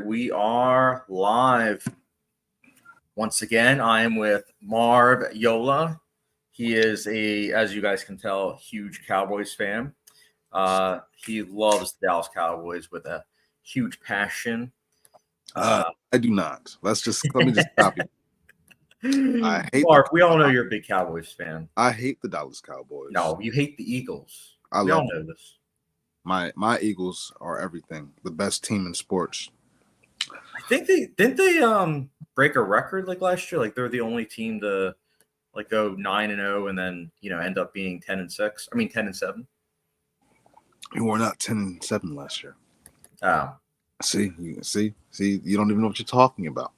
we are live. Once again, I am with Marv Yola. He is as you guys can tell, huge Cowboys fan. He loves the Dallas Cowboys with a huge passion. I do not. Let me just stop you. I hate Marv, we all know you're a big Cowboys fan. I hate the Dallas Cowboys. No, you hate the Eagles. We all know this. My Eagles are everything. The best team in sports. I think didn't break a record like last year? Like they're the only team to like go 9-0 and then end up being 10-6. I mean 10-7. You were not 10-7 last year. Oh. See, you don't even know what you're talking about.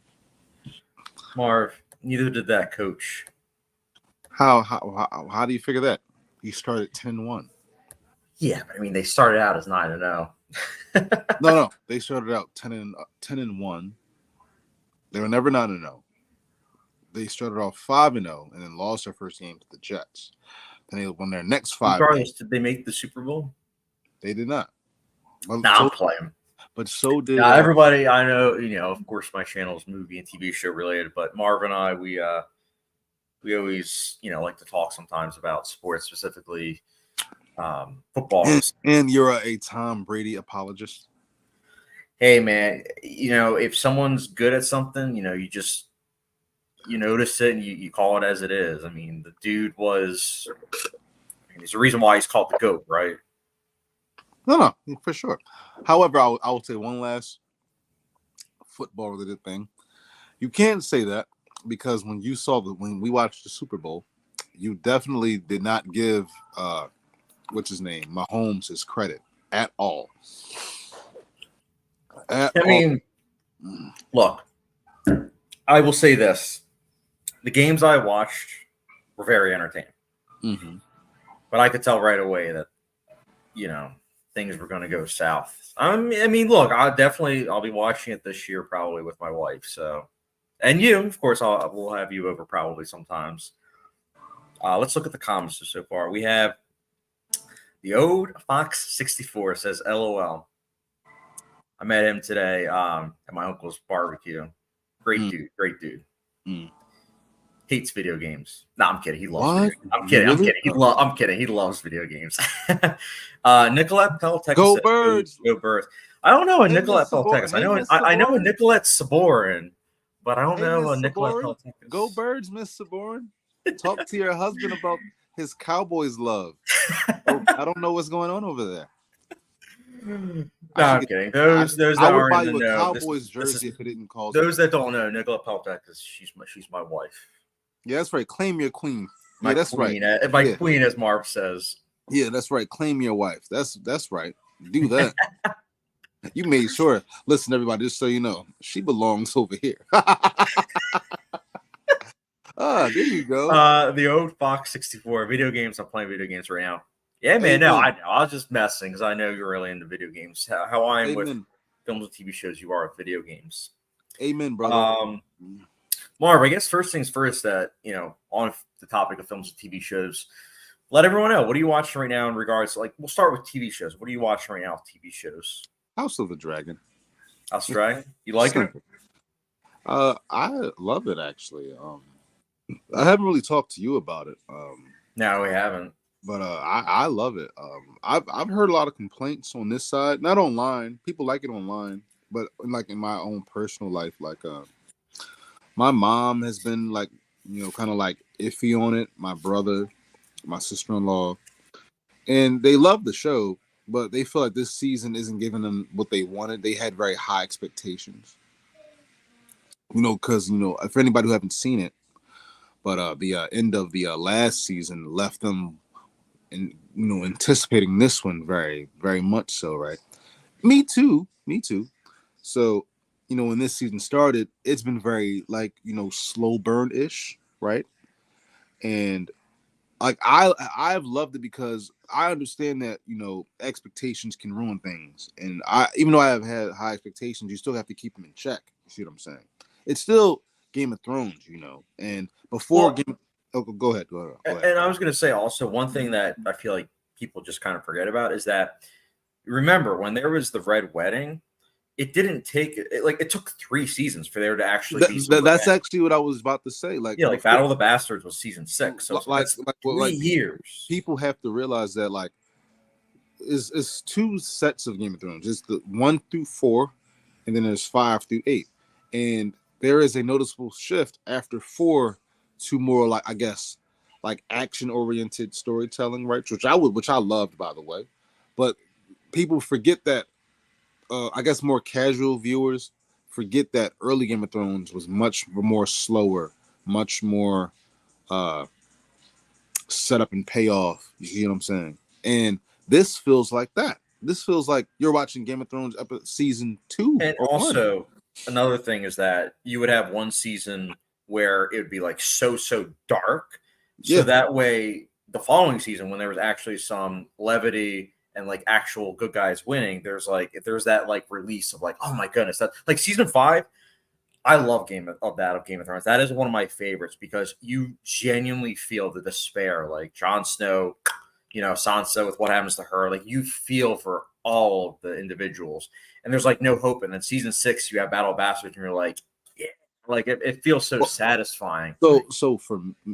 Marv, neither did that coach. How do you figure that? He started 10-1. Yeah, but I mean they started out as 9-0. No, they started out 10-1. They were never 9-0. They started off 5-0 and then lost their first game to the Jets. Then they won their next 5 Regardless, did they make the Super Bowl? They did not. Well, I'm playing. But so did everybody. I know, of course, my channel is movie and TV show related, but Marv and I, we always, like to talk sometimes about sports, specifically football. And you're a Tom Brady apologist. Hey, man, if someone's good at something, you just notice it and you call it as it is. I mean, the dude was. There's a reason why he's called the GOAT, right? No, for sure. However, I will say one last football-related thing. You can't say that because when we watched the Super Bowl, you definitely did not give what's his name, Mahomes, his credit at all. Look, I will say this: the games I watched were very entertaining, but I could tell right away that things were going to go south. I mean, look, I'll be watching it this year probably with my wife. So, and you, of course, we'll have you over probably sometimes. Let's look at the comments so far. We have the old Fox 64 says, "LOL." I met him today at my uncle's barbecue. Great dude. Hates video games. No, I'm kidding. He loves. I'm kidding. I'm kidding. He loves video games. Nicolette Peltek. Go Birds. Go Birds. I don't know a Nicolette Peltek. I know a Nicolette Saborin, but I don't know a Nicolette Peltek. Go Birds, Miss Saborin. Talk to your husband about his Cowboys love. I don't know what's going on over there. No, I'm kidding. Those that aren't in the know. Cowboys jersey if it didn't call. Those that don't know, Nicolette Peltek is she's my wife. Yeah, that's right. Claim your queen. My that's queen, right. My queen, as Marv says. Yeah, that's right. Claim your wife. That's right. Do that. You made sure. Listen, everybody, just so you know, she belongs over here. There you go. The old Fox 64 video games. I'm playing video games right now. Yeah, man. No, I know. I was just messing because I know you're really into video games. How I am with films and TV shows, you are with video games. Amen, brother. Marv, I guess first things first, that on the topic of films and TV shows, let everyone know, what are you watching right now in regards to, we'll start with TV shows. What are you watching right now with TV shows? House of the Dragon. House of the Dragon? You like it? I love it, actually. I haven't really talked to you about it. No, we haven't. But I love it. I've heard a lot of complaints on this side, not online. People like it online, but in my own personal life, my mom has been kind of iffy on it. My brother, my sister-in-law, and they love the show, but they feel like this season isn't giving them what they wanted. They had very high expectations, because for anybody who haven't seen it, but the end of the last season left them, anticipating this one very, very much so, right? Me too. So, when this season started, it's been very slow burn-ish, right? And I've loved it because I understand that expectations can ruin things, and even though I have had high expectations, you still have to keep them in check. You see what I'm saying? It's still Game of Thrones, and before go ahead. And I was going to say also, one thing that I feel like people just kind of forget about is that, remember when there was the Red Wedding, it didn't take it took 3 seasons for there to actually be some that's revenge. actually what I was about to say. Like, Yeah, like Battle of the Bastards was season 6, so that's 3 years. People have to realize that like is 2 sets of Game of Thrones. It's the 1 through 4, and then there's 5 through 8, and there is a noticeable shift after 4 to more like, I guess, like action oriented storytelling, right? Which I loved, by the way, but people forget that. I guess more casual viewers forget that early Game of Thrones was much more slower, much more set up and payoff. You see what I'm saying? And this feels like that. This feels like you're watching Game of Thrones season 2 And or also, 1. another thing is that you would have one season where it would be like so dark, so that way the following season, when there was actually some levity and like actual good guys winning, there's that like release of like, oh my goodness, that like season 5. I love Game of Thrones. That is one of my favorites because you genuinely feel the despair, like Jon Snow, Sansa with what happens to her. Like you feel for all of the individuals, and there's like no hope. And then season 6, you have Battle of Bastards, and you're like, yeah, like it feels so satisfying. So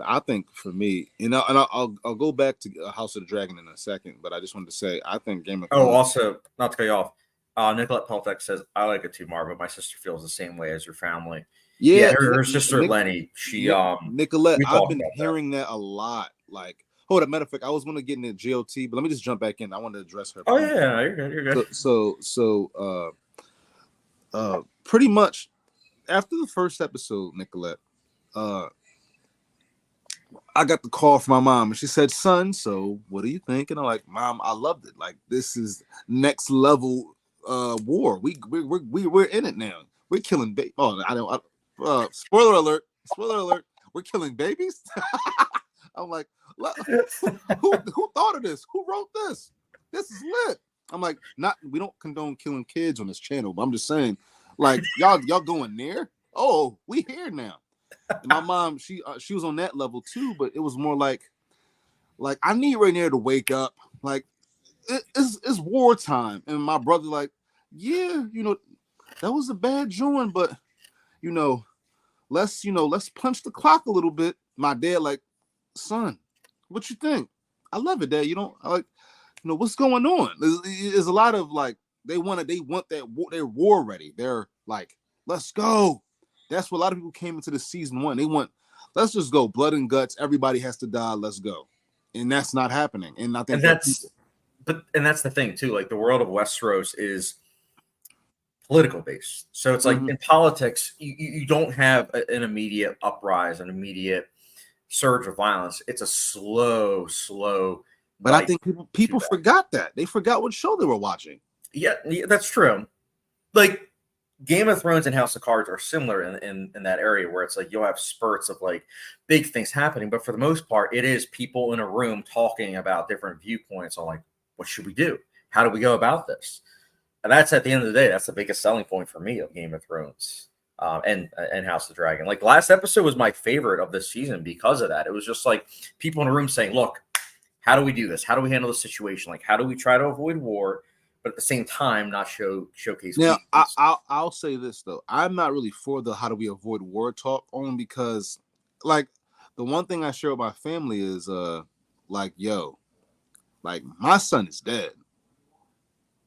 I think for me, I'll go back to House of the Dragon in a second, but I just wanted to say I think Game of Thrones. Oh, also not to cut you off, Nicolette Peltek says I like it too, Marv, but my sister feels the same way as your family. Yeah, her sister Lenny. Nicolette. I've been hearing that a lot. Like, hold up. Matter of fact, I was going to get into GOT, but let me just jump back in. I want to address her. Oh yeah, you're good. You're good. So, pretty much after the first episode, Nicolette, I got the call from my mom, and she said, "Son, so what do you think?" And I'm like, "Mom, I loved it. Like, this is next level war. We're in it now. We're killing babies. Oh, I don't. Spoiler alert! Spoiler alert! We're killing babies." I'm like, who thought of this? Who wrote this? This is lit. I'm like, we don't condone killing kids on this channel, but I'm just saying, like, y'all going there? Oh, we here now. And my mom, she was on that level too, but it was more like I need Rainier to wake up. Like, it's wartime, and my brother like, yeah, that was a bad joint, but let's punch the clock a little bit. My dad like, son, what you think? I love it, Dad. What's going on? There's a lot of like they want that war, they're war ready. They're like, let's go. That's what a lot of people came into the season 1. They want, let's just go, blood and guts. Everybody has to die. Let's go, and that's not happening. And I think that's the thing too. Like the world of Westeros is political based, so it's like in politics, you don't have an immediate uprise, an immediate surge of violence. It's a slow. But I think people forgot that. They forgot what show they were watching. Yeah, that's true. Like Game of Thrones and House of Cards are similar in that area where it's like you'll have spurts of like big things happening, but for the most part, it is people in a room talking about different viewpoints on like, what should we do? How do we go about this? And that's at the end of the day, that's the biggest selling point for me of Game of Thrones and House of the Dragon. Like the last episode was my favorite of this season because of that. It was just like people in a room saying, look, how do we do this? How do we handle the situation? Like, how do we try to avoid war, but at the same time not showcase? Now, I'll say this though, I'm not really for the how do we avoid war talk, only because, like, the one thing I share with my family is, like, yo, like my son is dead.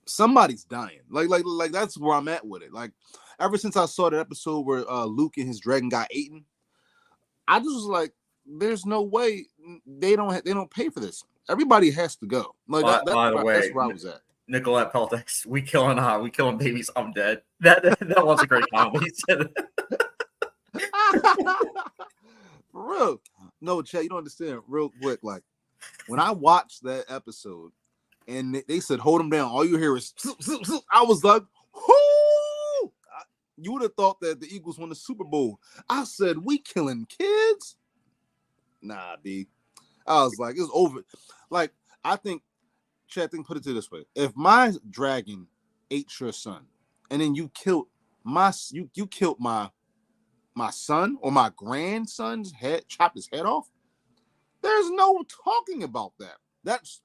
Somebody's dying. Like that's where I'm at with it. Like, ever since I saw that episode where Luke and his dragon got eaten, I just was like, there's no way they don't pay for this. Everybody has to go. Like by the way, that's where I was at. Nicolette Peltex, we killing babies. I'm dead. That was a great comment. For real. No, Chad, you don't understand. Real quick, like when I watched that episode and they said hold him down, all you hear is I was like, whoo! You would have thought that the Eagles won the Super Bowl. I said, we killing kids? Nah, B. I was like, it's over. Like, I think, Chad, put it to this way. If my dragon ate your son, and then you killed my son or my grandson's head, chopped his head off, there's no talking about that. That's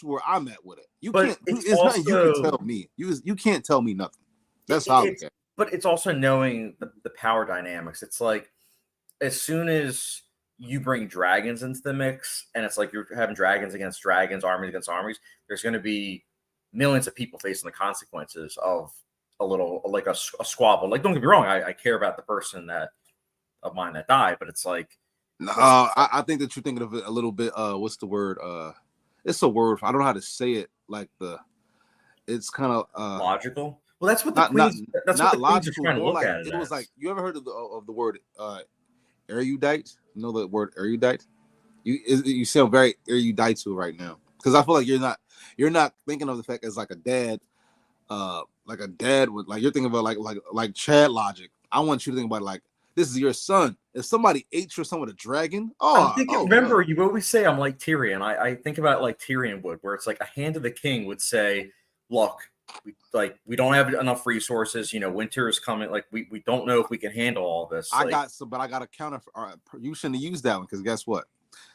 where I'm at with it. There's nothing you can tell me. You can't tell me nothing. That's how I look at it. But it's also knowing the power dynamics. It's like as soon as you bring dragons into the mix, and it's like you're having dragons against dragons, armies against armies, there's going to be millions of people facing the consequences of a little, like a squabble. Like, don't get me wrong, I care about the person of mine that died, but it's like, I think that you're thinking of it a little bit. What's the word? It's a word. I don't know how to say it. Like it's kind of logical. Well, that's what the queens. That's not what the queens are logical. trying to More look like at. It was like, you ever heard of the word erudite? You know the word erudite? You sound very erudite to right now, because I feel like you're not thinking of the fact as like a dad would, like, you're thinking about like Chad logic. I want you to think about it like this is your son. If somebody ate your son with a dragon, remember, you always say I'm like Tyrion. I think about it like Tyrion would, where it's like a hand of the king would say, "Look, we don't have enough resources. You know, winter is coming. Like we don't know if we can handle all this." But I got a counter. You shouldn't have used that one, because guess what?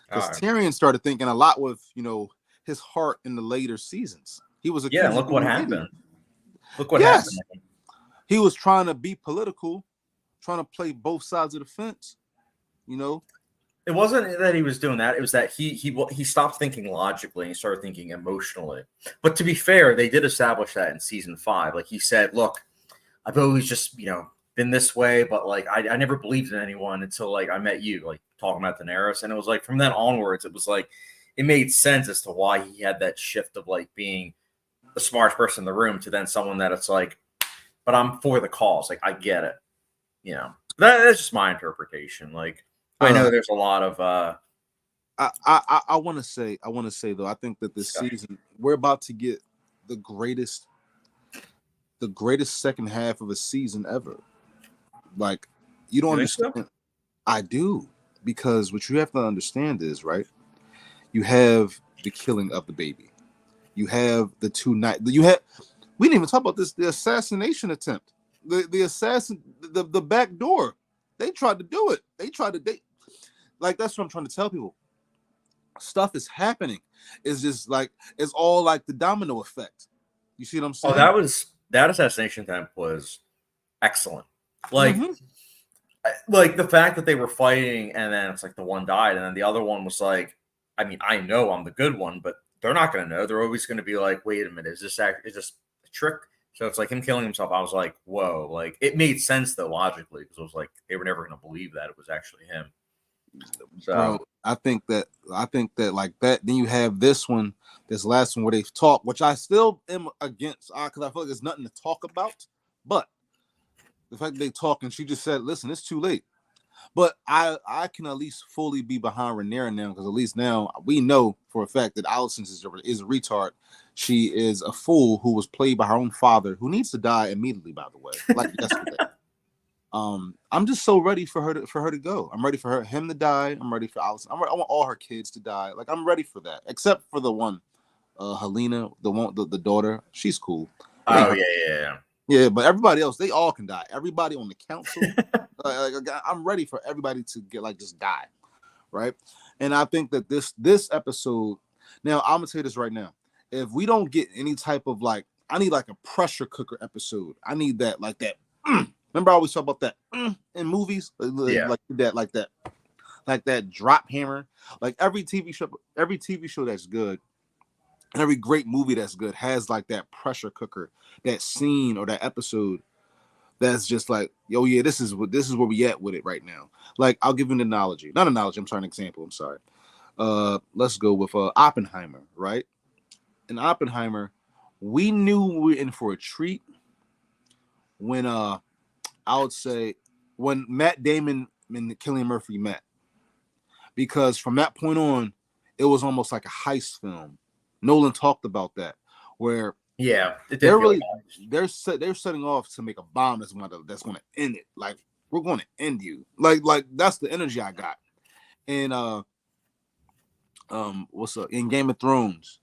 Because Tyrion started thinking a lot with his heart in the later seasons. He was look what happened. Look what happened. He was trying to be political, trying to play both sides of the fence. It wasn't that he was doing that. It was that he stopped thinking logically and he started thinking emotionally. But to be fair, they did establish that in season 5. Like he said, "Look, I've always just been this way, but like I never believed in anyone until like I met you." Like talking about Daenerys, and it was like from then onwards, it was like it made sense as to why he had that shift of like being the smartest person in the room to then someone that it's like, but I'm for the cause. Like I get it. That's just my interpretation. Like I know there's a lot of I want to say though, I think that this season we're about to get the greatest second half of a season ever. Like, you don't understand. So? I do, because what you have to understand is, right, you have the killing of the baby. You have the we didn't even talk about this, the assassination attempt. The back door. They tried to do it. Like, that's what I'm trying to tell people. Stuff is happening. It's just like, it's all like the domino effect. You see what I'm saying? Oh, that assassination attempt was excellent. Like, like the fact that they were fighting and then it's like the one died and then the other one was like, I mean, I know I'm the good one, but they're not going to know. They're always going to be like, wait a minute, is this a trick? So it's like him killing himself. I was like, whoa. Like, it made sense though logically, because it was like they were never going to believe that it was actually him. So bro, I think that like that. Then you have this last one where they talk, which I still am against, because I feel like there's nothing to talk about. But the fact that they talk, and she just said, "Listen, it's too late." But I can at least fully be behind Rhaenyra now, because at least now we know for a fact that Alicent is a retard. She is a fool who was played by her own father, who needs to die immediately, by the way, like yesterday. I'm just so ready for her to go. I'm ready for him to die. I'm ready for Alicent. I want all her kids to die. Like, I'm ready for that, except for the one, Helena, the daughter. She's cool. Oh yeah. Yeah, but everybody else, they all can die. Everybody on the council, I'm ready for everybody to get just die, right? And I think that this episode. Now, I'm gonna tell you this right now. If we don't get any type of I need a pressure cooker episode. I need that that. Remember, I always talk about that in movies, like that drop hammer. Like every TV show that's good. And every great movie that's good has that pressure cooker, that scene or that episode that's just like, yo, yeah, this is where we at with it right now. Like, I'll give you an analogy. Not analogy, I'm sorry, an example. I'm sorry. Let's go with Oppenheimer, right? In Oppenheimer, we knew we were in for a treat when I would say when Matt Damon and Cillian Murphy met. Because from that point on, it was almost like a heist film. Nolan talked about that, where they're setting off to make a bomb that's going to end it. Like, we're going to end you. Like that's the energy I got. And what's up in Game of Thrones?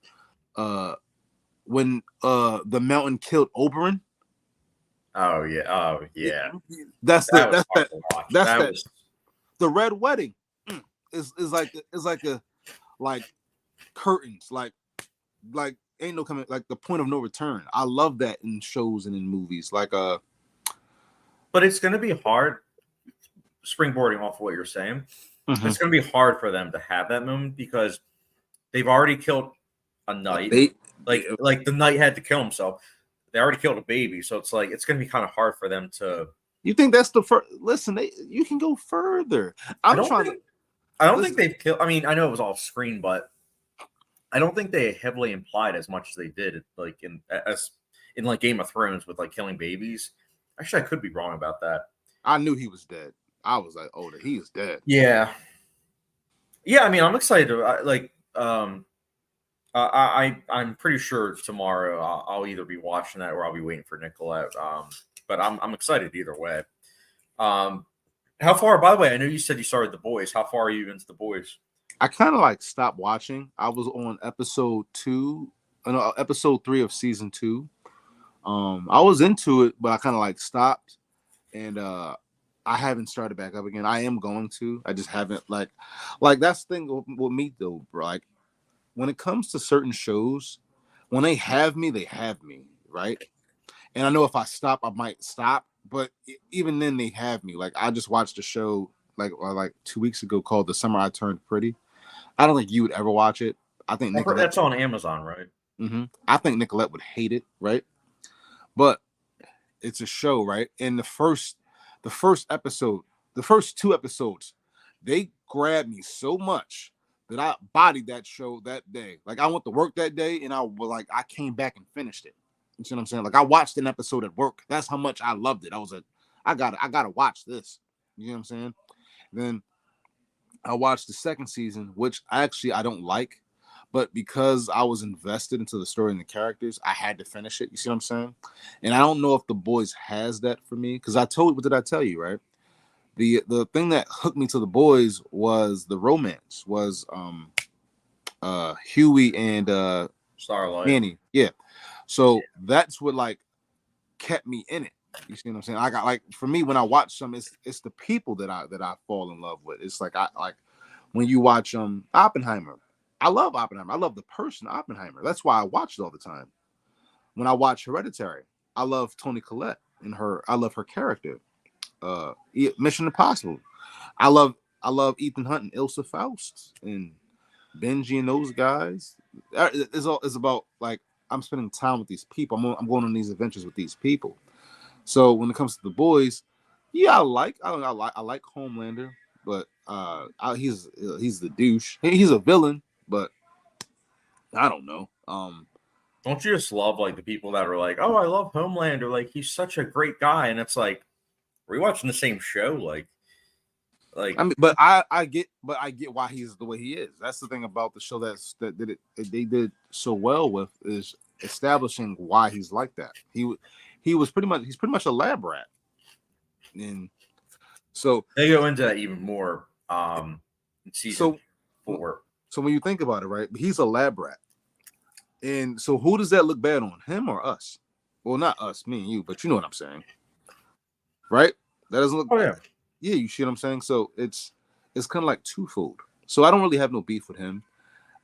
When the Mountain killed Oberyn. Oh yeah. That's the Red Wedding. Is like curtains, like ain't no coming, like the point of no return. I love that in shows and in movies. Like but it's going to be hard. Springboarding off of what you're saying, mm-hmm. It's going to be hard for them to have that moment because they've already killed a knight. Like the knight had to kill himself. They already killed a baby, so it's like it's going to be kind of hard for them to. You think that's the first? Listen, you can go further. I don't think they've killed. I mean, I know it was off screen, but I don't think they heavily implied as much as they did, like in like Game of Thrones with like killing babies. Actually, I could be wrong about that. I knew he was dead. I was like, oh, he is dead. Yeah. I mean, I'm excited. I'm pretty sure tomorrow I'll either be watching that or I'll be waiting for Nicolette. But I'm excited either way. How far? By the way, I know you said you started The Boys. How far are you into The Boys? I kind of like stopped watching. I was on episode 3 of season 2. I was into it, but I kind of like stopped, and I haven't started back up again. I am going to. I just haven't like that's the thing with me though, bro. Like when it comes to certain shows, when they have me, right? And I know if I stop, I might stop, but even then they have me. Like I just watched a show like 2 weeks ago called The Summer I Turned Pretty. I don't think you would ever watch it. I think Nicolette, that's on Amazon, right? Mm-hmm. I think Nicolette would hate it, right? But it's a show, right? And the first episode, the first 2 episodes, they grabbed me so much that I bodied that show that day. Like I went to work that day, and I came back and finished it. You see what I'm saying? Like I watched an episode at work. That's how much I loved it. I was like, I gotta watch this. You know what I'm saying? Then I watched the second season, which I don't like, but because I was invested into the story and the characters, I had to finish it. You see what I'm saying? And I don't know if The Boys has that for me, because what did I tell you, right? The thing that hooked me to The Boys was the romance, was Huey and Starlight. Annie. Yeah. So that's what like kept me in it. You see what I'm saying? I got like, for me, when I watch some, it's the people that I fall in love with. It's like when you watch Oppenheimer. I love Oppenheimer. I love the person Oppenheimer. That's why I watch it all the time. When I watch Hereditary, I love Toni Collette and I love her character. Mission Impossible. I love Ethan Hunt and Ilsa Faust and Benji and those guys. It's about like I'm spending time with these people. I'm going on these adventures with these people. So when it comes to The Boys, yeah, I like Homelander, but he's the douche. He's a villain, but I don't know. Don't you just love like the people that are like, oh, I love Homelander, like he's such a great guy, and it's like, are we watching the same show? Like I mean, but I get why he's the way he is. That's the thing about the show they did so well with, is establishing why he's like that. He's pretty much a lab rat, and so they go into that even more in season 4. So when you think about it, right, he's a lab rat, and so who does that look bad on, him or us? Well, not us, me and you, but you know what I'm saying, right? That doesn't look. Oh yeah. Yeah, you see what I'm saying? So it's kind of like twofold. So I don't really have no beef with him.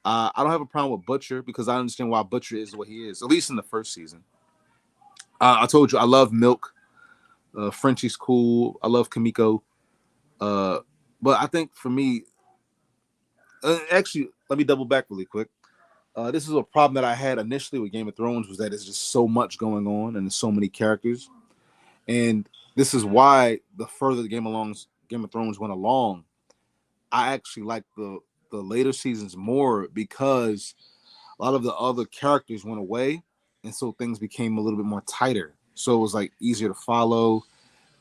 I don't have a problem with Butcher, because I understand why Butcher is what he is, at least in the first season. I told you I love Milk. Frenchie's cool. I love Kamiko. But I think for me, actually, let me double back really quick. This is a problem that I had initially with Game of Thrones, was that there's just so much going on and there's so many characters. And this is why the further the Game of Thrones went along, I actually like the later seasons more, because a lot of the other characters went away, and so things became a little bit more tighter. So it was like easier to follow.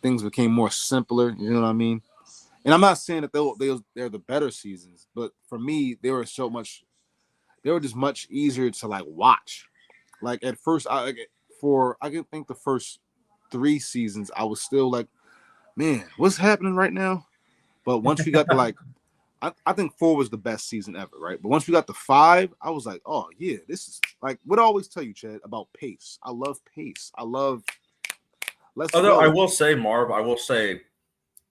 Things became more simpler. You know what I mean? And I'm not saying that they're the better seasons, but for me, they were just much easier to like watch. Like at first, I can think the first 3 seasons, I was still like, man, what's happening right now? But once we got to like, I think 4 was the best season ever, right? But once we got to 5, I was like, oh yeah, this is like what I always tell you, Chad, about pace. I love pace. I love. Although I will say, Marv,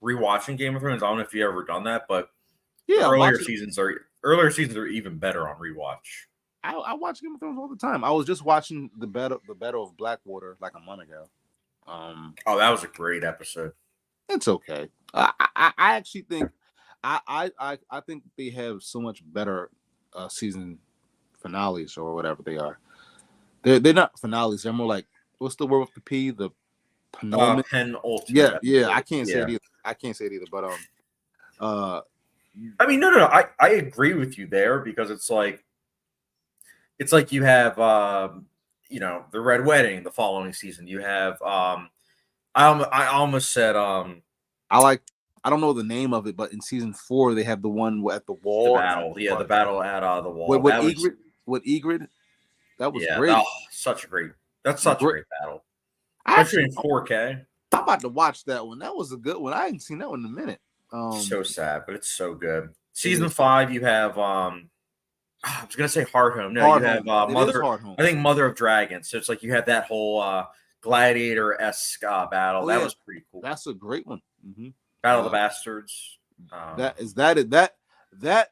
rewatching Game of Thrones. I don't know if you ever done that, but yeah, earlier seasons are even better on rewatch. I watch Game of Thrones all the time. I was just watching the Battle of Blackwater like a month ago. Oh, that was a great episode. It's okay. I actually think I think they have so much better season finales or whatever they are. They're not finales. They're more like, what's the word with the P? The penultimate. Penultimate. Yeah. I can't say it either. I can't say it either. But I mean, no. I agree with you there because it's like you have the Red Wedding the following season. You have I almost said I don't know the name of it, but in season 4 they have the one at the wall. The battle, the battle at the wall. With Ygritte, that was great. That's such a great battle. Especially in 4K. I'm about to watch that one. That was a good one. I ain't seen that one in a minute. So sad, but it's so good. Season 5, you have I was gonna say Hard Home. No, you have Mother. I think Mother of Dragons. So it's like you have that whole gladiator-esque battle. That was pretty cool. That's a great one. Mm-hmm. Battle of the Bastards. That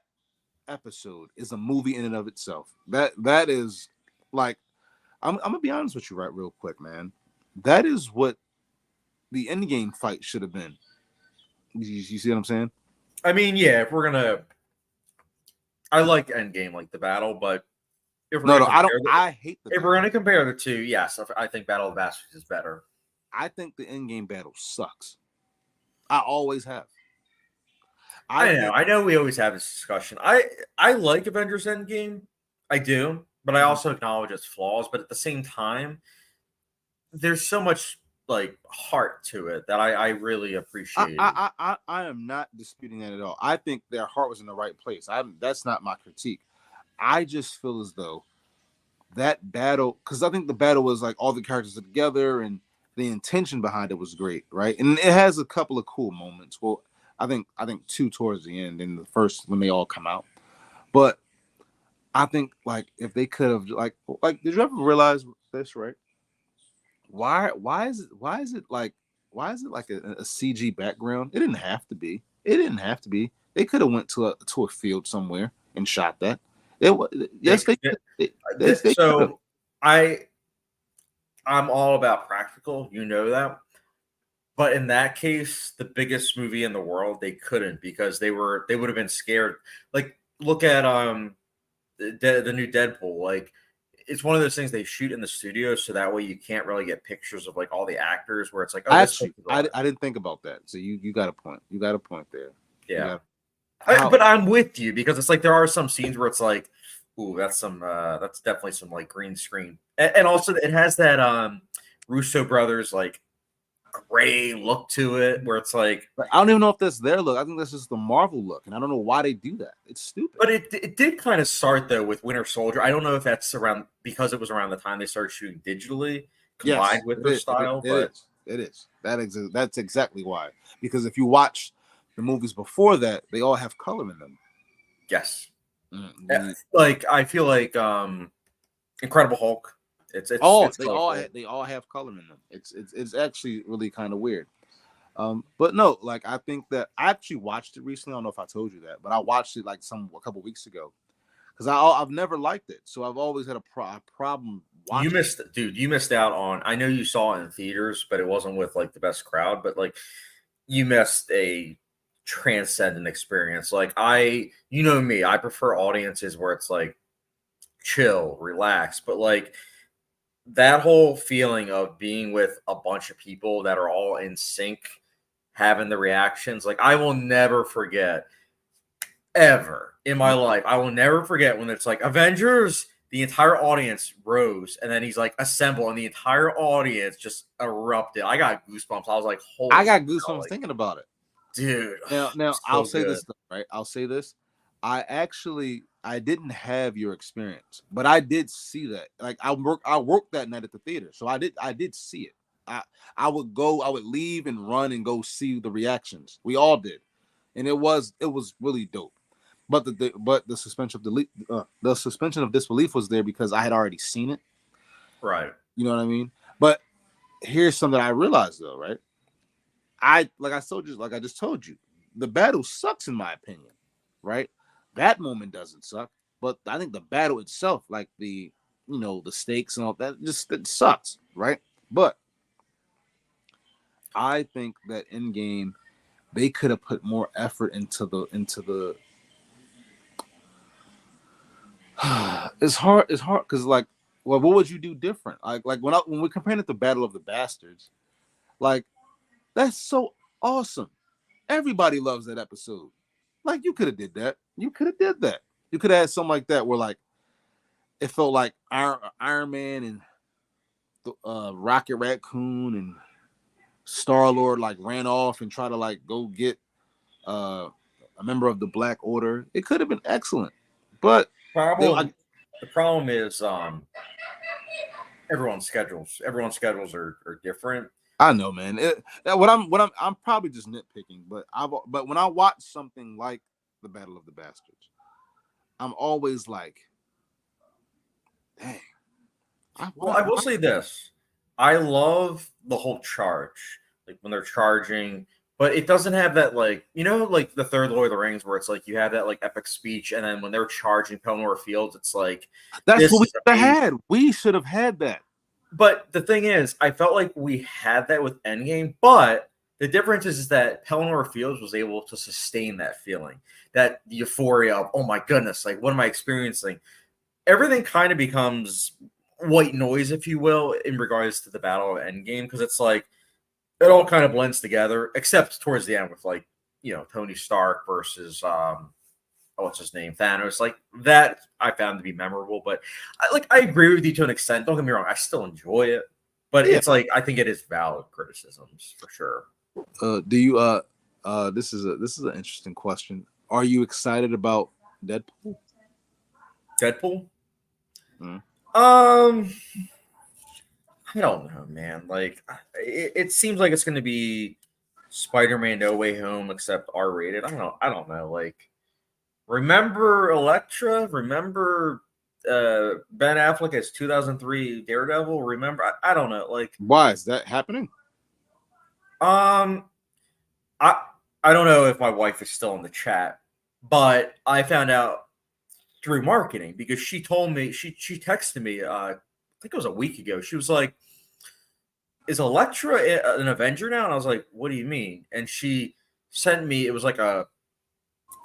episode is a movie in and of itself. That is like, I'm gonna be honest with you right real quick, man. That is what the Endgame fight should have been. You see what I'm saying? I mean, yeah, if we're gonna, I like Endgame, like the battle, but if we're I hate the. If we're gonna compare the two, yes, I think Battle of the Bastards is better. I think the Endgame battle sucks. I always have. I know. We always have this discussion. I like Avengers Endgame. I do, but I also acknowledge its flaws. But at the same time, there's so much like heart to it that I really appreciate. I am not disputing that at all. I think their heart was in the right place. That's not my critique. I just feel as though that battle, because I think the battle was like all the characters are together and the intention behind it was great, right? And it has a couple of cool moments. Well, I think 2 towards the end and the first when they all come out. But I think like if they could have like did you ever realize this, right? Why is it like a CG background? It didn't have to be. They could have went to a field somewhere and shot that. I'm all about practical, you know that. But in that case, the biggest movie in the world, they couldn't because they would have been scared. Like, look at the new Deadpool. Like, it's one of those things they shoot in the studio, so that way you can't really get pictures of like all the actors where it's like, I didn't think about that. So you got a point. You got a point there. Yeah. But I'm with you because it's like there are some scenes where it's like, ooh, that's definitely some like green screen. And also it has that Russo brothers like gray look to it where it's like I don't even know if that's their look. I think that's just the Marvel look, and I don't know why they do that. It's stupid. But it did kind of start though with Winter Soldier. I don't know if that's because it was around the time they started shooting digitally combined with their style. It is. That's exactly why. Because if you watch the movies before that, they all have color in them. Yes. Mm-hmm. Like I feel like Incredible Hulk. They all have color in them. It's actually really kind of weird. But no, like I think that I actually watched it recently. I don't know if I told you that, but I watched it like a couple weeks ago because I've never liked it, so I've always had a problem watching. You missed out on. I know you saw it in theaters, but it wasn't with like the best crowd. But like you missed a transcendent experience. Like you know me, I prefer audiences where it's like chill, relax, but like that whole feeling of being with a bunch of people that are all in sync, having the reactions, like I will never forget ever in my life. I will never forget when it's like Avengers, the entire audience rose, and then he's like assemble, and the entire audience just erupted. I got goosebumps. I was like, holy I got goosebumps thinking about it. Dude. Now I'll say this, right? I'll say this. I didn't have your experience, but I did see that. Like I worked that night at the theater, so I did see it. I would leave and run and go see the reactions. We all did, and it was really dope. But the suspension of disbelief was there because I had already seen it. Right. You know what I mean? But here's something I realized though, right? I just told you, the battle sucks in my opinion, right? That moment doesn't suck. but I think the battle itself, like the the stakes and all that, just it sucks, right? But I think that Endgame they could have put more effort into the. It's hard. It's hard because like, well, what would you do different? Like when we're comparing it to Battle of the Bastards, like that's so awesome. Everybody loves that episode. Like you could have did that. You could have did that. You could have had something like that where like it felt like Iron Man and Rocket Raccoon and Star Lord like ran off and tried to like go get a member of the Black Order. It could have been excellent, but The problem is everyone's schedules are different. I know, man. I'm probably just nitpicking, but when I watch something like the Battle of the Bastards, I'm always like, dang. I will say this. I love the whole charge, like when they're charging, but it doesn't have that like like the third Lord of the Rings where it's like you have that like epic speech, and then when they're charging Pelennor Fields, it's like that's what we should have had. We should have had that. But the thing is, I felt like we had that with Endgame, but the difference is that Pelennor Fields was able to sustain that feeling, that euphoria of, oh my goodness, like what am I experiencing? Everything kind of becomes white noise, if you will, in regards to the Battle of Endgame, because it's like it all kind of blends together, except towards the end with like Tony Stark versus what's his name, Thanos. Like that, I found to be memorable. But I agree with you to an extent. Don't get me wrong, I still enjoy it, but it's like I think it is valid criticisms for sure. Do you this is an interesting question. Are you excited about Deadpool? I don't know, man. Like, it seems like it's going to be Spider-Man No Way Home, except R-rated. I don't know. Like, remember Elektra? Remember Ben Affleck as 2003 Daredevil? Remember? I don't know. Like, why is that happening? I don't know if my wife is still in the chat, but I found out through marketing because she told me she texted me. I think it was a week ago. She was like, "Is Elektra an Avenger now?" And I was like, "What do you mean?" And she sent me. It was like a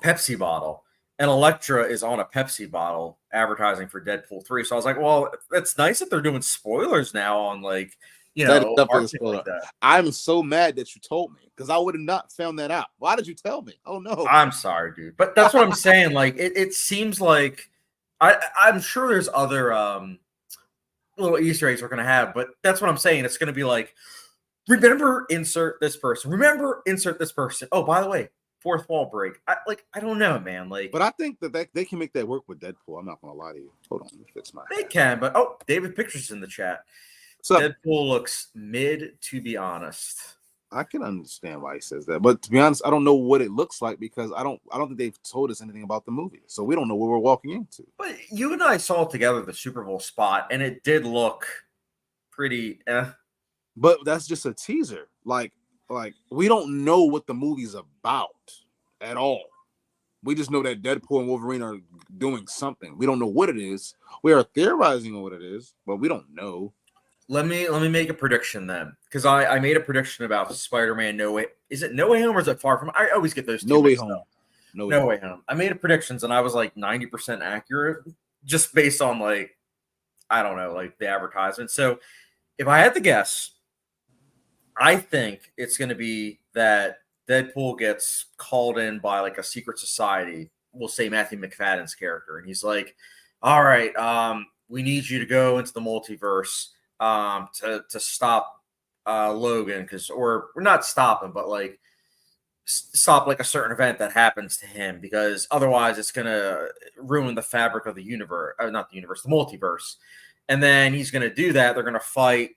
Pepsi bottle, and Elektra is on a Pepsi bottle advertising for Deadpool 3. So I was like, "Well, it's nice that they're doing spoilers now on like." Like that. I'm so mad that you told me because I would have not found that out. Why did you tell me? Oh no, I'm sorry, dude. But that's what I'm saying. Like it seems like I'm sure there's other little Easter eggs we're gonna have, but that's what I'm saying. It's gonna be like, remember, insert this person. Remember, insert this person. Oh, by the way, fourth wall break. I don't know, man. Like, but I think that they can make that work with Deadpool. I'm not gonna lie to you. Hold on, let me fix my. They can, but David Pictures in the chat. So Deadpool looks mid, to be honest. I can understand why he says that, but to be honest, I don't know what it looks like because I don't think they've told us anything about the movie, so we don't know what we're walking into. But you and I saw together the Super Bowl spot, and it did look pretty. But that's just a teaser. Like we don't know what the movie's about at all. We just know that Deadpool and Wolverine are doing something. We don't know what it is. We are theorizing on what it is, but we don't know. Let me make a prediction then, because I made a prediction about Spider-Man No Way. Is it No Way Home or is it Far From? I always get those two. No Way Home. No Way Home. I made a predictions and I was like 90% accurate, just based on like I don't know, like the advertisement. So if I had to guess, I think it's going to be that Deadpool gets called in by like a secret society. We'll say Matthew McFadden's character, and he's like, "All right, we need you to go into the multiverse." To stop Logan, or we're not stopping, but like stop like a certain event that happens to him, because otherwise it's gonna ruin the fabric of the universe, not the universe, the multiverse. And then he's gonna do that. They're gonna fight,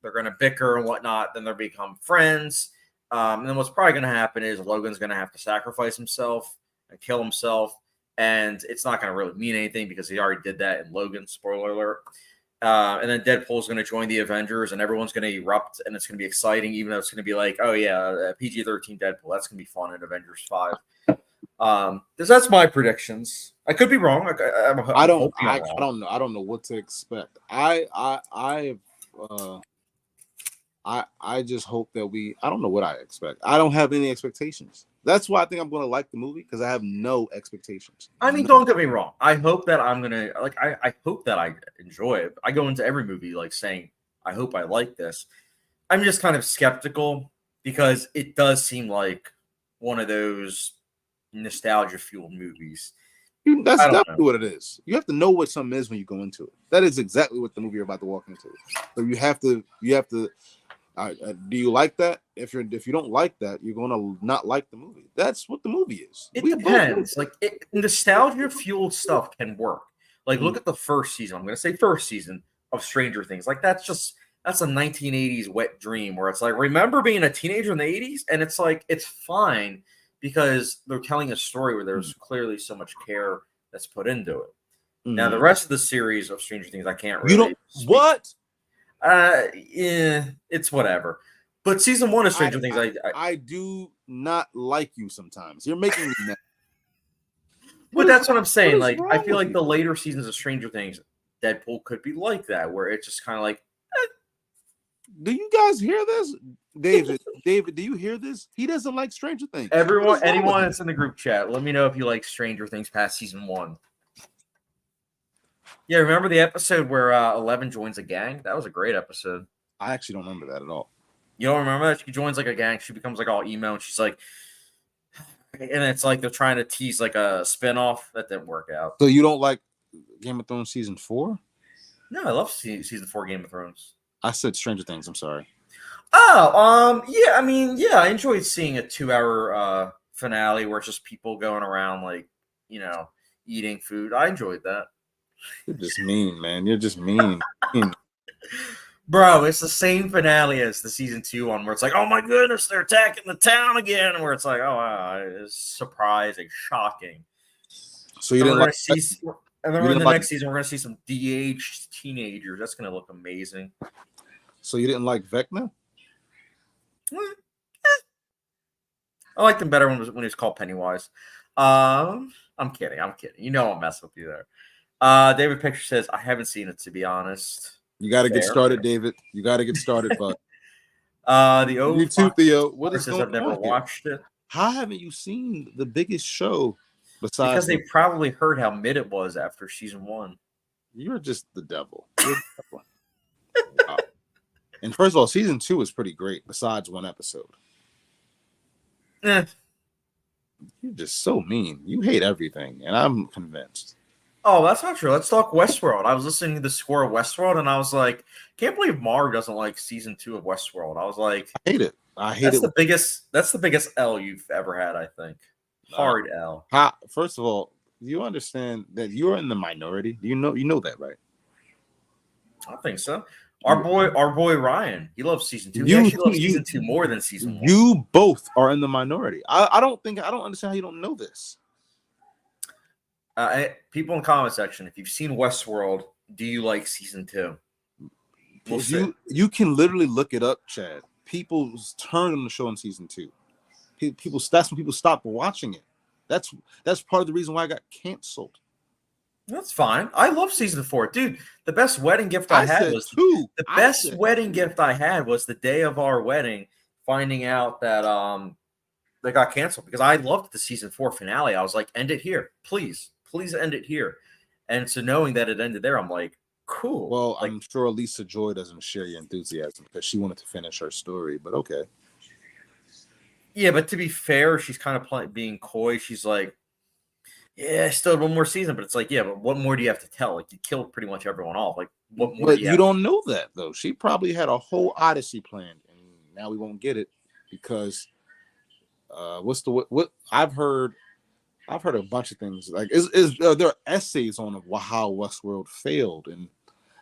they're gonna bicker and whatnot. Then they'll become friends. And then what's probably gonna happen is Logan's gonna have to sacrifice himself and kill himself, and it's not gonna really mean anything because he already did that in Logan. Spoiler alert. And then Deadpool's going to join the Avengers, and everyone's going to erupt, and it's going to be exciting, even though it's going to be like, oh yeah, PG-13 Deadpool. That's going to be fun in Avengers 5. That's my predictions. I could be wrong. I I'm don't. hoping I'm wrong. I don't know. I don't know what to expect. I just hope that we. I don't know what I expect. I don't have any expectations. That's why I think I'm going to like the movie because I have no expectations. I mean, don't get me wrong. I hope that I'm gonna like. I hope that I enjoy it. I go into every movie like saying, "I hope I like this." I'm just kind of skeptical because it does seem like one of those nostalgia fueled movies. That's I don't definitely know. what it is. You have to know what something is when you go into it. That is exactly what the movie you're about to walk into. So you have to. Do you like that? If you don't like that, you're gonna not like the movie. That's what the movie is. It depends. Like nostalgia fueled stuff can work. Like look at the first season. I'm going to say first season of Stranger Things. Like that's a 1980s wet dream where it's like remember being a teenager in the 80s, and it's like it's fine because they're telling a story where there's clearly so much care that's put into it. Now the rest of the series of Stranger Things, I can't really. You don't speak. what? Yeah, it's whatever. But season 1 of Stranger Things, I do not like you sometimes. You're making me mad. But that's what I'm saying. Like, I feel like you? the later seasons of Stranger Things, Deadpool could be like that, where it's just kind of like. Do you guys hear this, David? David, do you hear this? He doesn't like Stranger Things. Anyone that's in the group chat, let me know if you like Stranger Things past season 1. Yeah, remember the episode where 11 joins a gang? That was a great episode. I actually don't remember that at all. You don't remember that? She joins like a gang. She becomes like all emo, and she's like, and it's like they're trying to tease like a spinoff that didn't work out. So you don't like Game of Thrones season 4? No, I love season 4 Game of Thrones. I said Stranger Things. I'm sorry. Oh, yeah. I mean, yeah, I enjoyed seeing a 2-hour finale where it's just people going around like, eating food. I enjoyed that. You're just mean, man. You're just mean. Bro, it's the same finale as the season 2 one where it's like, oh my goodness, they're attacking the town again. And where it's like, oh, wow, it's surprising, shocking. So you didn't like. And then in the next season, we're going to see some de-aged teenagers. That's going to look amazing. So you didn't like Vecna? I liked him better when he was called Pennywise. I'm kidding. You know I'll mess with you there. David Picture says, I haven't seen it, to be honest. You got to get started, David. You got to get started, bud. The old YouTube, Theo. What is going on? I've never watched it. How haven't you seen the biggest show besides? Because they probably heard how mid it was after season 1. You're just the devil. Wow. And first of all, season 2 is pretty great, besides one episode. You're just so mean. You hate everything, and I'm convinced. Oh, that's not true. Let's talk Westworld. I was listening to the score of Westworld, and I was like, can't believe Marv doesn't like season 2 of Westworld. I was like, I hate it. That's the biggest L you've ever had, I think. Hard L. First of all, do you understand that you're in the minority? You know that, right? I think so. Our boy Ryan, he loves season 2. He actually loves season 2 more than season 1. You both are in the minority. I don't understand how you don't know this. People in the comment section, if you've seen Westworld, do you like season 2? You can literally look it up, Chad. People turn on the show in season 2. That's when people stop watching it. That's part of the reason why I got canceled. That's fine. I love season 4, dude. The best wedding gift I had was the day of our wedding, finding out that they got canceled because I loved the season 4 finale. I was like, end it here, please end it here. And so knowing that it ended there, I'm like, cool. Well, I'm sure Lisa Joy doesn't share your enthusiasm because she wanted to finish her story, but okay. Yeah, but to be fair, she's kind of being coy. She's like, yeah, I still have one more season, but it's like, yeah, but what more do you have to tell? Like, you killed pretty much everyone off. Like, what more? But you don't know that though. She probably had a whole Odyssey planned, and now we won't get it because what I've heard a bunch of things. Like, there are essays on how Westworld failed, and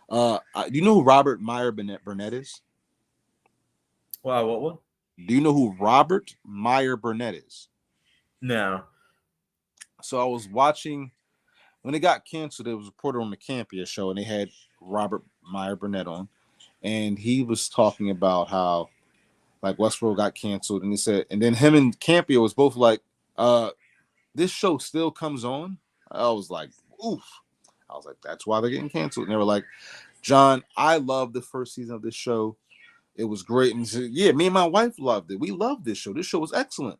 do you know who Robert Meyer Burnett is? Wow, what? Do you know who Robert Meyer Burnett is? No. So I was watching when it got canceled. There was a reporter on the Campia show, and they had Robert Meyer Burnett on, and he was talking about how like Westworld got canceled, and he said, and then him and Campia was both like, this show still comes on, I was like, oof. I was like, that's why they're getting canceled. And they were like, John, I love the first season of this show. It was great. And he said, yeah, me and my wife loved it. We loved this show. This show was excellent.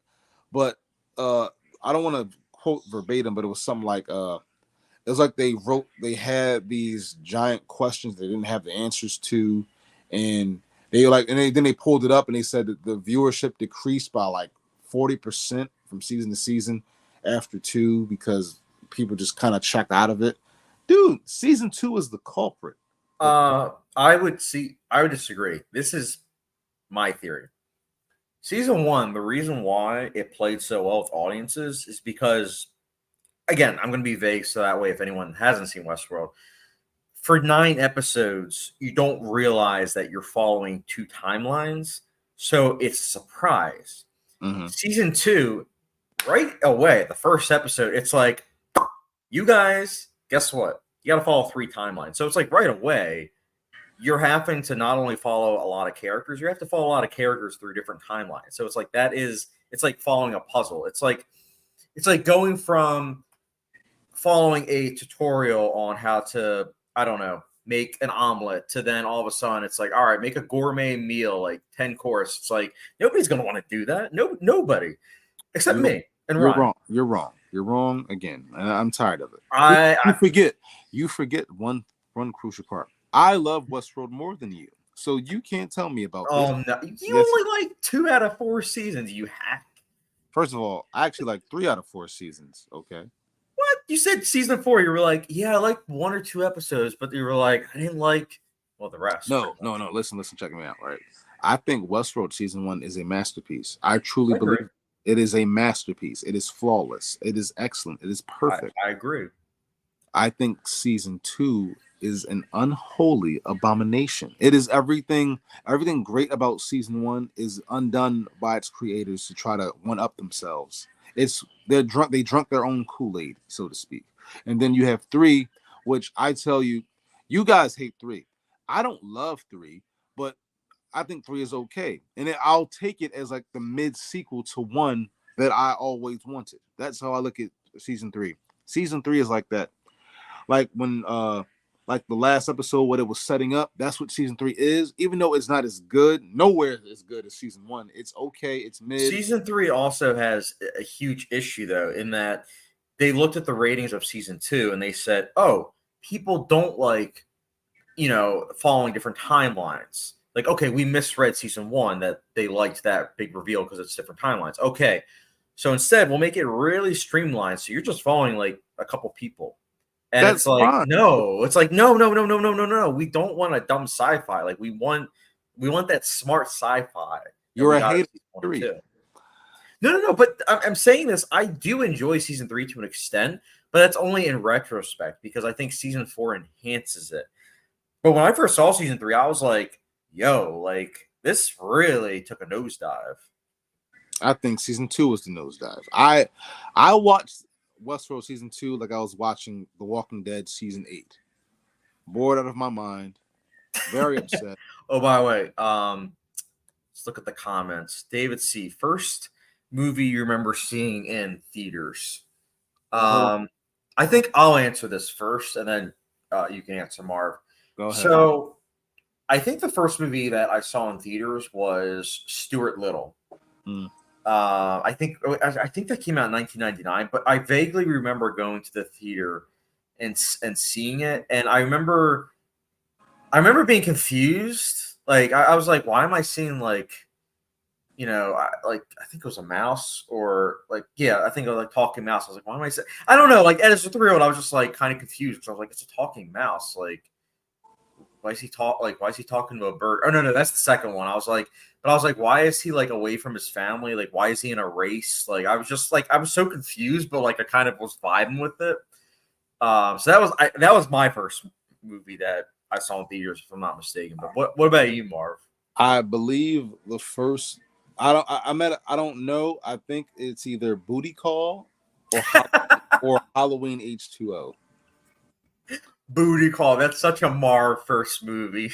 But I don't want to quote verbatim, but it was something like it was like they had these giant questions they didn't have the answers to, and then they pulled it up and they said that the viewership decreased by like 40% from season to season after 2 because people just kind of checked out of it. Dude, season 2 is the culprit. I would disagree. This is my theory. Season 1, the reason why it played so well with audiences is because, again, I'm going to be vague so that way if anyone hasn't seen Westworld, for 9 episodes, you don't realize that you're following 2 timelines, so it's a surprise. Mm-hmm. Season 2, right away, the first episode, it's like, you guys, guess what? You got to follow 3 timelines. So it's like right away, you're having to not only follow a lot of characters, you have to follow a lot of characters through different timelines. So it's like it's like following a puzzle. It's like going from following a tutorial on how to, I don't know, make an omelet to then all of a sudden it's like, all right, make a gourmet meal, like 10 course. It's like nobody's gonna want to do that. Nobody except me and You're Ryan. wrong. You're wrong again. And I'm tired of it. You forget one crucial part. I love Westworld more than you. So you can't tell me about this. No. You only like 2 out of 4 seasons, you hack. First of all, I actually like 3 out of 4 seasons. Okay. What? You said season 4, you were like, yeah, I like 1 or 2 episodes, but you were like, I didn't like the rest. No. Listen, check me out, right? I think Westworld season 1 is a masterpiece. I truly believe it is a masterpiece. It is flawless. It is excellent. It is perfect. I agree. I think season 2 is an unholy abomination. It is everything great about season 1 is undone by its creators to try to one up themselves. They drunk their own Kool-Aid, so to speak. And then you have 3, which I tell you, you guys hate 3. I don't love 3, but I think 3 is okay. And I'll take it as like the mid sequel to 1 that I always wanted. That's how I look at season 3. Season 3 is like that. Like when like the last episode, what it was setting up, that's what season 3 is. Even though it's not as good, nowhere as good as season 1. It's okay, it's mid. Season 3 also has a huge issue though, in that they looked at the ratings of season 2 and they said, oh, people don't like, following different timelines. Like, okay, we misread season 1 that they liked that big reveal because it's different timelines. Okay, so instead we'll make it really streamlined, so you're just following like a couple people. And that's it's like, fine. No. It's like, no. We don't want a dumb sci-fi. Like, we want that smart sci-fi. You're a hater. No. But I'm saying this. I do enjoy season 3 to an extent, but that's only in retrospect because I think season 4 enhances it. But when I first saw season 3, I was like, yo, like, this really took a nosedive. I think season 2 was the nosedive. I watched Westworld season 2 like I was watching The Walking Dead season 8. Bored out of my mind. Very upset. Oh, by the way, let's look at the comments. David C. First movie you remember seeing in theaters? I think I'll answer this first, and then you can answer, Marv. Go ahead. So I think the first movie that I saw in theaters was Stuart Little. I think that came out in 1999, but I vaguely remember going to the theater and seeing it, and I remember being confused. Like I was like, why am I seeing like, I think it was a mouse or like, yeah, I think it was like talking mouse. I was like, why am I saying? I don't know. Like as a 3-year-old, I was just like kind of confused. So I was like, it's a talking mouse. Like, why is he talking to a bird? Oh no, that's the second one. I was like, why is he like away from his family? Like, why is he in a race? Like, I was just like, I was so confused, but like I kind of was vibing with it. So that was my first movie that I saw in theaters, if I'm not mistaken. But what about you, Marv? I believe the first. I don't know. I think it's either Booty Call or Halloween H2O. Booty Call. That's such a Marv first movie.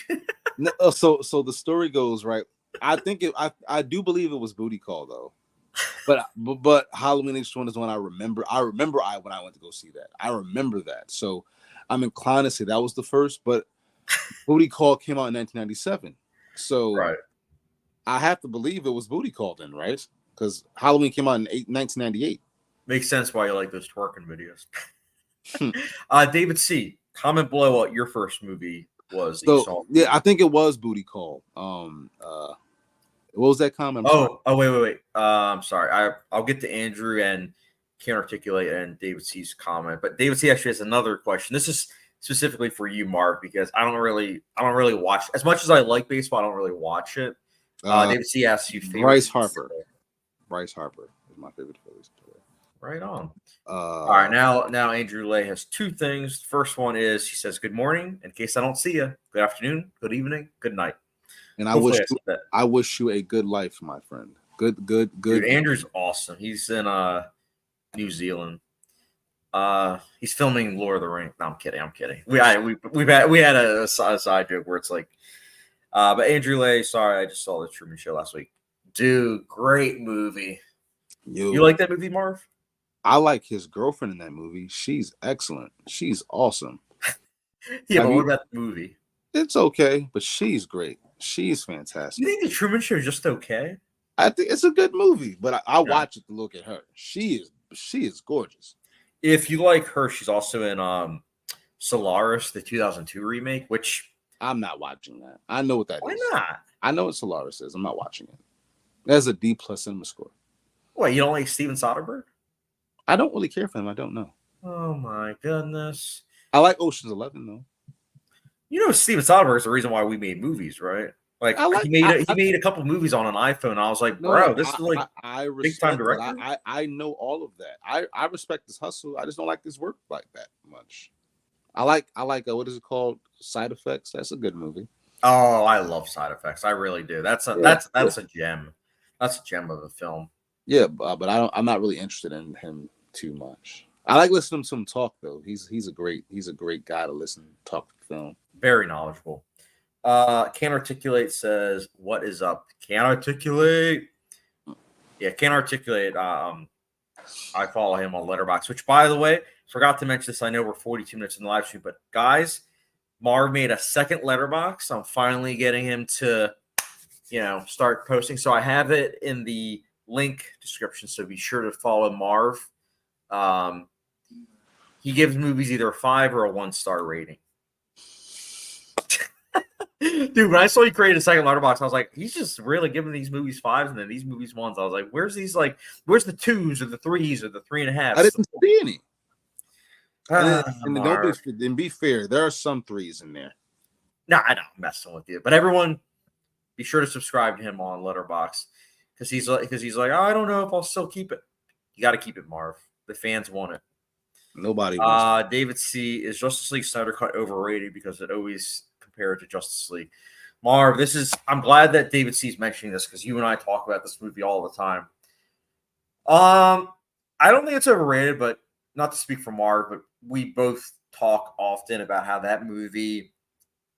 So the story goes, right. I think I do believe it was Booty Call though. But Halloween H1 is one I remember. When I went to go see that. I remember that. So I'm inclined to say that was the first, but Booty Call came out in 1997. So Right. I have to believe it was Booty Call then, right? Because Halloween came out in 1998. Makes sense why you like those twerking videos. David C., comment below what your first movie was that you So saw. yeah, I think it was Booty Call. What was that comment? Wait. I'm sorry. I'll get to Andrew and Can't Articulate and David C's comment, but David C actually has another question. This is specifically for you, Mark, because I don't really watch as much as I like baseball. I don't really watch it. David C asks you favorite. Bryce Harper. Bryce Harper is my favorite Phillies player. Right on. All right, now Andrew Lay has two things. The first one is he says, "Good morning." In case I don't see you, good afternoon, good evening, good night. And I wish you a good life, my friend. Good. Dude, Andrew's awesome. He's in New Zealand. He's filming Lord of the Rings. No, I'm kidding. We had a side joke where it's like, but Andrew Lay, sorry, I just saw the Truman Show last week. Dude, great movie. You like that movie, Marv? I like his girlfriend in that movie. She's excellent. She's awesome. Yeah, but what about the movie? It's okay, but she's great. She's fantastic. You think the Truman Show is just okay? I think it's a good movie, but I watch it to look at her. She is gorgeous. If you like her, she's also in Solaris, the 2002 remake, which I'm not watching that. I know what that is. Why not? I know what Solaris is. I'm not watching it. That's a D+ cinema score. What, you don't like Steven Soderbergh? I don't really care for him. I don't know. Oh my goodness. I like Ocean's 11 though. You know, Steven Soderbergh is the reason why we made movies, right? Like he made a couple movies on an iPhone. I was like, bro, this is like big time director. I know all of that. I respect his hustle. I just don't like his work like that much. I like what is it called? Side Effects. That's a good movie. Oh, I love Side Effects. I really do. That's a gem. That's a gem of a film. Yeah, but I'm not really interested in him too much. I like listening to him talk though. He's a great guy to listen talk to film. Very knowledgeable. Can't Articulate says, "What is up?" Can't Articulate. Yeah, Can't Articulate. I follow him on Letterboxd, which, by the way, forgot to mention this. I know we're 42 minutes in the live stream, but guys, Marv made a second Letterboxd. I'm finally getting him to, start posting. So I have it in the link description. So be sure to follow Marv. He gives movies either a 5 or a 1-star rating. Dude, when I saw you create a second Letterboxd, I was like, he's just really giving these movies 5s and then these movies 1s. I was like, where's the 2s or the 3s or the 3.5s? I didn't see any. And be fair, there are some 3s in there. No, I know, I'm messing with you. But everyone, be sure to subscribe to him on Letterboxd because he's like, oh, I don't know if I'll still keep it. You got to keep it, Marv. The fans want it. Nobody wants it. David C. Is Justice League Snyder Cut overrated because it always compared to Justice League? Marv, I'm glad that David C. is mentioning this because you and I talk about this movie all the time. I don't think it's overrated, but not to speak for Marv, but we both talk often about how that movie,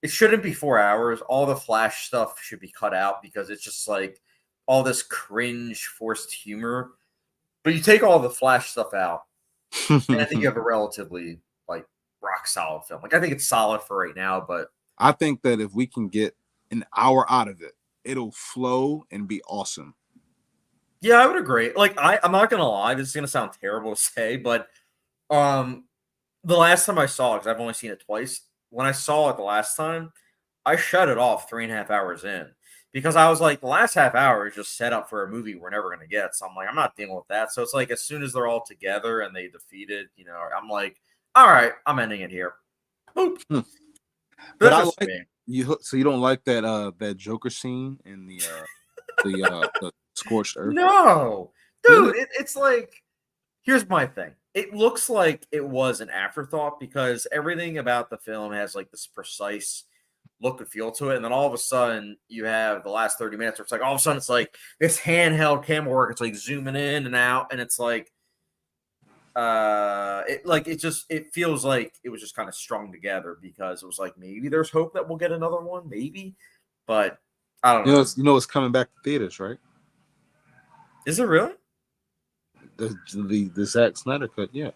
it shouldn't be 4 hours. All the Flash stuff should be cut out because it's just like all this cringe forced humor. But you take all the Flash stuff out, and I think you have a relatively like rock solid film. Like I think it's solid for right now, but I think that if we can get an hour out of it, it'll flow and be awesome. Yeah, I would agree. Like I'm not gonna lie, this is gonna sound terrible to say, but the last time I saw it, because I've only seen it twice, when I saw it the last time, I shut it off 3.5 hours in because I was like, the last half hour is just set up for a movie we're never gonna get. So I'm like, I'm not dealing with that. So it's like as soon as they're all together and they defeated, I'm like, all right, I'm ending it here. Boop. But I like you. So you don't like that Joker scene in the scorched earth? No, dude. It's like, here's my thing. It looks like it was an afterthought because everything about the film has like this precise look and feel to it, and then all of a sudden you have the last 30 minutes where it's like all of a sudden it's like this handheld camera work. It's like zooming in and out, and it's like it feels like it was just kind of strung together because it was like maybe there's hope that we'll get another one, maybe, but I don't know. You know it's coming back to theaters, right? Is it really? The Zack Snyder cut. Yeah,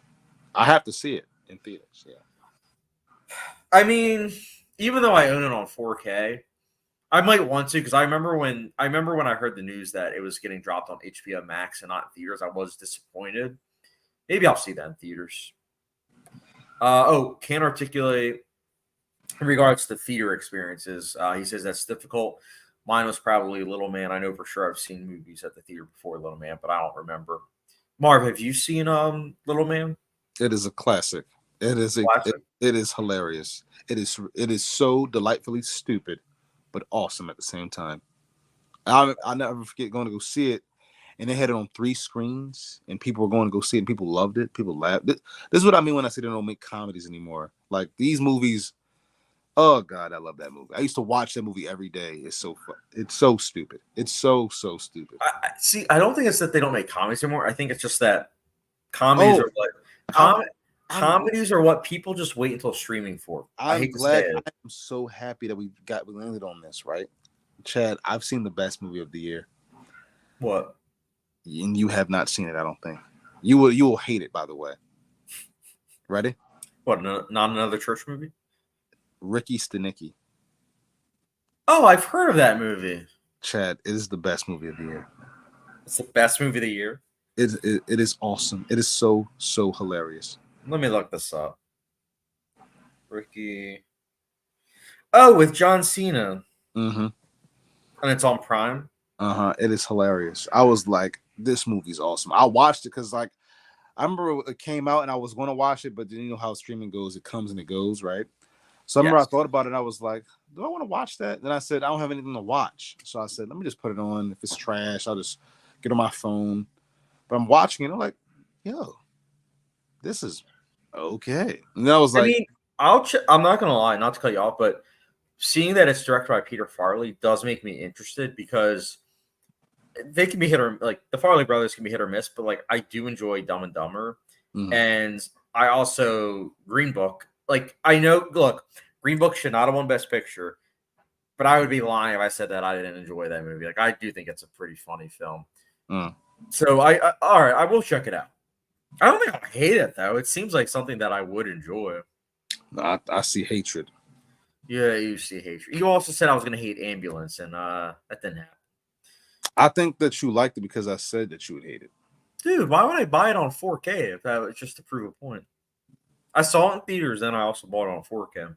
I have to see it in theaters. Yeah. I mean, even though I own it on 4K, I might want to because I remember when I heard the news that it was getting dropped on HBO Max and not in theaters. I was disappointed. Maybe I'll see that in theaters. Can't articulate in regards to theater experiences. He says that's difficult. Mine was probably Little Man. I know for sure I've seen movies at the theater before Little Man, but I don't remember. Marv, have you seen Little Man? It is a classic. Classic. It is hilarious. It is so delightfully stupid, but awesome at the same time. I never forget going to go see it, and they had it on 3 screens, and people were going to go see it, and people loved it. People laughed. This is what I mean when I say they don't make comedies anymore. Like these movies. Oh God, I love that movie. I used to watch that movie every day. It's so fun. It's so stupid. It's so stupid. See. I don't think it's that they don't make comedies anymore. I think it's just that comedies are like comedies are what people just wait until streaming for. I hate to say it. I'm so happy that we landed on this, right? Chad, I've seen the best movie of the year. What? And you have not seen it, I don't think. You will hate it, by the way. Ready? What? Not another church movie? Ricky Stenicki. Oh, I've heard of that movie. Chad, it is the best movie of the year. It's the best movie of the year. It is awesome. It is so hilarious. Let me look this up. Ricky. Oh, with John Cena. Mm-hmm. And it's on Prime. It is hilarious. I was like, this movie's awesome. I watched it because like I remember it came out and I was going to watch it, but then you know how streaming goes. It comes and it goes, right? So I remember I thought about it. And I was like, do I want to watch that? Then I said, I don't have anything to watch. So I said, let me just put it on. If it's trash, I'll just get on my phone. But I'm watching it. I'm like, yo, this is okay. And then I was like, I mean, I'm not going to lie, not to cut you off, but seeing that it's directed by Peter Farrelly does make me interested because they can be like the Farrelly brothers can be hit or miss, but like I do enjoy Dumb and Dumber. Mm-hmm. And I also Green Book. Like I know, look, Green Book should not have won Best Picture, but I would be lying if I said that I didn't enjoy that movie. Like I do think it's a pretty funny film. So I all right, I will check it out. I don't think I hate it though. It seems like something that I would enjoy. I see hatred. Yeah, you see hatred. You also said I was going to hate Ambulance, and that didn't happen. I think that you liked it because I said that you would hate it. Dude, why would I buy it on 4K if that was just to prove a point? I saw it in theaters, then I also bought it on 4K.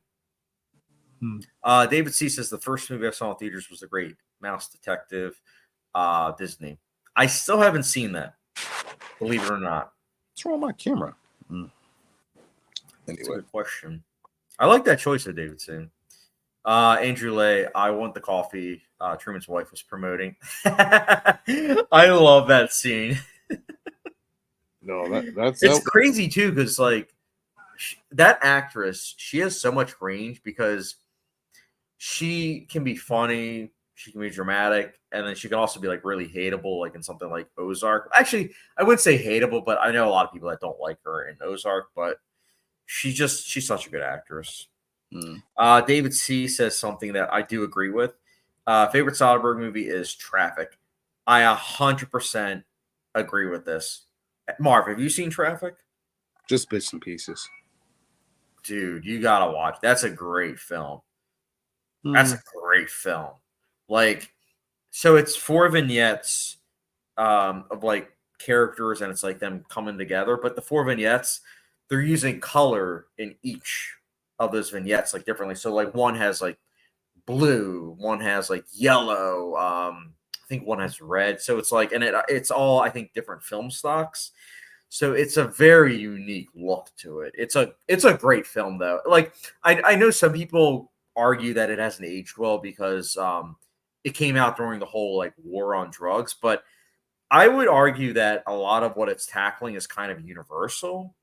David C. says the first movie I saw in theaters was The Great Mouse Detective, Disney. I still haven't seen that, believe it or not. What's wrong with my camera? Anyway. That's a good question. I like that choice of David C. Andrew Lay, I want the coffee. Truman's wife was promoting. I love that scene. No, it's crazy too because like that actress, she has so much range because she can be funny, she can be dramatic, and then she can also be like really hateable, like in something like Ozark. Actually, I wouldn't say hateable, but I know a lot of people that don't like her in Ozark, but she's such a good actress. David C. says something that I do agree with. Favorite Soderbergh movie is Traffic. I 100% agree with this. Marv, have you seen Traffic? Just bits and pieces. Dude, you gotta watch. That's a great film. That's a great film. Like, so it's 4 vignettes of like characters, and it's like them coming together. But the 4 vignettes, they're using color in each of those vignettes like differently. So like one has like blue, one has like yellow, I think one has red. So it's like, and it's all I think different film stocks. So it's a very unique look to it. It's a great film though. Like I know some people argue that it hasn't aged well because it came out during the whole like war on drugs, but I would argue that a lot of what it's tackling is kind of universal.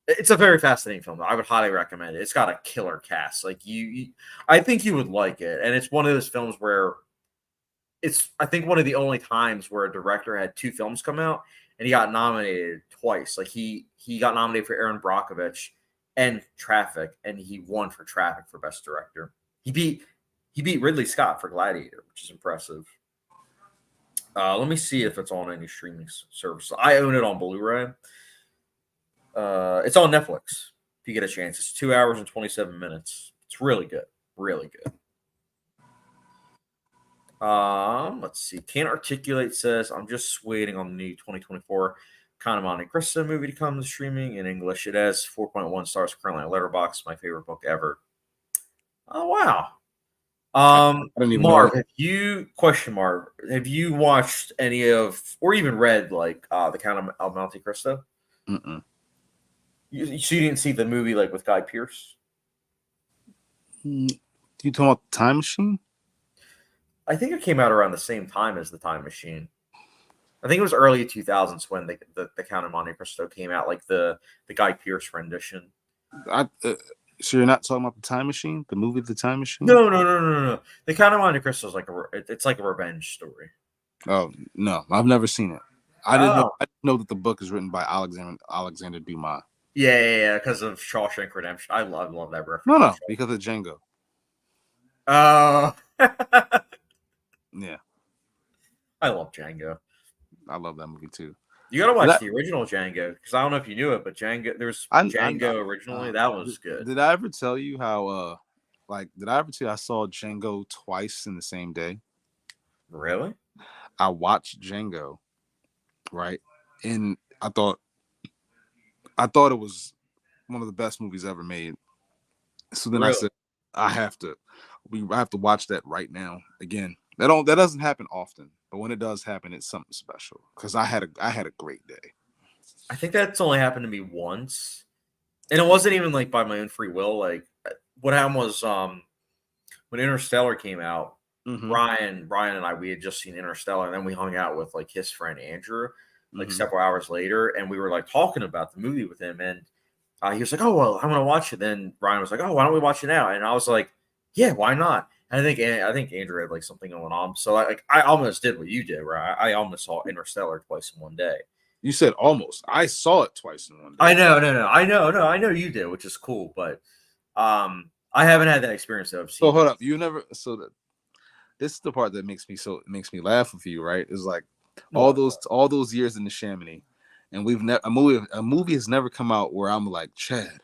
It's a very fascinating film, though. I would highly recommend it. It's got a killer cast. Like I think you would like it. And it's one of those films where it's, I think, one of the only times where a director had 2 films come out and he got nominated twice. Like he got nominated for Aaron Brockovich and Traffic, and he won for Traffic for Best Director. He beat Ridley Scott for Gladiator, which is impressive. Let me see if it's on any streaming service. I own it on Blu-ray. It's on Netflix. If you get a chance, it's 2 hours and 27 minutes. It's really good, really good. Let's see. Can't Articulate says I'm just waiting on the new 2024 Count of Monte Cristo movie to come to streaming in English. It has 4.1 stars currently on Letterboxd. My favorite book ever. Oh wow. I didn't even Marv, know. have you watched any of, or even read like the Count of Monte Cristo? Mm-mm. So you didn't see the movie like with Guy Pearce? You talking about the Time Machine? I think it came out around the same time as the Time Machine. I think it was early 2000s when the Count of Monte Cristo came out, like the Guy Pearce rendition. So you're not talking about the Time Machine, the movie, The Time Machine? No. The Count of Monte Cristo is like it's like a revenge story. Oh no, I've never seen it. I didn't know that the book is written by Alexander Dumas. Yeah, because of Shawshank Redemption. I love that reference. No, because of Django. Oh, yeah, I love Django. I love that movie too. You gotta watch the original Django because I don't know if you knew it, but there's Django originally. That was good. Did I ever tell you how? Did I ever tell you I saw Django twice in the same day? Really? I watched Django, right, and I thought it was one of the best movies ever made. So then I said, I have to watch that right now again. That doesn't happen often, but when it does happen, it's something special because I had a great day. I think that's only happened to me once, and it wasn't even like by my own free will. Like what happened was when Interstellar came out, Ryan and I, we had just seen Interstellar, and then we hung out with like his friend Andrew like several hours later, and we were like talking about the movie with him, and he was like, "Oh well, I'm gonna watch it." Then Ryan was like, "Oh, why don't we watch it now?" And I was like, "Yeah, why not?" And I think Andrew had like something going on, so I almost did what you did, right? I almost saw Interstellar twice in one day. You said almost. I saw it twice in one day. I know you did, which is cool, but I haven't had that experience though. So hold up, you never. This is the part that makes me laugh with you, right? It's like all those years in the Chamonix, and we've never a movie has never come out where I'm like, Chad,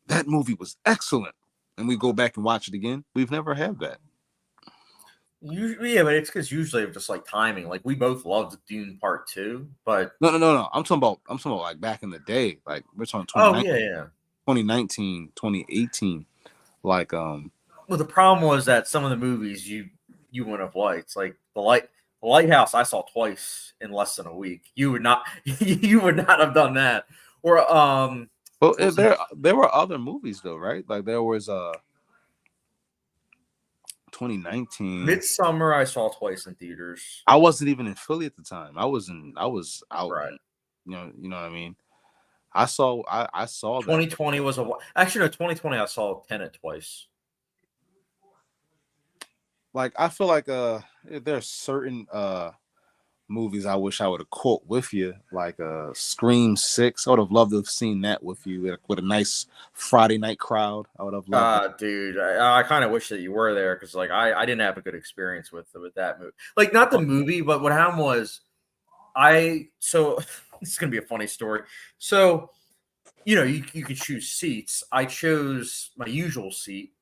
that movie was excellent, and we go back and watch it again. We've never had that. Yeah, but it's because usually it's just like timing. Like we both loved Dune Part 2, but no. I'm talking about like back in the day. Like we're talking 2019, 2018. Like Well, the problem was that some of the movies you wouldn't have liked, like the Lighthouse. I saw twice in less than a week. You would not have done that. Or well, there were other movies though, right? Like there was 2019 Midsummer. I saw twice in theaters. I wasn't even in Philly at the time. I was out. Right. You know what I mean. I saw 2020 was actually no 2020. I saw Tenet twice. Like I feel like there are certain movies I wish I would have caught with you, like Scream 6. I would have loved to have seen that with you with a nice Friday night crowd. I would have loved dude, I kind of wish that you were there because like I didn't have a good experience with that movie. Like not the movie, but what happened was so this is gonna be a funny story. So you could choose seats. I chose my usual seat,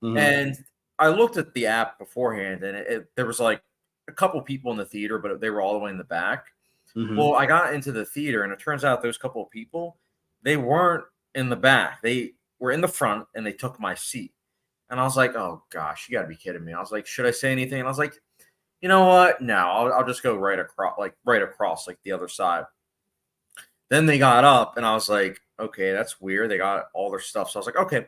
and I looked at the app beforehand, and there was like a couple people in the theater, but they were all the way in the back. Well, I got into the theater, and it turns out those couple of people, they weren't in the back. They were in the front, and they took my seat. And I was like, oh, gosh, you got to be kidding me. I was like, should I say anything? And I was like, you know what? No, I'll just go right across, like the other side. Then they got up, and I was like, okay, that's weird. They got all their stuff. So I was like, okay,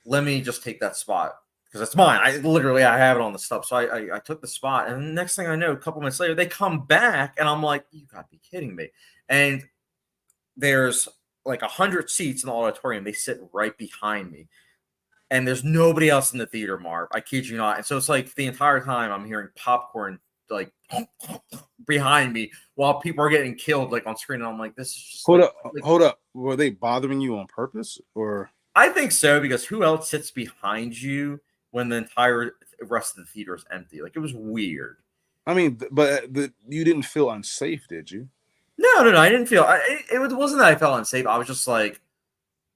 let me just take that spot. Because it's mine. I have it on the stub. So I took the spot. And the next thing I know, a couple minutes later, they come back. And I'm like, you got to be kidding me. And there's like 100 seats in the auditorium. They sit right behind me. And there's nobody else in the theater, Marv. I kid you not. And so it's like the entire time I'm hearing popcorn like behind me while people are getting killed like on screen. And I'm like, this is just hold up. Were they bothering you on purpose or? I think so, because who else sits behind you when the entire rest of the theater is empty? Like, it was weird. I mean, but you didn't feel unsafe, did you? No. I didn't feel. It wasn't that I felt unsafe. I was just like,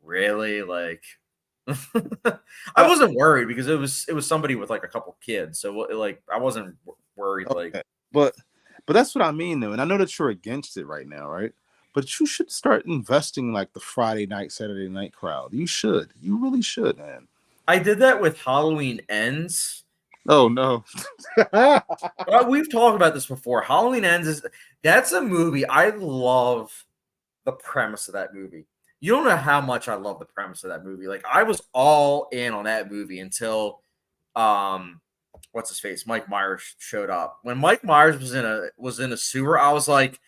really, like. I wasn't worried because it was somebody with like a couple kids, so like I wasn't worried. Like, okay. But that's what I mean, though, and I know that you're against it right now, right? But you should start investing like the Friday night, Saturday night crowd. You should. You really should, man. I did that with Halloween Ends. Oh no. We've talked about this before. Halloween Ends that's a movie. I love the premise of that movie. You don't know how much I love the premise of that movie. Like I was all in on that movie until what's his face? Mike Myers showed up. When Mike Myers was in a sewer, I was like,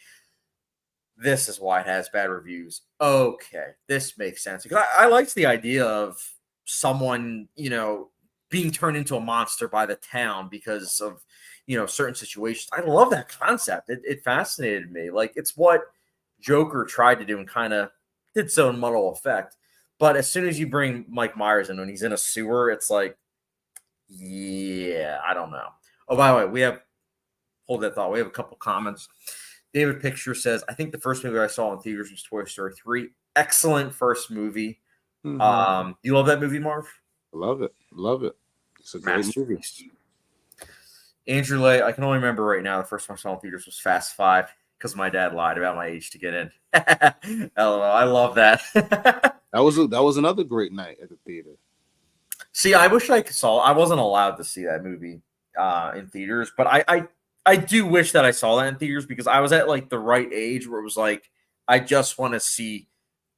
this is why it has bad reviews. Okay, this makes sense. Because I liked the idea of someone, being turned into a monster by the town because of, certain situations. I love that concept. It fascinated me. Like it's what Joker tried to do and kind of did so in muddle effect. But as soon as you bring Mike Myers in when he's in a sewer, it's like, yeah, I don't know. Oh, by the way, hold that thought. We have a couple comments. David Picture says, I think the first movie I saw in theaters was Toy Story 3. Excellent first movie. Mm-hmm. You love that movie, Marv? Love it. It's a great movie. Andrew Lay, I can only remember right now the first one I saw in theaters was Fast 5 because my dad lied about my age to get in. LOL, I love that. That was another great night at the theater. See, I wish I wasn't allowed to see that movie in theaters, but I do wish that I saw that in theaters because I was at like the right age where it was like I just want to see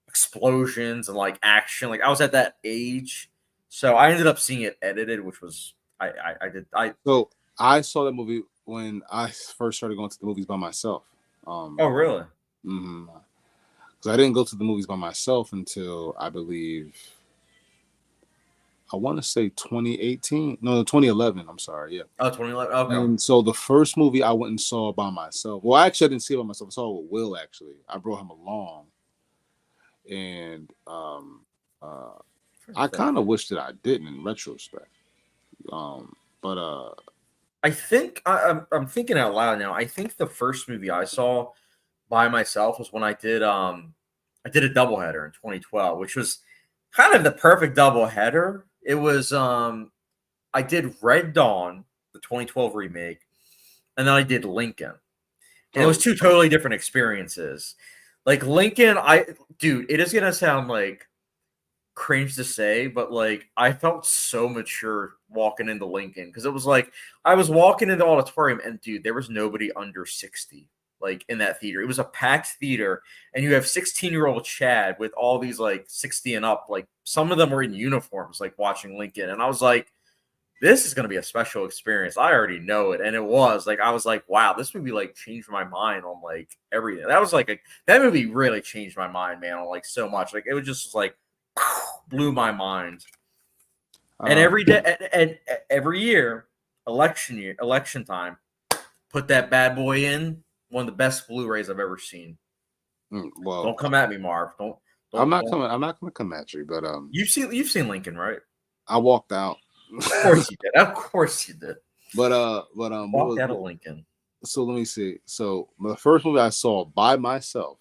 explosions and like action. Like I was at that age, so I ended up seeing it edited, which was So I saw that movie when I first started going to the movies by myself. Oh, really? Mm-hmm. Because I didn't go to the movies by myself until I believe. I want to say 2018. No, 2011. I'm sorry. Yeah. Oh, 2011. Okay. And so the first movie I went and saw by myself. Well, actually, I didn't see it by myself. I saw it with Will, actually. I brought him along. And I kind of wish that I didn't in retrospect. But I think I'm thinking out loud now. I think the first movie I saw by myself was when I did a doubleheader in 2012, which was kind of the perfect doubleheader. It was I did Red Dawn, the 2012 remake, and then I did Lincoln. And it was two totally different experiences. Like Lincoln, it is gonna sound like cringe to say, but like I felt so mature walking into Lincoln because it was like I was walking into the auditorium and dude, there was nobody under 60 like in that theater. It was a packed theater, and you have 16-year-old Chad with all these like 60 and up, like some of them were in uniforms, like watching Lincoln, and I was like, this is going to be a special experience. I already know it. And it was like, I was like, wow, this movie like changed my mind on like everything. That was like that movie really changed my mind, man, on like so much. Like it was just like blew my mind. And every day and every year, election time, put that bad boy in. One of the best Blu-rays I've ever seen. Well, don't come at me, Marv. Don't I'm not going to come at you, but you've seen Lincoln, right? I walked out. Of course you did. Of course you did. But walked out of Lincoln. So let me see. So the first movie I saw by myself,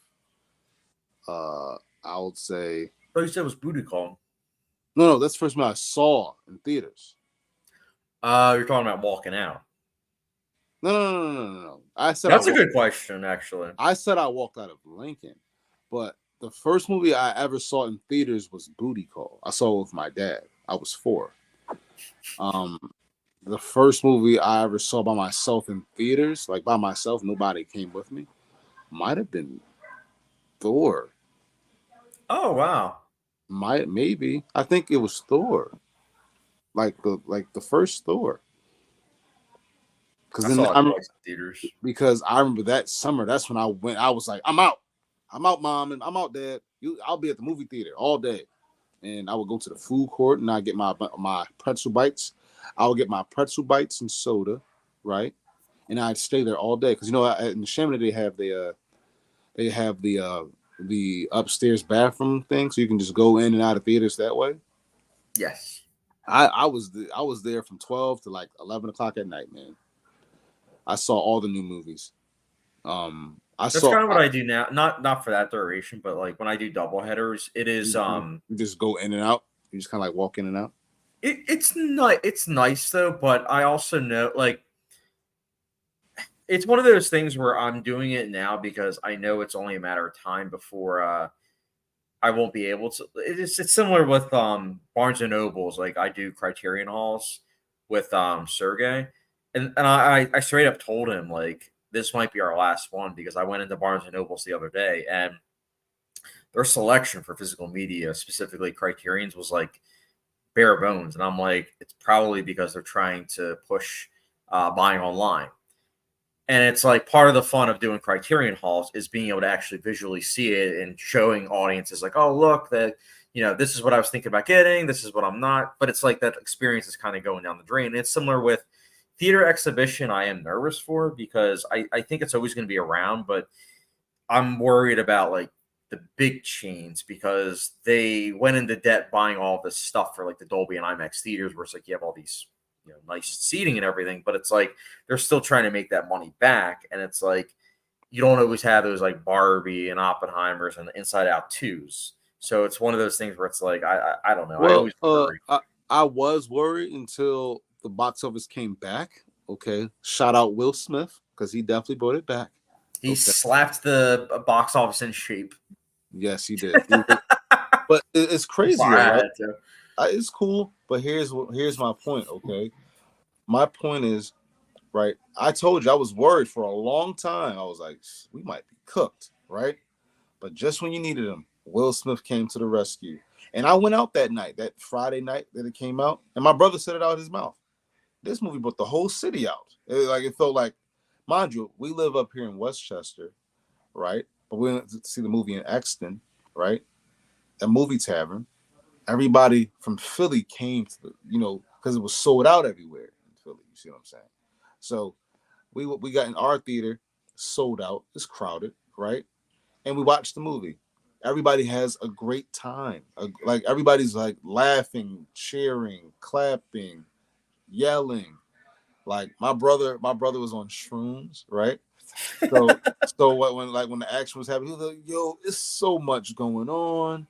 I would say. Oh, you said it was Booty Call. No, that's the first movie I saw in theaters. You're talking about walking out. No. I said that's a good question, actually. I said I walked out of Lincoln, but the first movie I ever saw in theaters was Booty Call. I saw it with my dad. I was 4. The first movie I ever saw by myself in theaters, like by myself, nobody came with me, might have been Thor. Oh wow. Maybe. I think it was Thor. Like the first Thor. Because I remember that summer. That's when I went. I was like, I'm out, Mom, and I'm out, Dad. I'll be at the movie theater all day, and I would go to the food court and I get my pretzel bites. I would get my pretzel bites and soda, right, and I'd stay there all day because in the Chamonix they have the upstairs bathroom thing, so you can just go in and out of theaters that way. Yes, I was there from 12 to like 11 o'clock at night, man. I saw all the new movies. That's kind of what I do now. Not for that duration, but like when I do double headers, it is you just go in and out. You just kind of like walk in and out. It's not. It's nice though, but I also know like it's one of those things where I'm doing it now because I know it's only a matter of time before I won't be able to. It's similar with Barnes and Nobles. Like I do Criterion halls with Sergey, and I straight up told him like this might be our last one because I went into Barnes and Nobles the other day and their selection for physical media, specifically Criterion's, was like bare bones, and I'm like, it's probably because they're trying to push buying online. And it's like part of the fun of doing Criterion halls is being able to actually visually see it and showing audiences like, oh, look, that this is what I was thinking about getting, this is what I'm not. But it's like that experience is kind of going down the drain. And it's similar with theater exhibition. I am nervous for because I think it's always going to be around, but I'm worried about like the big chains because they went into debt buying all this stuff for like the Dolby and IMAX theaters, where it's like you have all these nice seating and everything, but it's like they're still trying to make that money back, and it's like you don't always have those like Barbie and Oppenheimers and the Inside Out 2s. So it's one of those things where it's like I don't know. Well, I always worry. I was worried until the box office came back. Okay, shout out Will Smith because he definitely brought it back. He slapped the box office in shape. Yes, he did. But it's crazy, right? It's cool, but here's my point. Okay, my point is, right? I told you I was worried for a long time. I was like, we might be cooked, right? But just when you needed him, Will Smith came to the rescue. And I went out that night, that Friday night that it came out, and my brother said it out of his mouth. This movie brought the whole city out. It felt like, mind you, we live up here in Westchester, right? But we went to see the movie in Exton, right? A movie tavern. Everybody from Philly came to because it was sold out everywhere in Philly. You see what I'm saying? So we got in our theater, sold out. It's crowded, right? And we watched the movie. Everybody has a great time. Like everybody's like laughing, cheering, clapping, yelling. Like my brother was on shrooms, right? So when the action was happening, he was like, "Yo, it's so much going on."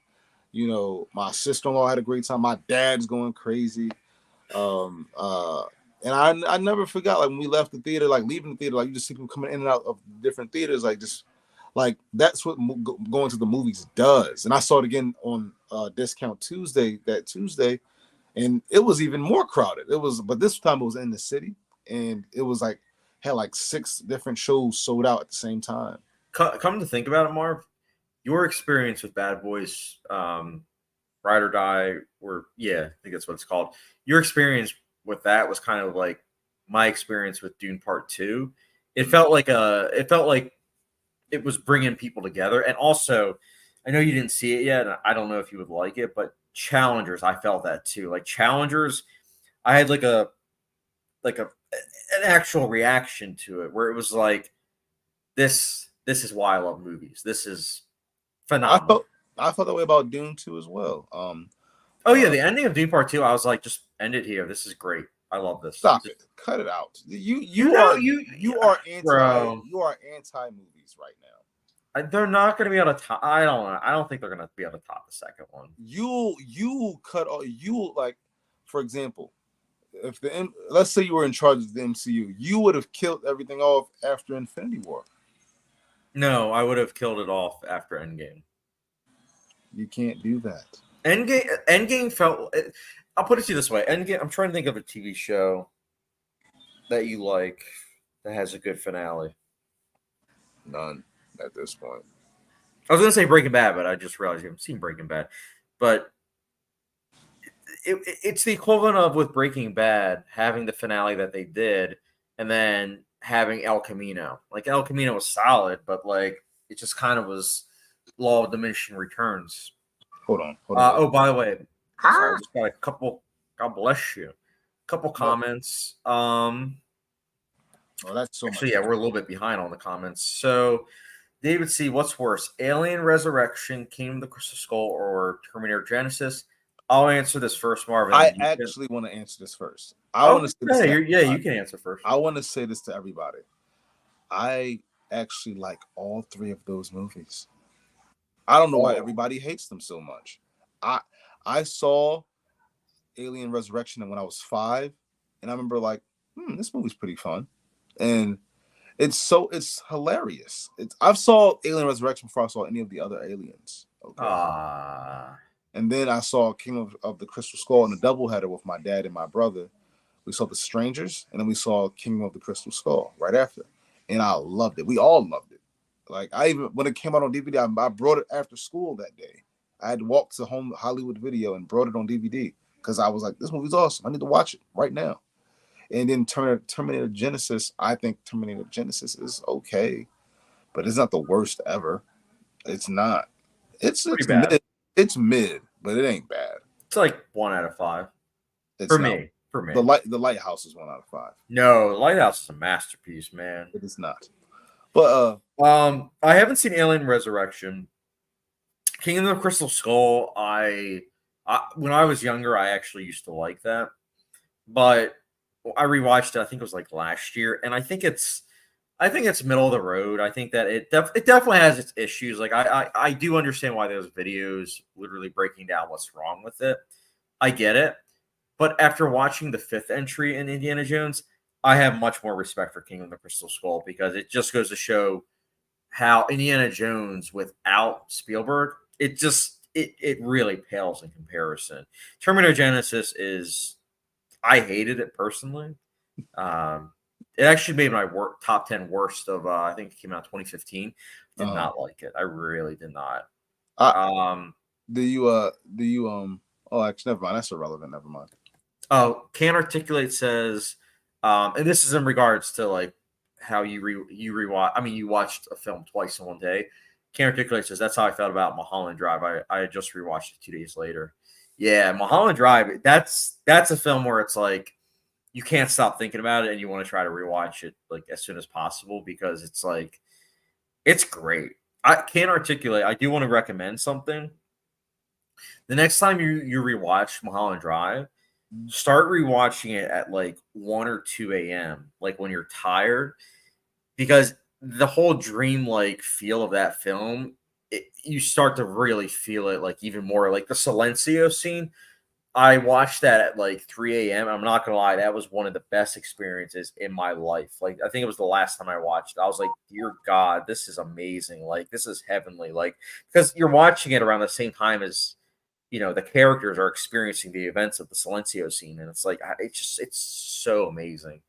My sister-in-law had a great time. My dad's going crazy. And I never forgot, like when we left the theater, like leaving the theater, like you just see people coming in and out of different theaters, like just like that's what going to the movies does. And I saw it again on Discount Tuesday that Tuesday, and it was even more crowded. But this time it was in the city, and it was like had like 6 different shows sold out at the same time. Come to think about it, Marv, your experience with Bad Boys, Ride or Die, or I think that's what it's called. Your experience with that was kind of like my experience with Dune Part 2. It felt like it was bringing people together, and also, I know you didn't see it yet, and I don't know if you would like it, but Challengers, I felt that too. Like Challengers, I had like an actual reaction to it where it was like, this is why I love movies. This is phenomenal. I felt that way about Dune 2 as well. The ending of Dune Part 2, I was like, just end it here. This is great. I love this. Stop it. Cut it out. You are anti movies right now. They're not going to be able to top. I don't know. I don't think they're going to be able to top the second one. You cut all. Like, for example, if let's say you were in charge of the MCU, you would have killed everything off after Infinity War. No, I would have killed it off after Endgame. You can't do that. Endgame felt. I'll put it to you this way. Endgame. I'm trying to think of a TV show that you like that has a good finale. None at this point. I was going to say Breaking Bad, but I just realized you haven't seen Breaking Bad. But it's the equivalent of with Breaking Bad having the finale that they did, and then having El Camino. Like El Camino was solid, but like it just kind of was law of diminishing returns. Hold on. Oh, by the way, sorry, I just got a couple. God bless you. A couple comments. That's so actually, much. We're a little bit behind on the comments. So, David C., what's worse, Alien Resurrection, Kingdom of the Crystal Skull, or Terminator Genesis? I'll answer this first, Marvin. I actually want to answer this first. I want to say this. You can answer first. I want to say this to everybody. I actually like all three of those movies. I don't know why everybody hates them so much. I saw Alien Resurrection when I was 5, and I remember like, this movie's pretty fun, and it's hilarious. I've saw Alien Resurrection before I saw any of the other aliens. Okay. And then I saw King of the Crystal Skull in a doubleheader with my dad and my brother. We saw The Strangers, and then we saw Kingdom of the Crystal Skull right after. And I loved it. We all loved it. Like, when it came out on DVD, I brought it after school that day. I had to walk to home Hollywood Video and brought it on DVD because I was like, this movie's awesome. I need to watch it right now. And then Terminator Genesis, I think Terminator Genesis is okay, but it's not the worst ever. It's not. It's bad. It's mid, but it ain't bad. It's like 1 out of 5. For me. The Lighthouse is 1 out of 5. No, the Lighthouse is a masterpiece, man. It is not. But I haven't seen Alien Resurrection. Kingdom of the Crystal Skull, I when I was younger, I actually used to like that. But I rewatched it, I think it was like last year, and I think it's middle of the road. I think that it definitely has its issues. Like I do understand why there's videos literally breaking down what's wrong with it. I get it. But after watching the 5th entry in Indiana Jones, I have much more respect for Kingdom of the Crystal Skull because it just goes to show how Indiana Jones without Spielberg, it really pales in comparison. Terminator Genesis I hated it personally. It actually made my top 10 worst of I think it came out 2015. Did not like it. I really did not. Do you oh, actually never mind. That's irrelevant. Never mind. Oh, Can't Articulate says, and this is in regards to like how you rewatch. I mean, you watched a film twice in one day. Can't Articulate says that's how I felt about Mulholland Drive. I just rewatched it 2 days later. Yeah, Mulholland Drive. That's a film where it's like you can't stop thinking about it and you want to try to rewatch it like as soon as possible because it's like it's great. I Can't Articulate. I do want to recommend something. The next time you rewatch Mulholland Drive, start rewatching it at like 1 or 2 a.m. like when you're tired, because the whole dreamlike feel of that film, you start to really feel it like even more. Like the Silencio scene, I watched that at like 3 a.m. I'm not gonna lie, that was one of the best experiences in my life. Like I think it was the last time I watched it. I was like, dear God, this is amazing. Like this is heavenly. Like because you're watching it around the same time as the characters are experiencing the events of the Silencio scene, and it's like it's so amazing.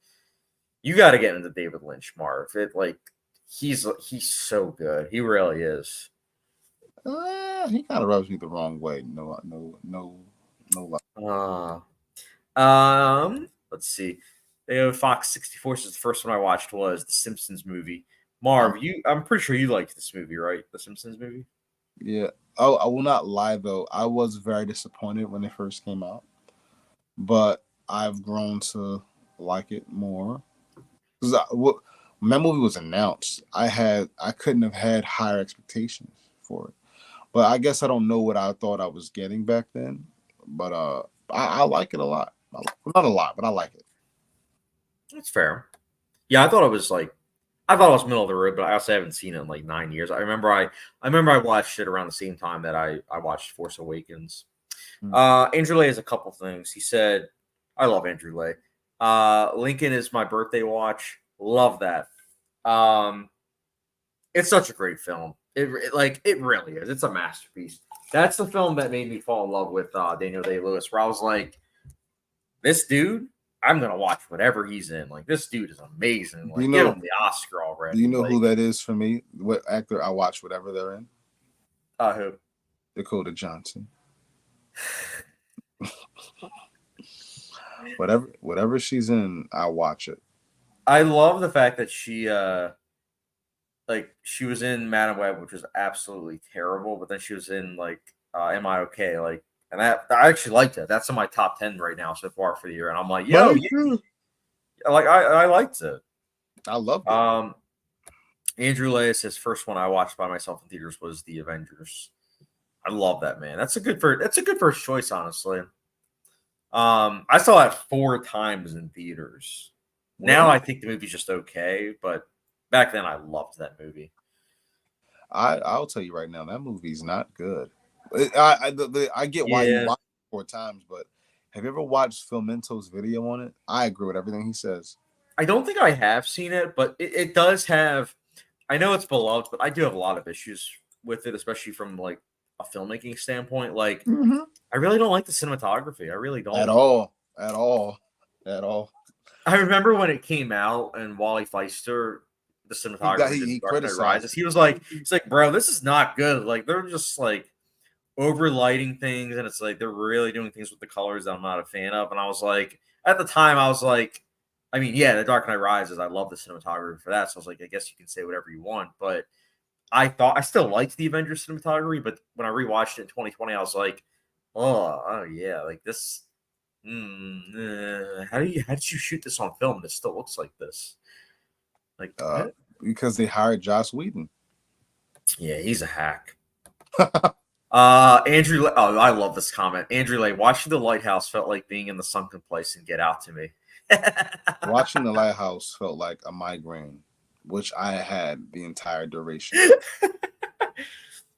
You got to get into David Lynch, Marv. He's so good. He really is. He kind of rubs me the wrong way. No. Let's see. Fox 64 says the first one I watched was the Simpsons movie. Marv, I'm pretty sure you liked this movie, right? The Simpsons movie. Yeah. Oh, I will not lie though. I was very disappointed when it first came out, but I've grown to like it more. Because when that movie was announced, I couldn't have had higher expectations for it. But I guess I don't know what I thought I was getting back then. But I like it a lot. Not a lot, but I like it. That's fair. Yeah, I thought it was middle of the road, but I also haven't seen it in like 9 years. I remember I watched it around the same time that I watched Force Awakens. Andrew Lay has a couple things. He said, I love Andrew Lay. Lincoln is my birthday watch. Love that. It's such a great film. It really is. It's a masterpiece. That's the film that made me fall in love with Daniel Day-Lewis, where I was like, this dude, I'm gonna watch whatever he's in. Like this dude is amazing. Like give him the Oscar already. Do you know who that is for me? What actor I watch whatever they're in? Who? Dakota Johnson. Whatever she's in, I watch it. I love the fact that she was in Madam Web, which was absolutely terrible, but then she was in Am I Okay? And that I actually liked it. That's in my top 10 right now so far for the year. And I'm like, yo, I liked it. I loved it. Andrew Lay, his first one I watched by myself in theaters was The Avengers. I love that, man. That's a good first choice, honestly. I saw it 4 times in theaters. Now I think the movie's just okay, but back then I loved that movie. I'll tell you right now, that movie's not good. I get why you watch it 4 times, but have you ever watched Phil Minto's video on it? I agree with everything he says. I don't think I have seen it, but it does have. I know it's beloved, but I do have a lot of issues with it, especially from like a filmmaking standpoint. Like, I really don't like the cinematography. I really don't at all. I remember when it came out, and Wally Feister, the cinematographer, he Dark Knight criticized Rises. He was like, bro, this is not good. Like, they're just like overlighting things, and it's like they're really doing things with the colors that I'm not a fan of. And I was like, at the time, I was like, I mean, yeah, The Dark Knight Rises, I love the cinematography for that. So I was like, I guess you can say whatever you want. But I still liked the Avengers cinematography, but when I rewatched it in 2020, I was like, oh yeah, like this. How did you shoot this on film and it still looks like this? Like because they hired Joss Whedon. Yeah, he's a hack. Andrew. Oh, I love this comment. Andrew Lay, watching The Lighthouse felt like being in the sunken place and Get Out to me. Watching The Lighthouse felt like a migraine, which I had the entire duration.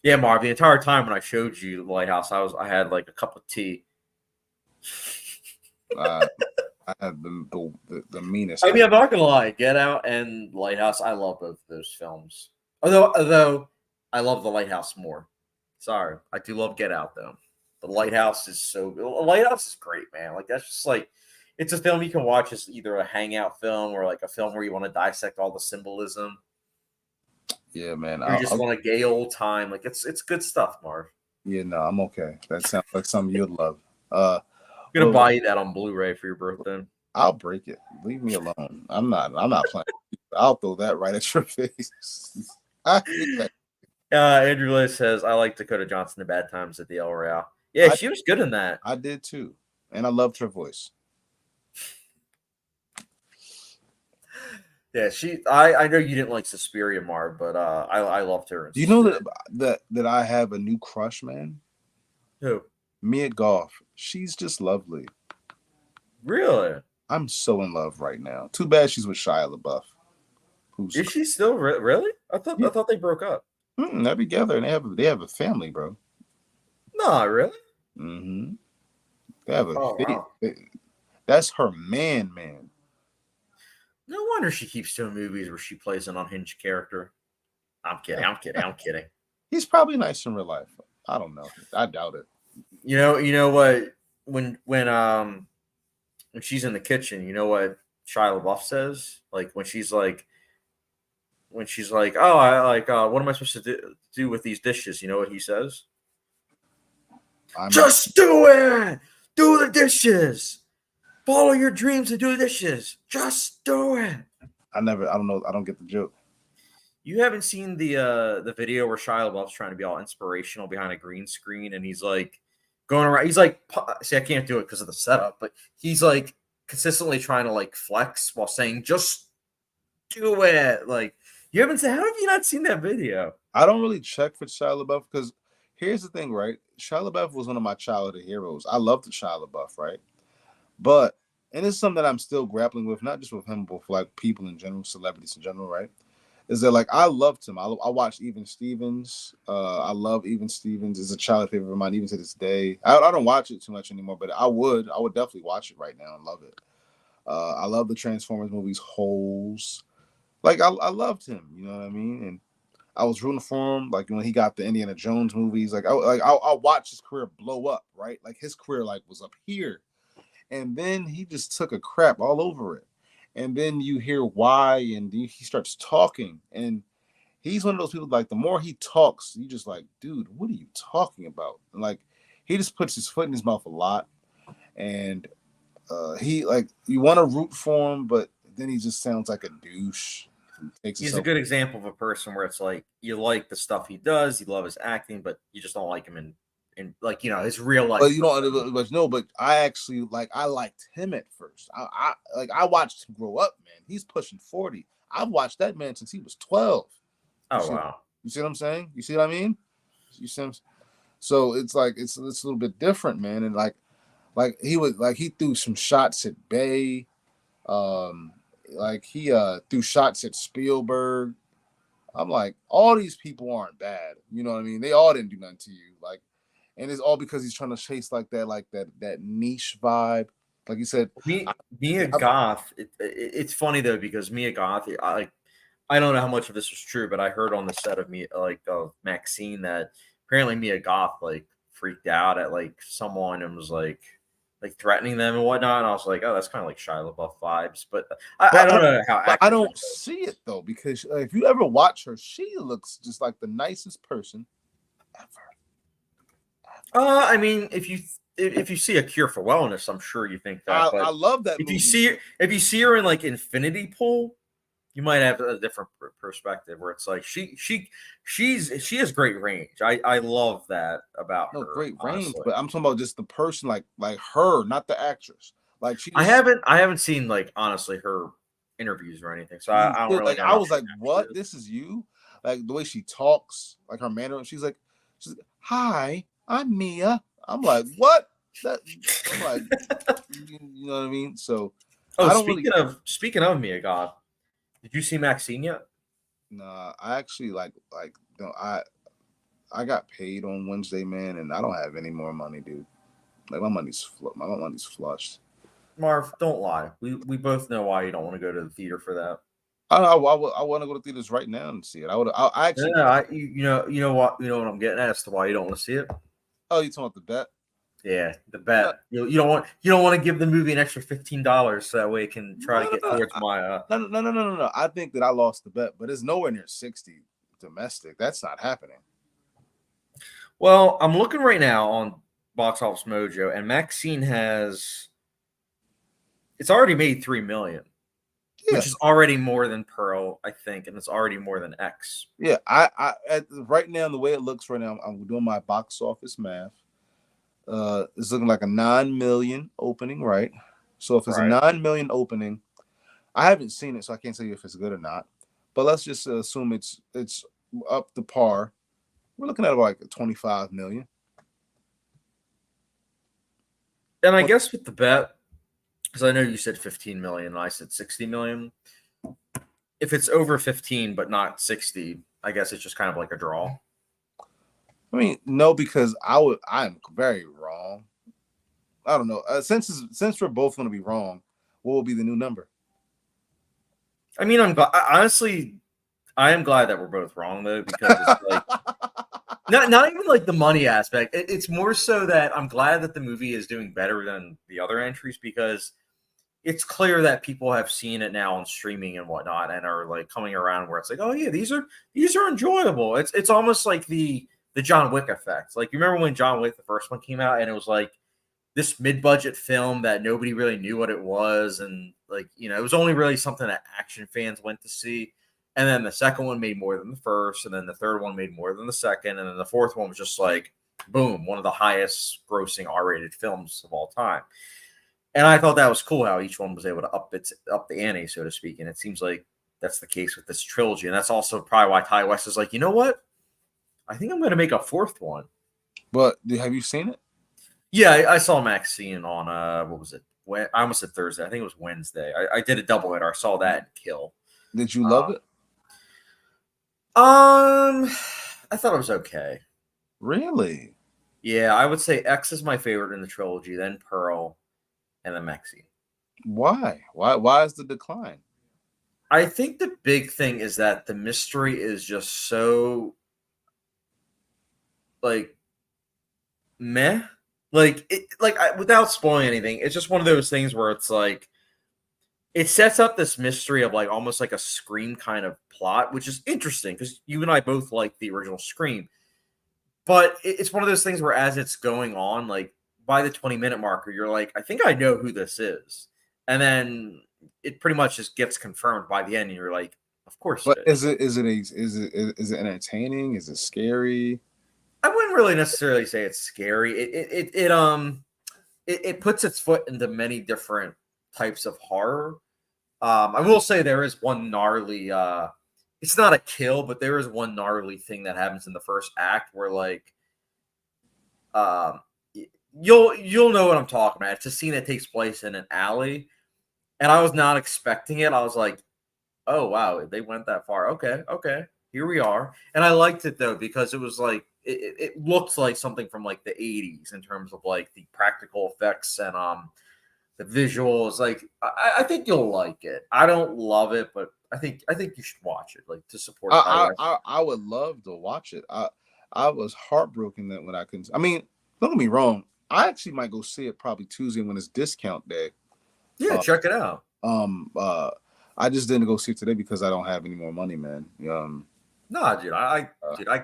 Yeah, Marv. The entire time when I showed you The Lighthouse, I had like a cup of tea. I had the meanest. I mean, I'm not gonna lie. Get Out and Lighthouse, I love both of those films. Although I love The Lighthouse more. Sorry, I do love Get Out though. The Lighthouse is great, man. Like that's just like it's a film you can watch as either a hangout film or like a film where you want to dissect all the symbolism. Yeah, man. You just want a gay old time. Like it's good stuff, Marv. Yeah, no, I'm okay. That sounds like something you'd love. I'm gonna buy you that on Blu-ray for your birthday. I'll break it. Leave me alone. I'm not playing. I'll throw that right at your face. I hate that. Andrew Lay says, I like Dakota Johnson in Bad Times at the El Royale. Yeah, she was good in that. I did too. And I loved her voice. Yeah, I know you didn't like Suspiria, Marv, but I loved her. Do you know that I have a new crush, man? Who? Mia Goth. She's just lovely. Really? I'm so in love right now. Too bad she's with Shia LaBeouf. Is she still really? I thought they broke up. They're together and they have a family, bro. No, really? Mm-hmm. They have a that's her man. No wonder she keeps doing movies where she plays an unhinged character. I'm kidding. He's probably nice in real life. I don't know. I doubt it. You know what? When she's in the kitchen, you know what Shia LaBeouf says? Like when she's like, oh, I like, what am I supposed to do with these dishes? You know what he says? Just do it. Do the dishes. Follow your dreams and do the dishes. Just do it. I don't know. I don't get the joke. You haven't seen the video where Shia LaBeouf's trying to be all inspirational behind a green screen, and he's like going around. He's like, see, I can't do it because of the setup, but he's like consistently trying to like flex while saying, "Just do it." Like you haven't seen. How have you not seen that video? I don't really check for Shia LaBeouf because here's the thing, right? Shia LaBeouf was one of my childhood heroes. I loved Shia LaBeouf, right? But and it's something that I'm still grappling with, not just with him, but for like people in general, celebrities in general, right? Is that like I loved him. I watched Even Stevens. I love Even Stevens. It's a childhood favorite of mine, even to this day. I don't watch it too much anymore, but I would definitely watch it right now and love it. I love the Transformers movies, Holes. Like I loved him, you know what I mean? And I was rooting for him. Like when he got the Indiana Jones movies, I watched his career blow up, right? Like his career like was up here, and then he just took a crap all over it. And then you hear why, and he starts talking, and he's one of those people like the more he talks, you just like, dude, what are you talking about? And like he just puts his foot in his mouth a lot, and he like you want to root for him, but then he just sounds like a douche. He's a good example of a person where it's like you like the stuff he does, you love his acting, but you just don't like him in like his real life. But you know, but I actually I liked him at first. I watched him grow up, man. He's pushing 40. I've watched that man since he was 12. Oh wow. You see what I'm saying? You see what I mean? You see what I'm saying? So it's a little bit different, man. And he threw some shots at Bay. Um, he threw shots at Spielberg. I'm like, all these people aren't bad. You know what I mean? They all didn't do nothing to you. And it's all because he's trying to chase that niche vibe. Like you said, Mia Goth. It's funny though because Mia Goth. I don't know how much of this was true, but I heard on the set of Maxine that apparently Mia Goth freaked out at someone and was like threatening them and whatnot. And I was like, oh, that's kind of like Shia LaBeouf vibes, but I don't know how. But I don't see it though because if you ever watch her, she looks just like the nicest person ever. I mean, if you see A Cure for Wellness, I'm sure you think that. I love that. If you see her in Infinity Pool, you might have a different perspective where it's like she has great range. I love that about her. Great range, honestly. but I'm talking about just the person, like her, not the actress. I haven't seen honestly her interviews or anything, so I don't really know. I was like, what? This is you? Like the way she talks, like her manner. She's like, hi, I'm Mia. I'm like, what? I'm like, you know what I mean? So, speaking of Mia Goth, did you see Maxine yet? Nah, I actually I got paid on Wednesday, man, and I don't have any more money, dude. Like my money's flushed. Marv, don't lie. We both know why you don't want to go to the theater for that. I want to go to theaters right now and see it. I actually. Yeah, you know what I'm getting at as to why you don't want to see it. Oh, you talking about the bet? Yeah, the bet. You don't want to give the movie an extra $15 so that way it can try to get towards my. No. I think that I lost the bet, but it's nowhere near 60 domestic. That's not happening. Well, I'm looking right now on Box Office Mojo, and Maxine it's already made $3 million, which is already more than Pearl, I think, and it's already more than X. Yeah, right now the way it looks right now, I'm doing my box office math. It's looking like a 9 million opening, right? So if it's a 9 million opening, I haven't seen it, so I can't tell you if it's good or not. But let's just assume it's up to par. We're looking at about 25 million. And I guess with the bet, because I know you said 15 million, and I said 60 million. If it's over 15 but not 60, I guess it's just kind of like a draw. I mean, no, because I'm very wrong. I don't know. Since we're both going to be wrong, what will be the new number? I mean, honestly, I am glad that we're both wrong though, because it's like not even like the money aspect. It's more so that I'm glad that the movie is doing better than the other entries because it's clear that people have seen it now on streaming and whatnot and are like coming around where it's like, oh yeah, these are enjoyable. It's almost like the John Wick effect. Like you remember when John Wick, the first one, came out and it was like this mid-budget film that nobody really knew what it was, and it was only really something that action fans went to see. And then the second one made more than the first, and then the third one made more than the second, and then the fourth one was just like, boom, one of the highest grossing R-rated films of all time. And I thought that was cool how each one was able to up the ante, so to speak. And it seems like that's the case with this trilogy. And that's also probably why Ty West is like, you know what? I think I'm going to make a fourth one. But have you seen it? Yeah, I saw Maxine on, what was it? I almost said Thursday. I think it was Wednesday. I did a double hitter. I saw that and Kill. Did you love it? I thought it was okay. Really? Yeah, I would say X is my favorite in the trilogy, then Pearl, and then Maxine. Why? Why is the decline? I think the big thing is that the mystery is just so meh. Without spoiling anything, it's just one of those things where it's like it sets up this mystery of almost like a Scream kind of plot, which is interesting because you and I both like the original Scream. But it's one of those things where as it's going on, by the 20-minute marker, you're like, I think I know who this is. And then it pretty much just gets confirmed by the end, and you're like, of course. But is it entertaining? Is it scary? I wouldn't really necessarily say it's scary. It puts its foot into many different types of horror. I will say there is one gnarly it's not a kill, but there is one gnarly thing that happens in the first act where um, you'll know what I'm talking about. It's a scene that takes place in an alley, and I was not expecting it. I was like, oh wow, they went that far. Okay, here we are. And I liked it though because it was like it looked like something from like the 80s in terms of like the practical effects and the visuals. Like I think you'll like it. I don't love it, but I think you should watch it like to support I would love to watch it. I was heartbroken that when I couldn't. I mean, don't get me wrong. I actually might go see it probably Tuesday when it's discount day. Yeah, check it out. I just didn't go see it today because I don't have any more money, man. No, dude, I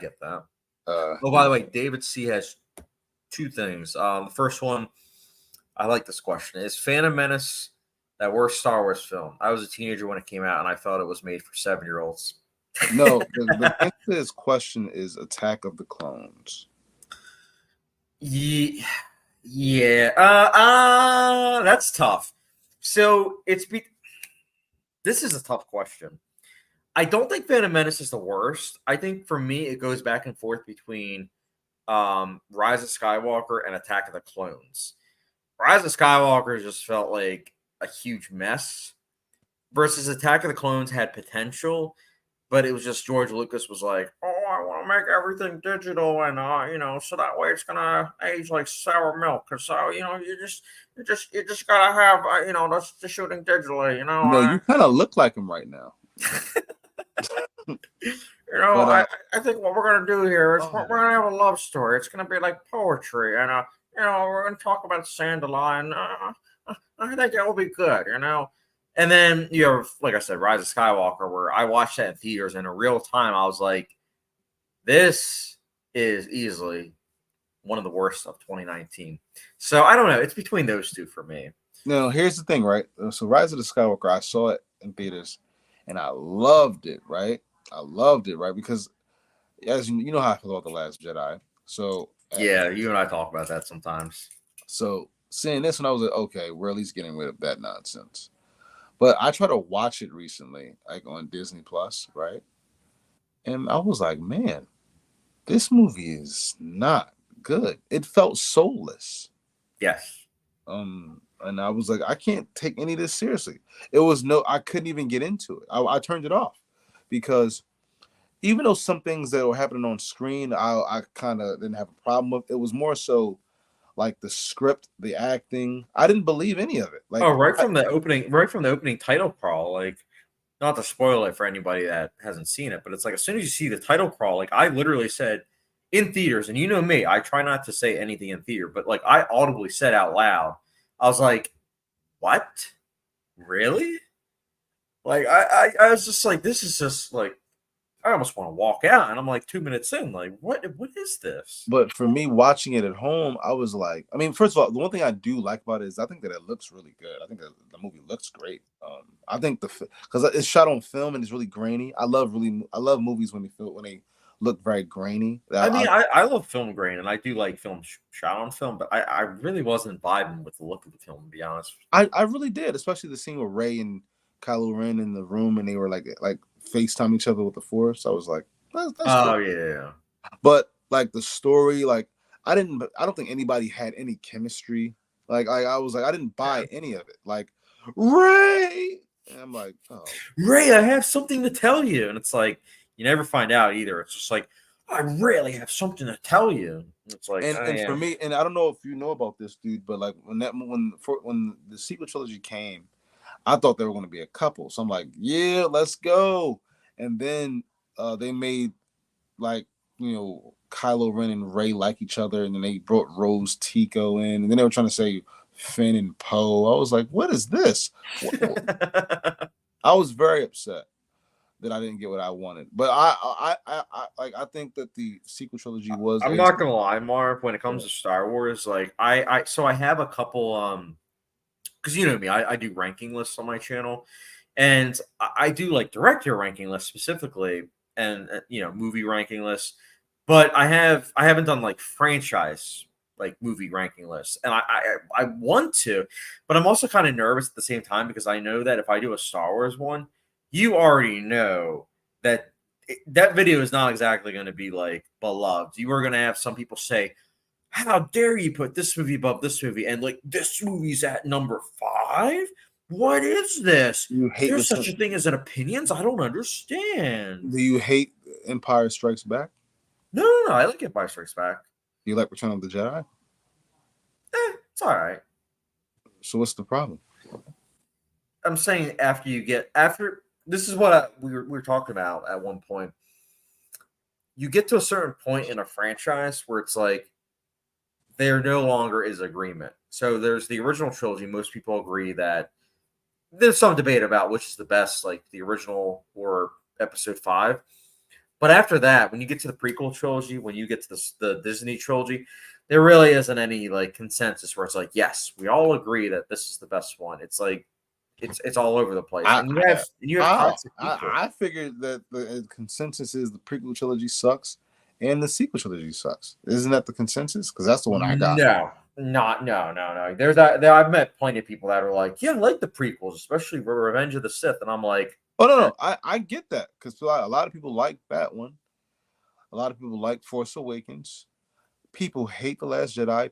get that. Oh, by the way, David C has two things. The first one, I like this question: is Phantom Menace that worst Star Wars film? I was a teenager when it came out, and I thought it was made for 7-year-olds. No, the answer to this question is Attack of the Clones. Yeah, that's tough. So this is a tough question. I don't think Phantom Menace is the worst. I think for me, it goes back and forth between Rise of Skywalker and Attack of the Clones. Rise of Skywalker just felt like a huge mess, versus Attack of the Clones had potential, but it was just George Lucas was like, "Oh, I want to make everything digital, and so that way it's gonna age like sour milk. Cause you just gotta have the shooting digitally. You kind of look like him right now. I think what we're gonna do here is we're gonna have a love story. It's gonna be like poetry, and we're gonna talk about Sandaline. I think it will be good, And then you have, like I said, Rise of Skywalker, where I watched that in theaters, and in real time, I was like, this is easily one of the worst of 2019. So I don't know. It's between those two for me. No, here's the thing, right? So Rise of the Skywalker, I saw it in theaters, and I loved it, right? Because as you know how I feel about The Last Jedi. So yeah, you and I talk about that sometimes. So seeing this one, I was like, okay, we're at least getting rid of that nonsense. But I tried to watch it recently, like on Disney Plus, right? And I was like, man, this movie is not good. It felt soulless. Yes. And I was like, I can't take any of this seriously. I couldn't even get into it. I turned it off because even though some things that were happening on screen, I kind of didn't have a problem with. It was more so like the script, the acting. I didn't believe any of it. Like, right from the opening title crawl, like, not to spoil it for anybody that hasn't seen it, but it's like as soon as you see the title crawl, like I literally said in theaters, and you know me, I try not to say anything in theater, but like I audibly said out loud, I was like, "What? Really?" Like I was just like, this is just like, I almost want to walk out, and I'm like 2 minutes in, like, what is this? But for me, watching it at home, I was like, I mean, first of all, the one thing I do like about it is I think that it looks really good. I think that the movie looks great. I think because it's shot on film and it's really grainy. I love movies when they look very grainy. I love film grain, and I do like film shot on film, but I really wasn't vibing with the look of the film, to be honest. I really did, especially the scene with Rey and Kylo Ren in the room, and they were like FaceTime each other with the Force. I was like, that's cool. Yeah. But like the story, like I don't think anybody had any chemistry. Like I was like, I didn't buy any of it. Like Rey, and I'm like, oh, Rey, I have something to tell you, and it's like you never find out either. It's just like, I really have something to tell you. It's like, and for me, and I don't know if you know about this, dude, but like when the sequel trilogy came, I thought they were going to be a couple. So I'm like, yeah, let's go. And then they made like, Kylo Ren and Rey like each other, and then they brought Rose Tico in, and then they were trying to say Finn and Poe. I was like, what is this? I was very upset that I didn't get what I wanted. But I think that the sequel trilogy was. I'm not gonna lie, Marv. When it comes to Star Wars, like I have a couple because you know me, I do ranking lists on my channel, and I do like director ranking lists specifically, and movie ranking lists. But I haven't done like franchise like movie ranking lists, and I want to, but I'm also kind of nervous at the same time because I know that if I do a Star Wars one, you already know that video is not exactly going to be like beloved. You are going to have some people say, how dare you put this movie above this movie? And like, this movie's at number 5? What is this? You hate There's such a thing as an opinions? I don't understand. Do you hate Empire Strikes Back? No. I like Empire Strikes Back. Do you like Return of the Jedi? It's all right. So what's the problem? I'm saying after this is what we were talking about at one point. You get to a certain point in a franchise where it's like there no longer is agreement. So there's the original trilogy. Most people agree that there's some debate about which is the best, like the original or Episode 5. But after that, when you get to the prequel trilogy, when you get to the Disney trilogy, there really isn't any like consensus where it's like, yes, we all agree that this is the best one. It's like it's all over the place. And you have toxic people. I figured that the consensus is the prequel trilogy sucks and the sequel trilogy sucks. Isn't that the consensus? Because that's the one I got. No. I've met plenty of people that are like, yeah, I like the prequels, especially for Revenge of the Sith, and I'm like, oh no, I get that because a lot of people like that one. A lot of people like Force Awakens. People hate The Last Jedi.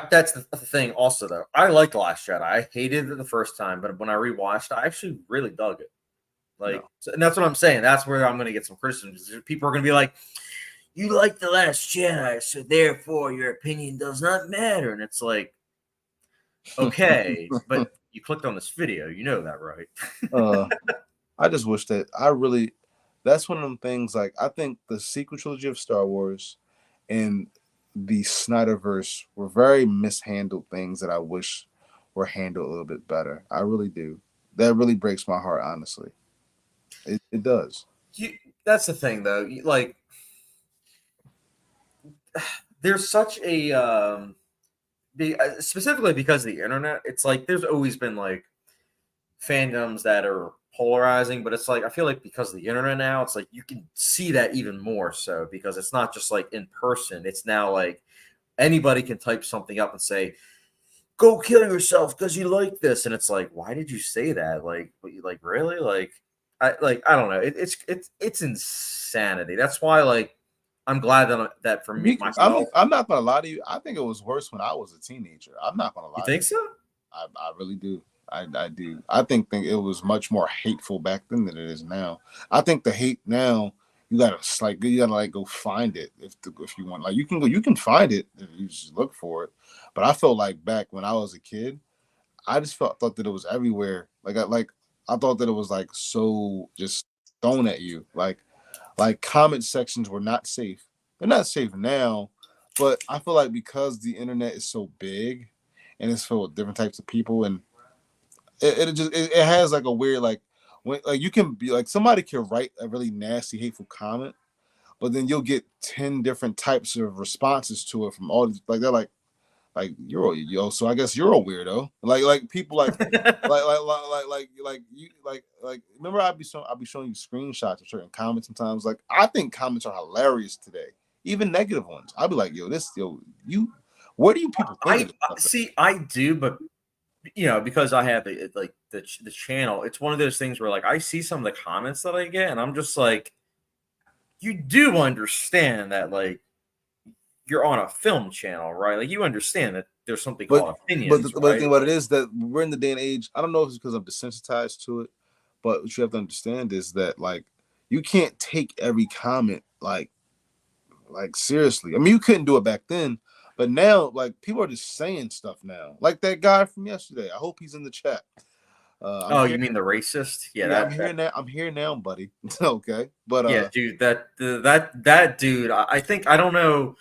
That's the thing. Also, though, I like The Last Jedi. I hated it the first time, but when I rewatched, I actually really dug it. And that's what I'm saying. That's where I'm going to get some criticism. People are going to be like, "You like The Last Jedi, so therefore your opinion does not matter." And it's like, okay, but you clicked on this video. You know that, right? I just wish that that's one of them things. Like, I think the sequel trilogy of Star Wars and the Snyderverse were very mishandled things that I wish were handled a little bit better. I really do. That really breaks my heart, honestly. It does. That's the thing, though. Like, there's such a specifically because of the internet. It's like there's always been like fandoms that are polarizing, but it's like I feel like because of the internet now, it's like you can see that even more so because it's not just like in person. It's now like anybody can type something up and say, "Go kill yourself because you like this," and it's like, why did you say that? Like really? I don't know. It's insanity. That's why like I'm glad that for me myself. I'm not gonna lie to you. I think it was worse when I was a teenager. I'm not gonna lie. You think so? I really do. I do. I think it was much more hateful back then than it is now. I think the hate now you gotta go find it if you want. Like you can find it if you just look for it. But I felt like back when I was a kid, I just thought that it was everywhere. I thought that it was like so just thrown at you. Like comment sections were not safe. They're not safe now, but I feel like because the internet is so big and it's filled with different types of people and it has like a weird when you can be like somebody can write a really nasty hateful comment, but then you'll get 10 different types of responses to it from all like they're like so I guess you're a weirdo. Like people like you remember I'll be showing you screenshots of certain comments sometimes. Like I think comments are hilarious today, even negative ones. I'll be like, where do you people think I do, but because I have the channel, it's one of those things where like I see some of the comments that I get and I'm just like, you do understand that like you're on a film channel, right? Like you understand that there's something called opinions. But the thing about it is that we're in the day and age. I don't know if it's because I'm desensitized to it, but what you have to understand is that like you can't take every comment like seriously. I mean, you couldn't do it back then, but now like people are just saying stuff now. Like that guy from yesterday. I hope he's in the chat. You mean the racist? Yeah, I'm here now, buddy. Okay, but yeah, dude, that dude. I don't know.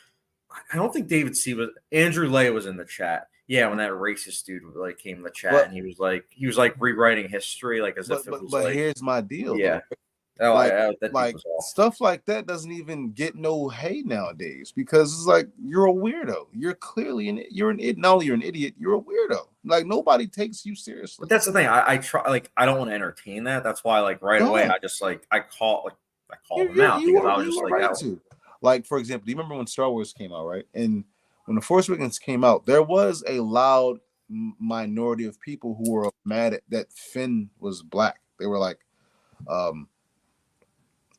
I don't think David C. Andrew Lay was in the chat. Yeah, when that racist dude like came in the chat and he was like rewriting history like as if it was But here's my deal. Yeah. Like stuff like that doesn't even get no hate nowadays because it's like you're a weirdo. You're clearly not only you're an idiot, you're a weirdo. Like nobody takes you seriously. But that's the thing. I try like I don't want to entertain that. That's why like right away I just like I call them out because I was just like right that. Like for example, do you remember when Star Wars came out, right? And when The Force Awakens came out, there was a loud minority of people who were mad at that Finn was black. They were like,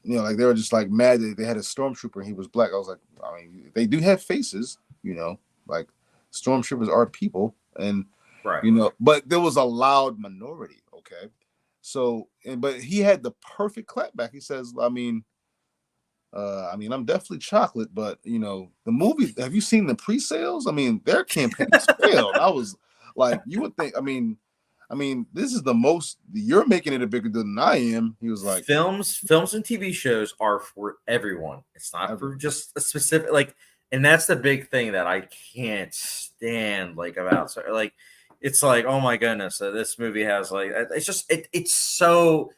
You know, like they were just like mad that they had a stormtrooper and he was black. I was like, I mean, they do have faces, you know, like stormtroopers are people, and Right. you know, but there was a loud minority. Okay, so but he had the perfect clapback. He says, I mean, I'm definitely chocolate, but you know, the movie. Have you seen the pre-sales? I mean, their campaigns failed. I was like, you would think. I mean, this is the most. You're making it a bigger deal than I am. He was like, Films and TV shows are for everyone. It's not for everyone. just a specific like, and that's the big thing that I can't stand like about so like it's like, oh my goodness, this movie has like it's just it's so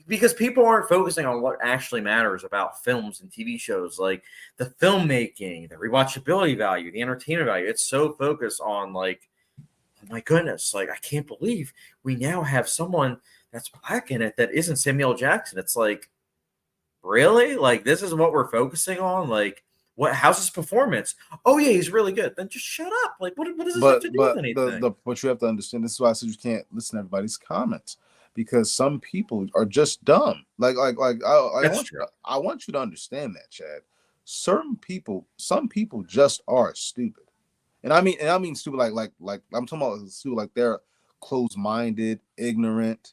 because people aren't focusing on what actually matters about films and TV shows, like the filmmaking, the rewatchability value, the entertainment value. It's so focused on like, oh my goodness, like I can't believe we now have someone that's black in it that isn't Samuel Jackson. It's like, really? Like this is what we're focusing on? Like what how's his performance? Oh yeah, he's really good. Then just shut up. Like what does this have to do with anything? But you have to understand. This is why I said you can't listen to everybody's comments because some people are just dumb. That's true. I want you to understand that, Chad. Some people just are stupid. And I mean stupid like I'm talking about stupid like they're closed-minded, ignorant.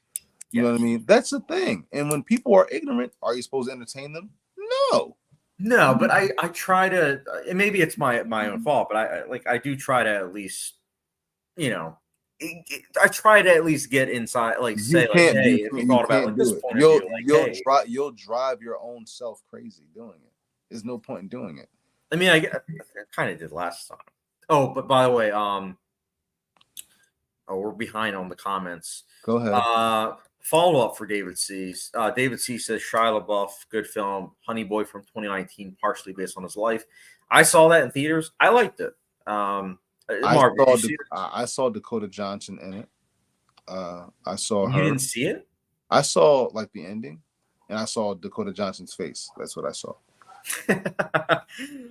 You know what I mean? That's the thing. And when people are ignorant, are you supposed to entertain them? No. No, but I try to and maybe it's my own fault, but I do try to at least, you know, I try to at least get inside, like You say like, can't hey, do if you you thought about can't like this do it. point of view, like, hey, You'll drive your own self crazy doing it. There's no point in doing it. I mean, I kind of did last time. Oh, but by the way, oh, we're behind on the comments. Go ahead. Follow up for David C. David C says Shia LaBeouf, good film. Honey Boy from 2019, partially based on his life. I saw that in theaters. I liked it. Marv, did you see it? I saw Dakota Johnson in it. I saw You her. didn't see it? I saw like the ending, and I saw Dakota Johnson's face. That's what I saw.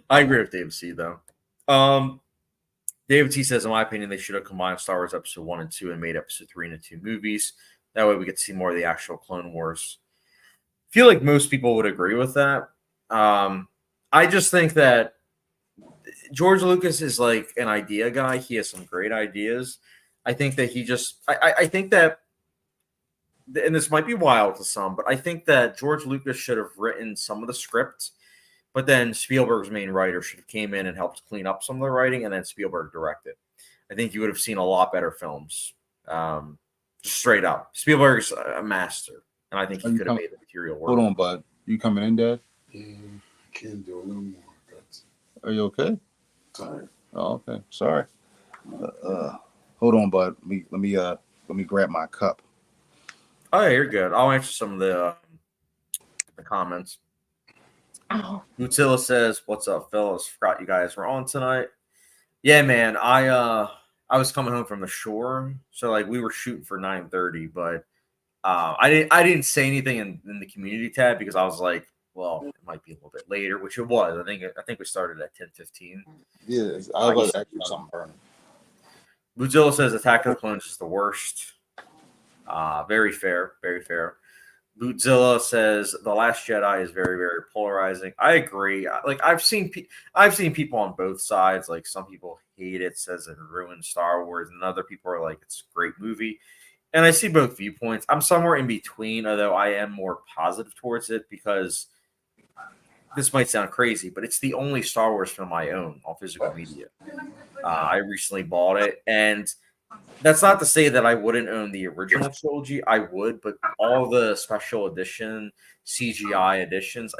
I agree with David C. though. David T says, in my opinion, they should have combined Star Wars Episode 1 and 2 and made Episode 3 into 2 movies. That way we get to see more of the actual Clone Wars. I feel like most people would agree with that. I just think that George Lucas is like an idea guy. He has some great ideas. I think that he just I think that, and this might be wild to some, but I think that George Lucas should have written some of the script, but then Spielberg's main writer should have came in and helped clean up some of the writing, and then Spielberg directed. I think you would have seen a lot better films. Straight up, Spielberg's a master, and I think he could have made the material work. Hold on, bud. You coming in, Dad? Yeah, can do a little more. Are you okay? Sorry. Oh, okay. Sorry. Hold on, bud. Let me grab my cup. Oh, yeah, you're good. I'll answer some of the comments. Mutilla says, "What's up, fellas? Forgot you guys were on tonight." Yeah, man. I was coming home from the shore, so like we were shooting for 9:30, but I didn't say anything in the community tab because I was like, well, it might be a little bit later, which it was. I think we started at 10:15. Yeah, I was actually something burning. Mutilla says, "Attack of the Clones is the worst." Very fair, very fair. Bootzilla says The Last Jedi is very, very polarizing. I agree. Like I've seen people on both sides. Like some people hate it, says it ruined Star Wars, and other people are like it's a great movie. And I see both viewpoints. I'm somewhere in between, although I am more positive towards it because this might sound crazy, but it's the only Star Wars film I own on physical media. I recently bought it, and that's not to say that I wouldn't own the original trilogy. I would, but all the special edition CGI editions,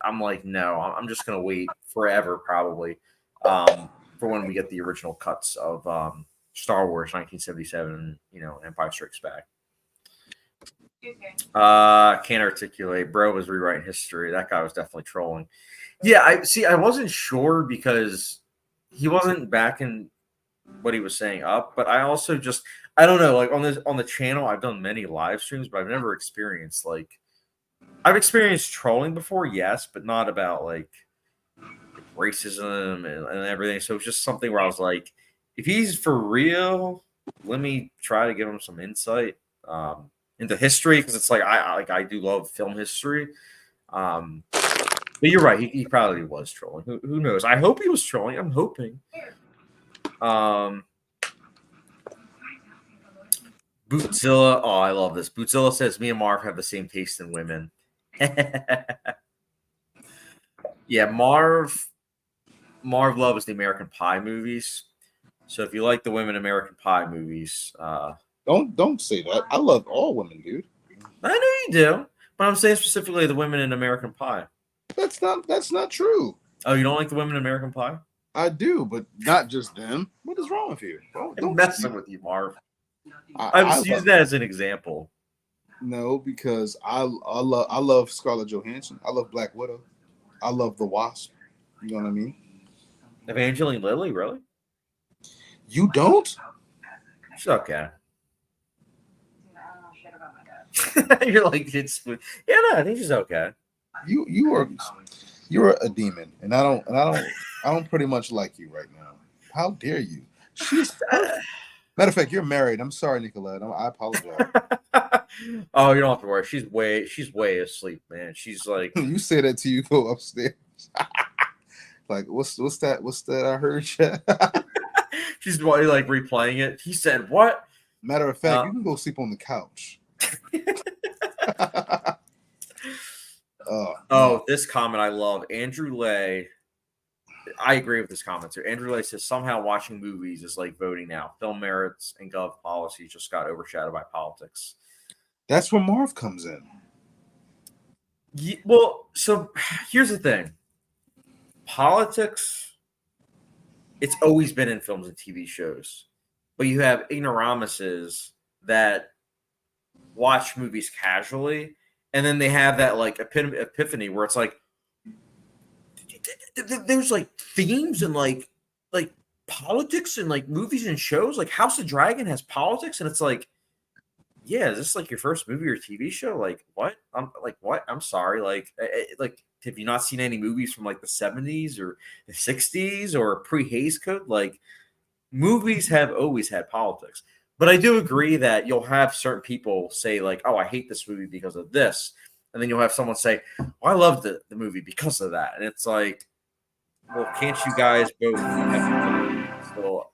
I'm like, no, I'm just gonna wait forever, probably, for when we get the original cuts of Star Wars 1977. Empire Strikes Back. Can't articulate. Bro was rewriting history. That guy was definitely trolling. Yeah, I wasn't sure because he wasn't backing what he was saying up, but I also I don't know, like on the channel I've done many live streams, but I've never experienced I've experienced trolling before, yes, but not about like racism and everything. So it's just something where I was like, if he's for real, let me try to give him some insight into history, because it's like I do love film history. But you're right. He probably was trolling. Who knows? I hope he was trolling. I'm hoping. Bootzilla. Oh, I love this. Bootzilla says me and Marv have the same taste in women. Yeah, Marv loves the American Pie movies. So if you like the women American Pie movies, don't say that. I love all women, dude. I know you do, but I'm saying specifically the women in American Pie. That's not true. Oh, you don't like the women in American Pie? I do, but not just them. What is wrong with you? I'm messing with you, Marv. I was using that as an example. No, because I love Scarlett Johansson. I love Black Widow. I love the Wasp. You know what I mean? Evangeline Lilly, really? You don't? She's okay. You're like, it's no, I think she's okay. You're a demon, and I don't pretty much like you right now. How dare you? She's perfect. Matter of fact, you're married. I'm sorry, Nicolette. I apologize. Oh, you don't have to worry. She's way asleep, man. She's like, you say that till you go upstairs. Like, what's that? What's that? I heard you. She's like replaying it. He said what? Matter of fact, you can go sleep on the couch. This comment I love. Andrew Lay. I agree with this comment too. Andrew Lay says somehow watching movies is like voting now. Film merits and gov policy just got overshadowed by politics. That's where Marv comes in. Yeah, well, so here's the thing. Politics, it's always been in films and TV shows. But you have ignoramuses that watch movies casually, and then they have that like epiphany where it's like there's like themes and like politics and like movies and shows. Like House of Dragon has politics, and it's like, yeah, is this like your first movie or TV show? Like what? I'm sorry. Like have you not seen any movies from like the 70s or the 60s or pre-Hays Code? Like movies have always had politics. But I do agree that you'll have certain people say like, oh, I hate this movie because of this. And then you'll have someone say, oh, I love the movie because of that. And it's like, well, can't you guys both still,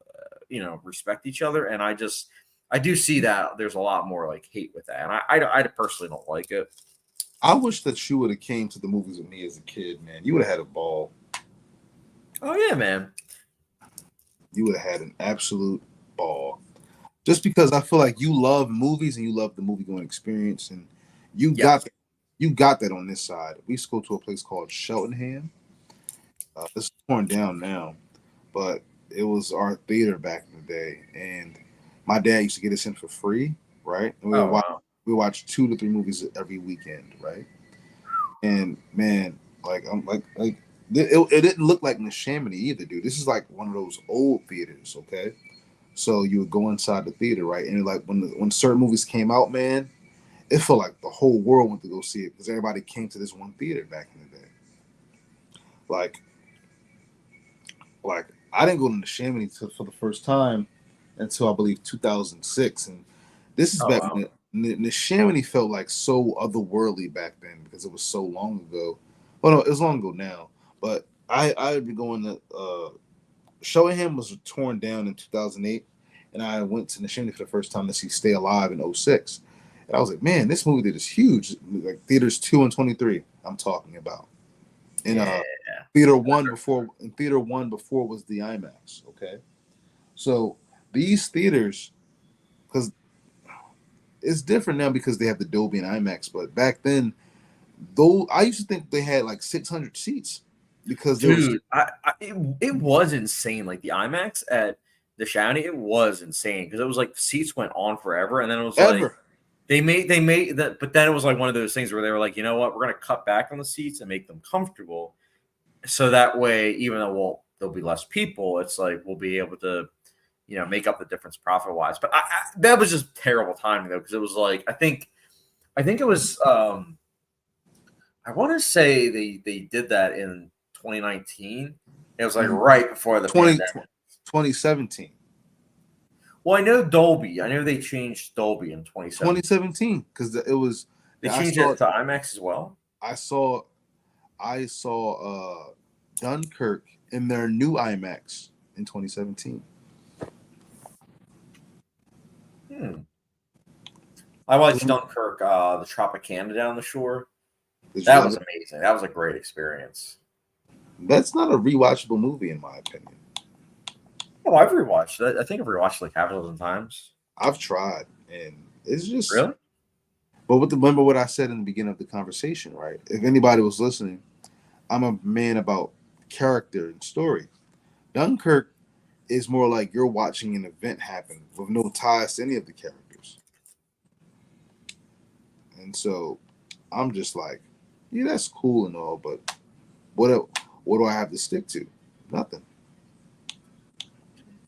respect each other? And I do see that there's a lot more like hate with that. And I personally don't like it. I wish that you would have came to the movies with me as a kid, man. You would have had a ball. Oh, yeah, man. You would have had an absolute ball. Just because I feel like you love movies and you love the movie-going experience, and you got that on this side. We used to go to a place called Cheltenham. This is torn down now, but it was our theater back in the day, and my dad used to get us in for free, right? And we watched 2 to 3 movies every weekend, right? And man, it didn't look like Neshaminy either, dude. This is like one of those old theaters, okay? So you would go inside the theater, right? And like when certain movies came out, man, it felt like the whole world went to go see it because everybody came to this one theater back in the day. Like I didn't go to Neshaminy for the first time until I believe 2006, and this is back when Neshaminy felt like so otherworldly back then because it was so long ago. Well, no, it was long ago now, but I'd be going to Cheltenham was torn down in 2008, and I went to Neshaminy for the first time to see Stay Alive in 2006. And I was like, man, this movie theater is huge. Like theaters 2 and 23, I'm talking about. In theater one before was the IMAX. Okay, so these theaters, because it's different now because they have the Dolby and IMAX, but back then, though, I used to think they had like 600 seats because it was insane. Like the IMAX at the Shawnee, it was insane because it was like the seats went on forever, and then it was like they made that, but then it was like one of those things where they were like, you know what, we're gonna cut back on the seats and make them comfortable, so that way, even though there'll be less people, it's like we'll be able to, make up the difference profit wise. But that was just terrible timing though, because it was like I think it was I want to say they did that in 2019. It was like right before the pandemic. 2017. Well, I know Dolby. I know they changed Dolby in 2017. 2017 because it was they changed it to IMAX as well. I saw I saw Dunkirk in their new IMAX in 2017. I watched Dunkirk, the Tropicana down the shore. Did you That love was it? amazing. That was a great experience. That's not a rewatchable movie, in my opinion. Oh, I've rewatched it. I think I've rewatched it like half a dozen times. I've tried, and it's just. Really? But remember what I said in the beginning of the conversation, right? If anybody was listening, I'm a man about character and story. Dunkirk is more like you're watching an event happen with no ties to any of the characters. And so I'm just like, yeah, that's cool and all, but what do I have to stick to? Nothing.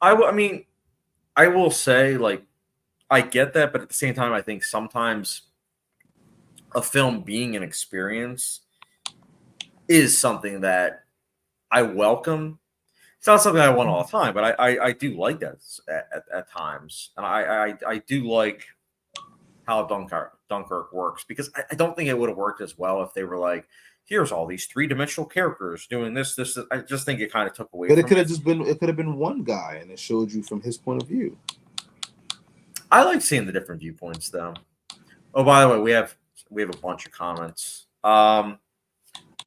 I mean, I will say, like, I get that, but at the same time, I think sometimes a film being an experience is something that I welcome. It's not something I want all the time, but I do like that at times, and I do like how Dunkirk works, because I don't think it would have worked as well if they were like, here's all these three-dimensional characters doing this. I just think it kind of took away. But it from could have just been one guy, and it showed you from his point of view. I like seeing the different viewpoints, though. Oh, by the way, we have a bunch of comments.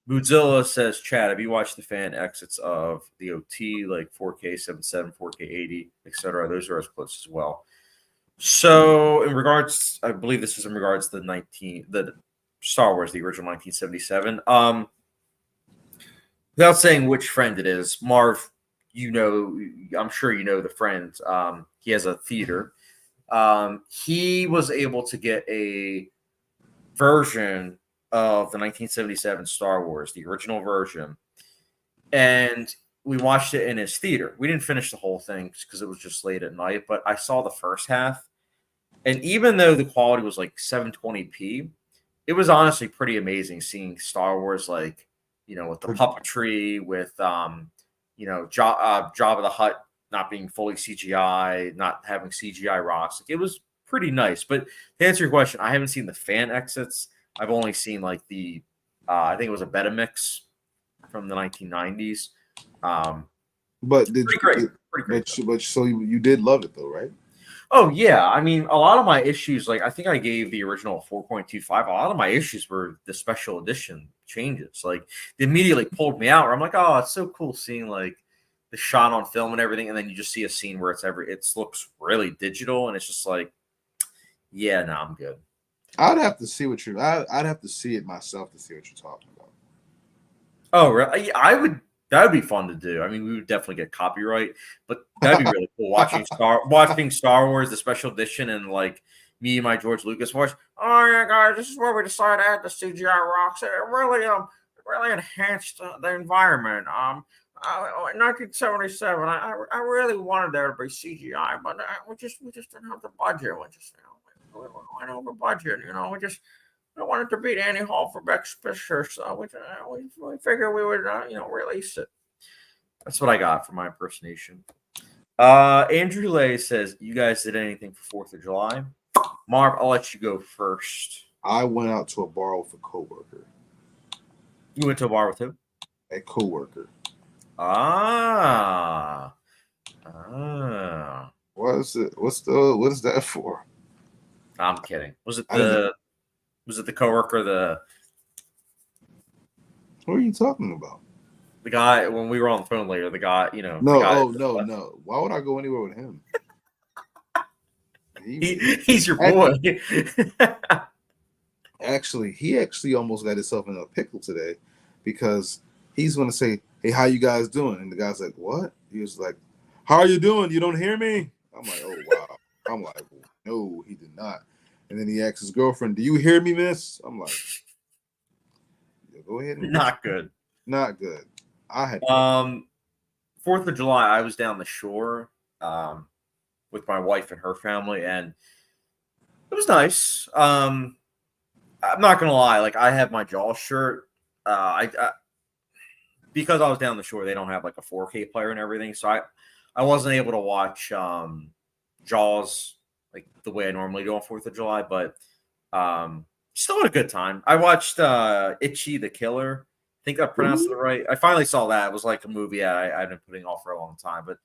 Bootzilla says, Chad, have you watched the fan exits of the OT, like 4K 77, 4K 80, etc.? Those are as close as well. So, in regards, I believe this is in regards to the Star Wars, the original 1977. Without saying which friend it is, Marv, I'm sure you know the friend. He has a theater. He was able to get a version of the 1977 Star Wars, the original version, and we watched it in his theater. We didn't finish the whole thing because it was just late at night, but I saw the first half, and even though the quality was like 720p, it was honestly pretty amazing seeing Star Wars, like, with the puppetry, with Jabba the Hutt not being fully CGI, not having CGI rocks. Like, it was pretty nice. But to answer your question, I haven't seen the fan exits. I've only seen like the I think it was a beta mix from the 1990s. But did pretty great. But so you did love it though, right? Oh yeah, I mean, a lot of my issues, like I think I gave the original 4.25. A lot of my issues were the special edition changes. Like, they immediately pulled me out. Where I'm like, oh, it's so cool seeing like the shot on film and everything, and then you just see a scene where it looks really digital, and it's just like, yeah, no, I'm good. I'd have to see I'd have to see it myself to see what you're talking about. Oh, really? That would be fun to do. I mean, we would definitely get copyright, but that'd be really cool watching Star Wars, the special edition, and like me and my George Lucas voice. Oh yeah, guys, this is where we decided to add the CGI rocks. It really enhanced the environment. In 1977, I really wanted there to be CGI, but we just didn't have the budget. We went over budget. We wanted to beat Annie Hall for Best Picture, so we figured we would release it. That's what I got for my impersonation. Andrew Lay says, you guys did anything for 4th of July? Marv, I'll let you go first. I went out to a bar with a coworker. You went to a bar with who? A coworker. What is it? What is that for? I'm kidding. Was it the coworker? What are you talking about? The guy, when we were on the phone later, the guy, No. Why would I go anywhere with him? He's your boy. He actually almost got himself in a pickle today, because he's going to say, hey, how you guys doing? And the guy's like, what? He was like, how are you doing? You don't hear me? I'm like, oh, wow. I'm like, no, he did not. And then he asked his girlfriend, do you hear me, miss? I'm like, yeah, go ahead. Not good. Not good. I had 4th of July, I was down the shore with my wife and her family, and it was nice. I'm not gonna lie, like, I have my Jaws shirt. Because I was down the shore, they don't have like a 4K player and everything, so I wasn't able to watch Jaws like the way I normally do on 4th of July, but still had a good time. I watched Itchy the Killer. I think I pronounced it right. I finally saw that. It was like a movie I've been putting off for a long time, but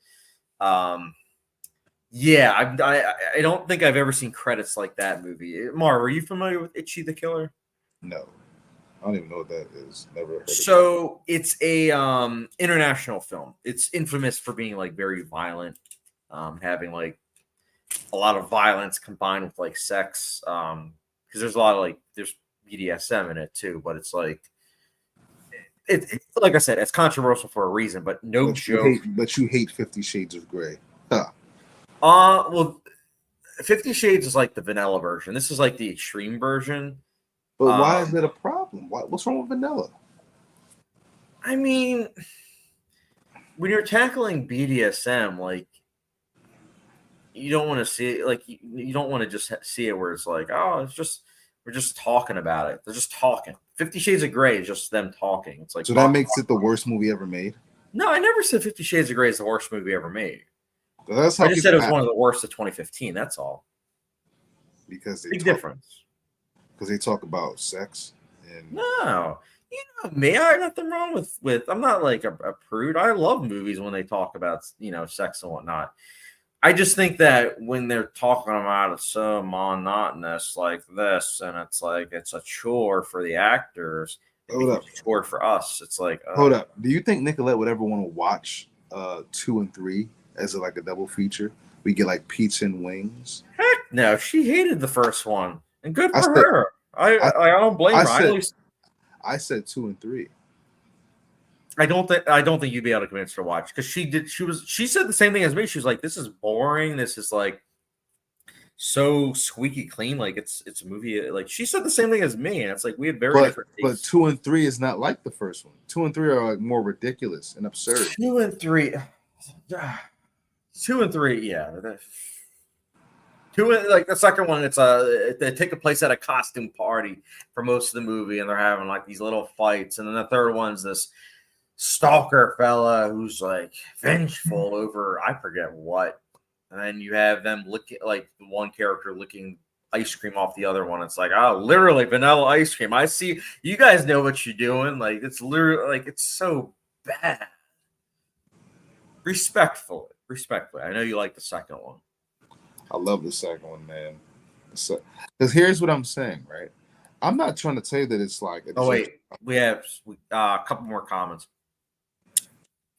yeah, I don't think I've ever seen credits like that movie. Marv, are you familiar with Itchy the Killer? No, I don't even know what that is. Never heard of it. So it's a international film. It's infamous for being like very violent, having like a lot of violence combined with like sex. Because there's a lot of like there's BDSM in it too, but it's like it like I said, it's controversial for a reason, but no joke. But you hate 50 Shades of Grey. Huh. Well, 50 Shades is like the vanilla version. This is like the extreme version. But why is that a problem? What's wrong with vanilla? I mean, when you're tackling BDSM, like you don't want to see it, like you don't want to just see it where it's like, oh, it's just we're just talking about it. They're just talking. 50 Shades of Grey is just them talking. It's like so that makes it the worst movie ever made. No, I never said 50 Shades of Grey is the worst movie ever made. That's how I just said it was one of the worst of 2015. That's all. Because big difference. Because they talk about sex and no, you know me. I have nothing wrong with. I'm not like a prude. I love movies when they talk about sex and whatnot. I just think that when they're talking about it so monotonous like this, and it's like it's a chore for the actors, it's a chore for us. It's like hold up. Do you think Nicolette would ever want to watch 2 and 3 as like a double feature? We get like pizza and wings. Heck no, she hated the first one, and good for her. I don't blame her. I said 2 and 3. I don't think you'd be able to convince her to watch because she said the same thing as me. She was like, "This is boring. This is like so squeaky clean. Like it's a movie." Like she said the same thing as me, and it's like we had very different tastes. But 2 and 3 is not like the first one. 2 and 3 are like more ridiculous and absurd. 2 and 3, 2 and 3, yeah. 2 and like the second one, they take a place at a costume party for most of the movie, and they're having like these little fights, and then the third one's this stalker fella who's like vengeful over I forget what, and then you have them licking like the one character licking ice cream off the other one. It's like, oh, literally vanilla ice cream. I see you guys know what you're doing. Like it's literally like it's so bad. Respectfully. I know you like the second one. I love the second one, man. Because here's what I'm saying, right? I'm not trying to tell you that it's like. We have a couple more comments.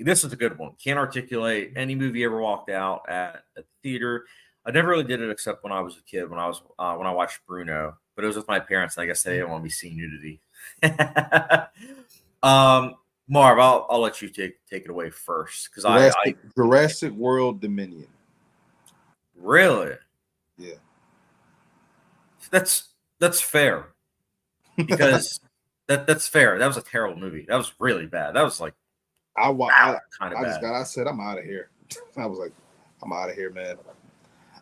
This is a good one. Can't articulate any movie ever walked out at the theater. I never really did it except when I was a kid, when I watched Bruno, but it was with my parents. And I guess they didn't want me seeing nudity. Marv, I'll let you take it away first because Jurassic World Dominion. Really? Yeah. That's fair because that's fair. That was a terrible movie. That was really bad. That was like kind of bad. I said I'm out of here. I was like, I'm out of here, man.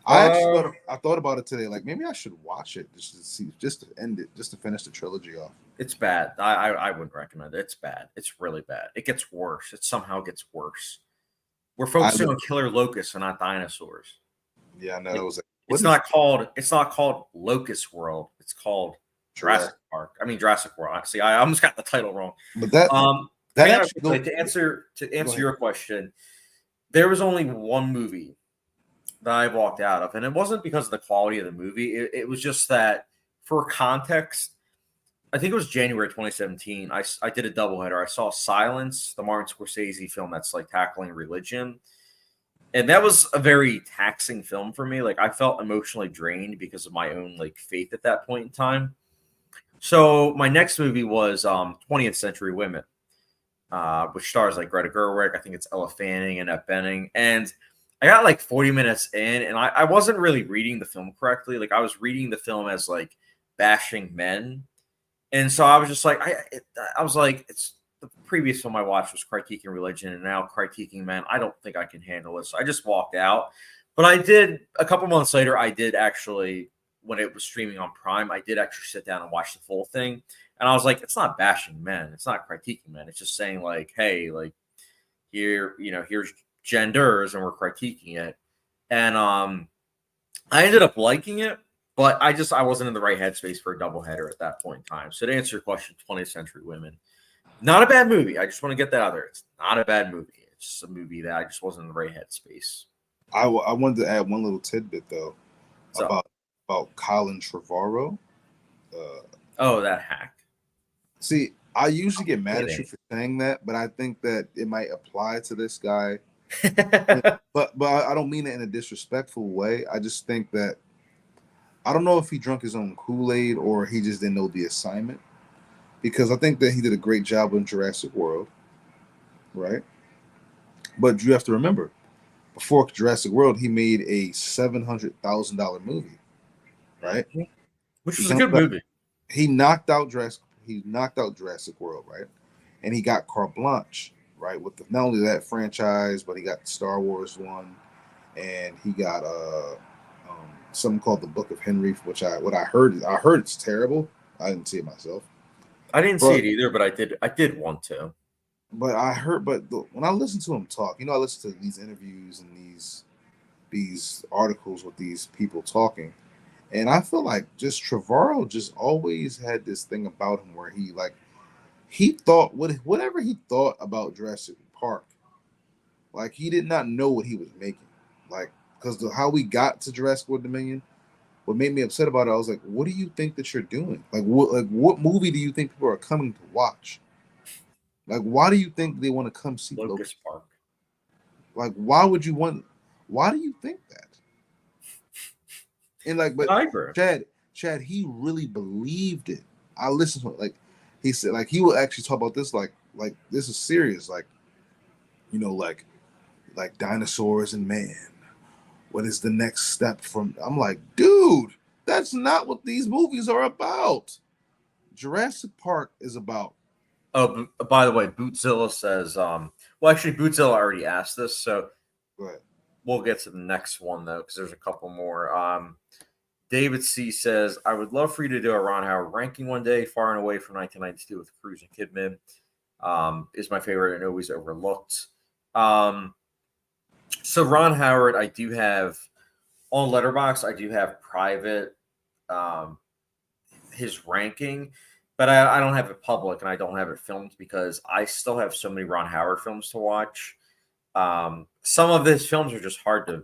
I thought about it today. Like maybe I should watch it just to end it, just to finish the trilogy off. It's bad. I wouldn't recommend it. It's bad. It's really bad. It gets worse. It somehow gets worse. We're focusing on killer locusts and not dinosaurs. Yeah, I know. It's not called Locust World. It's called Jurassic Park. I mean Jurassic World. See, I almost got the title wrong. But to answer your question, there was only one movie that I walked out of, and it wasn't because of the quality of the movie. It was just that, for context, I think it was January 2017. I did a doubleheader. I saw Silence, the Martin Scorsese film that's like tackling religion. And that was a very taxing film for me. Like I felt emotionally drained because of my own like faith at that point in time. So my next movie was 20th Century Women, which stars like Greta Gerwig. I think it's Ella Fanning and Annette Bening. And I got like 40 minutes in, and I wasn't really reading the film correctly. Like I was reading the film as like bashing men. And so I was just like, I was like, it's the previous film I watched was critiquing religion, and now critiquing men. I don't think I can handle this. So I just walked out. But I did, a couple months later, I did actually, when it was streaming on Prime, I did actually sit down and watch the full thing. And I was like, it's not bashing men. It's not critiquing men. It's just saying like, hey, like here's genders and we're critiquing it. And I ended up liking it, but I wasn't in the right headspace for a doubleheader at that point in time. So to answer your question, 20th Century Women Not a bad movie. I just want to get that out there. It's not a bad movie. It's just a movie that I just wasn't in the right headspace. I wanted to add one little tidbit though So, about Colin Trevorrow. that hack. See, I usually get mad at you for saying that, but I think that it might apply to this guy. but I don't mean it in a disrespectful way. I just think that I don't know if he drunk his own Kool-Aid or he just didn't know the assignment. Because I think that he did a great job in Jurassic World, right? But you have to remember, before Jurassic World, he made a $700,000 movie, right? Which was a good movie. He knocked out Jurassic World, right? And he got carte blanche, right? With not only that franchise, but he got the Star Wars one, and he got something called the Book of Henry, which I heard it's terrible. I didn't see it myself. I didn't see it either, but I did want to. But I heard, when I listen to him talk, I listen to these interviews and these articles with these people talking, and I feel like just Trevorrow just always had this thing about him where he thought whatever he thought about Jurassic Park, like he did not know what he was making, like because how we got to Jurassic World Dominion. What made me upset about it, I was like, what do you think that you're doing? What movie do you think people are coming to watch? Like, why do you think they want to come see Locust Park? Like, why do you think that? And but Chad, he really believed it. I listened to it. Like, he said, like, he will actually talk about this, like this is serious. Like, like dinosaurs and man. What is the next step from? I'm like, dude, that's not what these movies are about. Jurassic Park is about. Oh, by the way, Bootzilla says, well, actually, Bootzilla already asked this, so we'll get to the next one, though, because there's a couple more. David C. says, I would love for you to do a Ron Howard ranking one day, far and away from 1992 with Cruise and Kidman. Is my favorite and always overlooked. So Ron Howard, I do have on Letterboxd. I do have private his ranking, but I don't have it public and I don't have it filmed because I still have so many Ron Howard films to watch. Some of his films are just hard to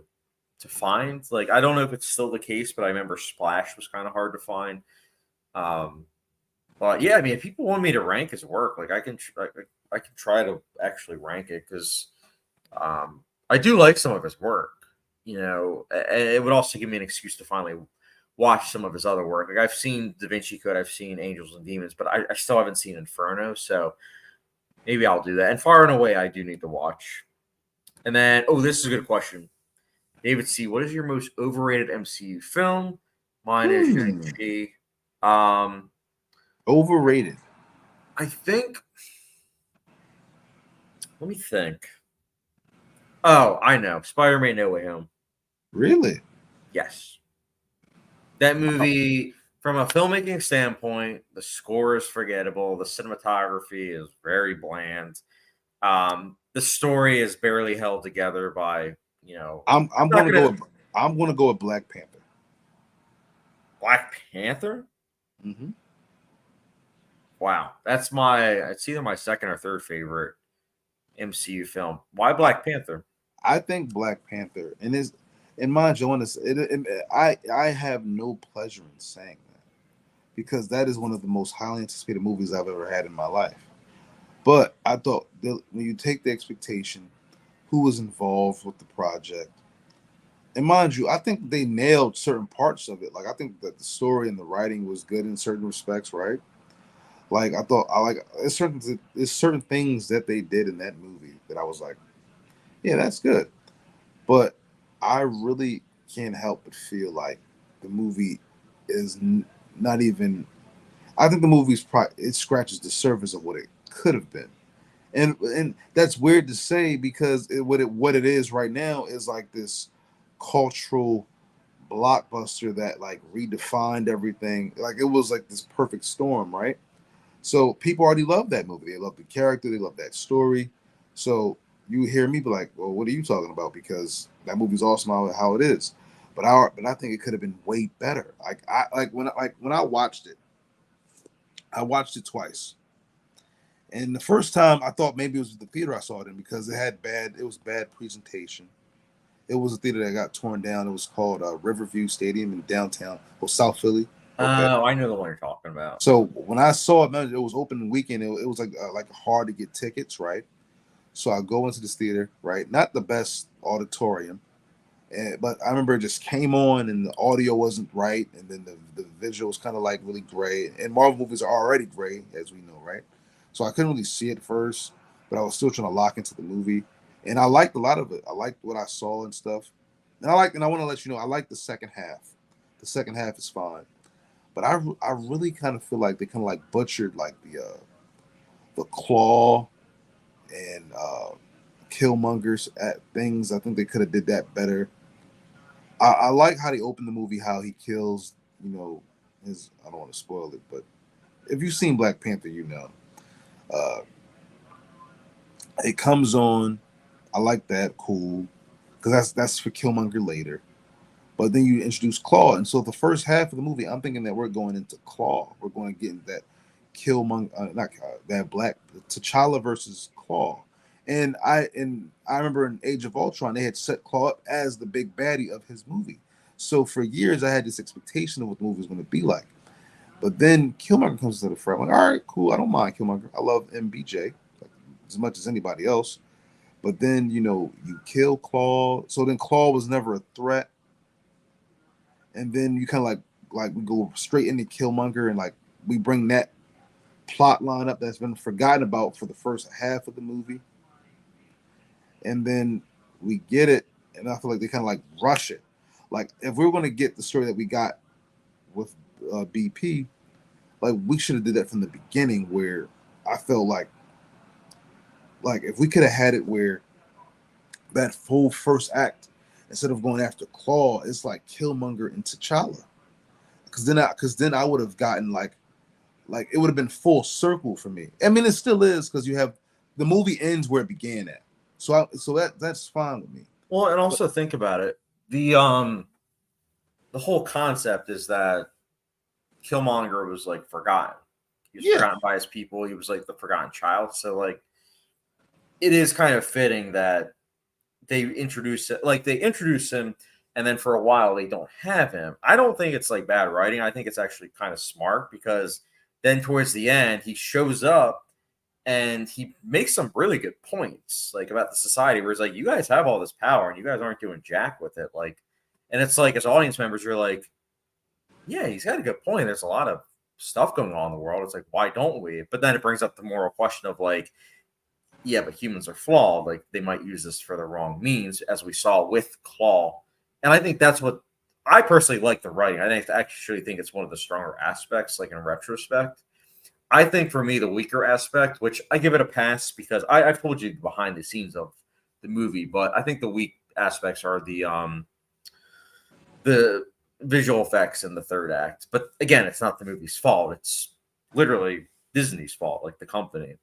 find. Like I don't know if it's still the case, but I remember Splash was kind of hard to find. But yeah, I mean, if people want me to rank his work, like I can try to actually rank it because I do like some of his work, and it would also give me an excuse to finally watch some of his other work. Like I've seen Da Vinci Code, I've seen Angels and Demons, but I still haven't seen Inferno, so maybe I'll do that. And Far and Away, I do need to watch. And then, this is a good question. David C., what is your most overrated MCU film? Mine is Shang-Chi. Overrated. I think. Let me think. Oh, I know. Spider-Man No Way Home. Really? Yes. That movie, from a filmmaking standpoint, the score is forgettable. The cinematography is very bland. The story is barely held together by, I'm gonna go with Black Panther. Black Panther? Mm-hmm. Wow. It's either my second or third favorite MCU film. Why Black Panther? I think Black Panther, and mind you, I have no pleasure in saying that because that is one of the most highly anticipated movies I've ever had in my life. But I thought when you take the expectation, who was involved with the project, and mind you, I think they nailed certain parts of it. Like I think that the story and the writing was good in certain respects, right? Like there's certain things that they did in that movie that I was like, yeah, that's good. But I really can't help but feel like the movie is not even. I think the movie's it scratches the surface of what it could have been, and that's weird to say because what it is right now is like this cultural blockbuster that like redefined everything. Like it was like this perfect storm, right? So people already love that movie. They love the character. They love that story. So you hear me be like, well, what are you talking about? Because that movie's awesome how it is. But I think it could have been way better. When I watched it twice. And the first time I thought maybe it was the theater I saw it in because it was bad presentation. It was a theater that got torn down. It was called Riverview Stadium in downtown, or South Philly. Okay. Oh, I know the one you're talking about. So when I saw it, man, it was open weekend. It was like hard to get tickets, right? So I go into this theater, right? Not the best auditorium, but I remember it just came on and the audio wasn't right, and then the visual was kind of like really gray. And Marvel movies are already gray, as we know, right? So I couldn't really see it first, but I was still trying to lock into the movie, and I liked a lot of it. I liked what I saw and stuff, and I want to let you know I like the second half. The second half is fine, but I really kind of feel like they kind of like butchered like the Claw and Killmonger's at things. I think they could have did that better. I like how they opened the movie, how he kills, his. I don't want to spoil it, but if you've seen Black Panther, you know. Uh, it comes on. I like that, cool, because that's for Killmonger later. But then you introduce Claw, and so the first half of the movie, I'm thinking that we're going into Claw. We're going to get into that Killmonger, not that Black T'Challa versus Claw. And I remember in Age of Ultron, they had set Claw up as the big baddie of his movie. So for years, I had this expectation of what the movie was going to be like. But then Killmonger comes to the front. I'm like, all right, cool. I don't mind Killmonger. I love MBJ as much as anybody else. But then, you kill Claw. So then Claw was never a threat. And then you kind of like we go straight into Killmonger, and like we bring that plot line up that's been forgotten about for the first half of the movie. And then we get it, and I feel like they kind of like rush it. Like if we were going to get the story that we got with BP, like we should have did that from the beginning. Where I felt like if we could have had it where that full first act, instead of going after Claw, it's like Killmonger and T'Challa. Because then I would have gotten like it would have been full circle for me. I mean, it still is, because you have the movie ends where it began at. So that's fine with me. Well, and also think about it. The whole concept is that Killmonger was like forgotten. He was forgotten by his people. He was like the forgotten child. So like, it is kind of fitting that they introduce it. Like they introduce him, and then for a while they don't have him. I don't think it's like bad writing. I think it's actually kind of smart, because then towards the end he shows up and he makes some really good points, like about the society, where it's like, you guys have all this power and you guys aren't doing jack with it. Like, and it's like, as audience members, you're like, yeah, he's got a good point. There's a lot of stuff going on in the world. It's like, why don't we? But then it brings up the moral question of like, yeah, but humans are flawed. Like, they might use this for the wrong means, as we saw with Claw. And I think that's what I personally like the writing. I actually think it's one of the stronger aspects, like in retrospect. I think for me, the weaker aspect, which I give it a pass because I've told you behind the scenes of the movie, but I think the weak aspects are the visual effects in the third act. But again, it's not the movie's fault. It's literally Disney's fault, like the company.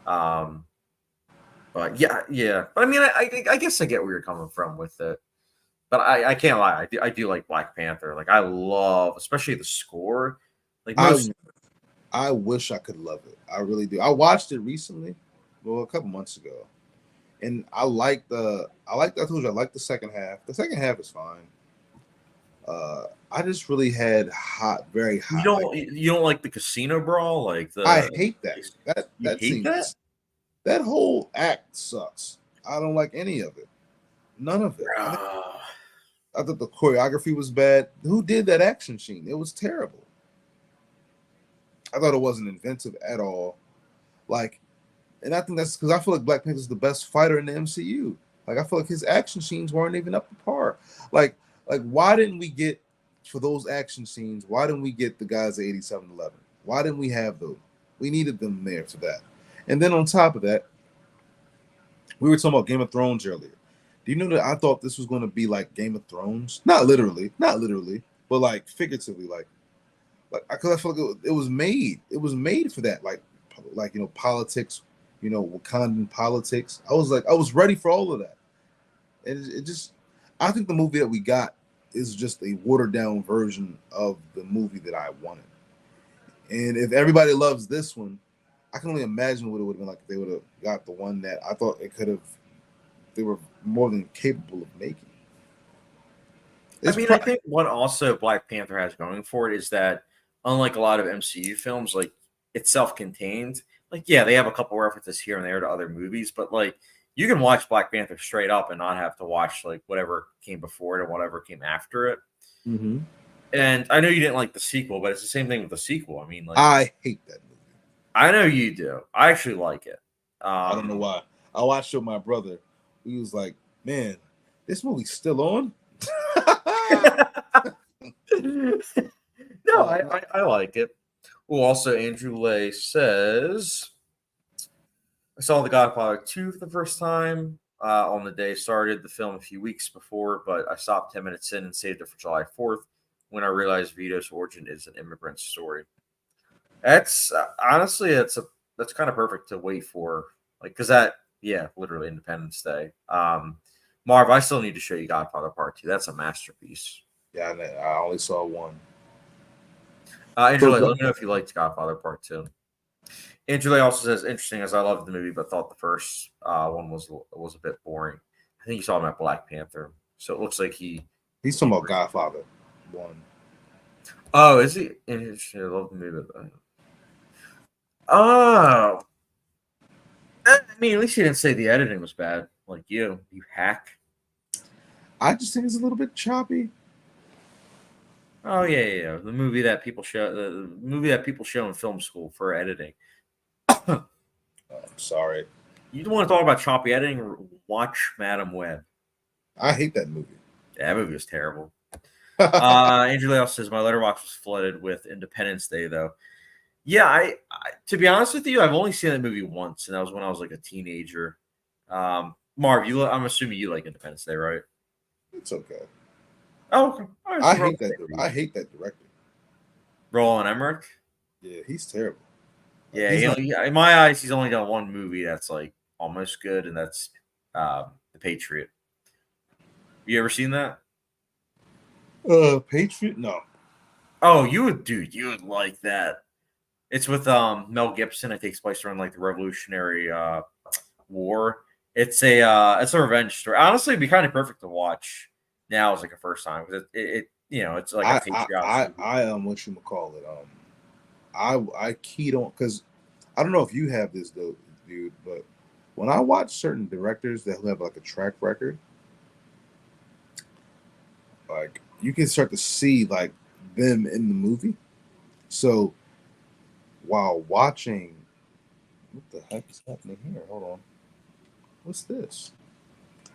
But yeah. But I mean, I guess I get where you're coming from with it. But I can't lie. I do like Black Panther. Like, I love, especially the score. Like, I wish I could love it. I really do. I watched it recently, a couple months ago, and I like the second half. The second half is fine. I just really had very hot. You don't like the casino brawl? Like I hate that. That seems that whole act sucks. I don't like any of it. None of it. I thought the choreography was bad. Who did that action scene? It was terrible. I thought it wasn't inventive at all. Like, and I think that's because I feel like Black Panther's the best fighter in the MCU. Like, I feel like his action scenes weren't even up to par. Like why didn't we get, for those action scenes, why didn't we get the guys at 8711? Why didn't we have those? We needed them there for that. And then on top of that, we were talking about Game of Thrones earlier. Do you know that I thought this was going to be like Game of Thrones? Not literally, but like figuratively, like because I feel like it was made. It was made for that, like politics, Wakandan politics. I was ready for all of that, and it just. I think the movie that we got is just a watered down version of the movie that I wanted. And if everybody loves this one, I can only imagine what it would have been like if they would have got the one that I thought it could have. They were more than capable of making. I mean, I think what also Black Panther has going for it is that, unlike a lot of MCU films, like it's self-contained. Like, yeah, they have a couple references here and there to other movies, but like you can watch Black Panther straight up and not have to watch like whatever came before it or whatever came after it. Mm-hmm. And I know you didn't like the sequel, but it's the same thing with the sequel. I mean, like I hate that movie. I know you do. I actually like it. I don't know why. I watched it with my brother. He was like, "Man, this movie's still on." No, I like it. Well, also Andrew Lay says, I saw The Godfather 2 for the first time on the day started the film a few weeks before, but I stopped 10 minutes in and saved it for July 4th when I realized Vito's origin is an immigrant story. That's honestly, that's kind of perfect to wait for, like, because literally Independence Day. Marv, I still need to show you Godfather Part 2. That's a masterpiece. Yeah, I only saw one. Andrew, let me know if you liked Godfather Part 2. Andrew also says, interesting as I loved the movie, but thought the first one was a bit boring. I think you saw him at Black Panther. So it looks like he's talking about Godfather 1. Oh, is he? Interesting. I love the movie. Oh. I mean, at least you didn't say the editing was bad. Like you hack. I just think it's a little bit choppy. Oh yeah. The movie that people show in film school for editing. I'm sorry. You don't want to talk about choppy editing? Watch Madam Web. I hate that movie. Yeah, that movie was terrible. Andrew Lale says my letterbox was flooded with Independence Day, though. Yeah, I to be honest with you, I've only seen that movie once, and that was when I was like a teenager. Marv, I'm assuming you like Independence Day, right? It's okay. Oh, okay. Right, I hate that. I hate that director. Roland Emmerich. Yeah, he's terrible. Yeah, in my eyes, he's only done one movie that's like almost good, and that's The Patriot. You ever seen that? Patriot? No. Oh, you would like that. It's with Mel Gibson. It takes place around like the Revolutionary War. It's a revenge story. Honestly, it'd be kind of perfect to watch now as like a first time because it's like a patriotic. I what you call it. I keyed on because I don't know if you have this though, dude, but when I watch certain directors that have like a track record, like you can start to see like them in the movie. So while watching, what the heck is happening here? Hold on. What's this?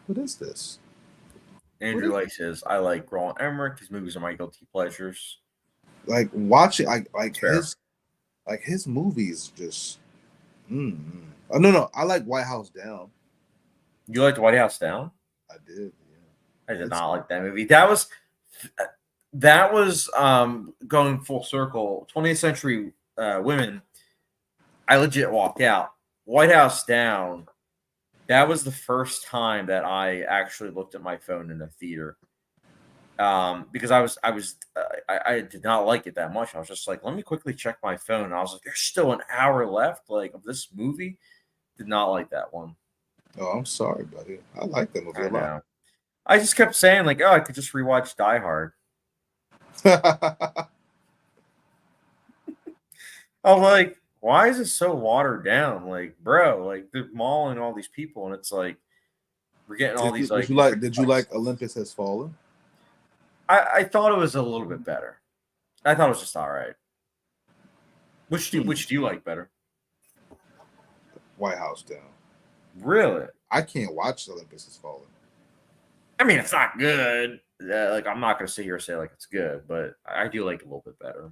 What is this? Andrew Lake says, I like Roland Emmerich. His movies are my guilty pleasures. Like watching his movies just Oh, no, I like White House Down. You liked White House Down? I did, yeah. I did not like that movie. That was going full circle. 20th Century Women. I legit walked out. White House Down. That was the first time that I actually looked at my phone in a theater. Because I did not like it that much. I was just like, let me quickly check my phone. And I was like, there's still an hour left, like, of this movie. Did not like that one. Oh, I'm sorry, buddy. I like that movie a lot. I just kept saying, like, I could just rewatch Die Hard. I was like, why is it so watered down? Like, bro, like they're mauling all these people, and it's like we're getting all these like. Did you like Olympus Has Fallen? I thought it was a little bit better. I thought it was just all right. Which do you like better? White House Down. Really? I can't watch Olympus Has Fallen. I mean, it's not good. Like, I'm not going to sit here and say like it's good, but I do like it a little bit better.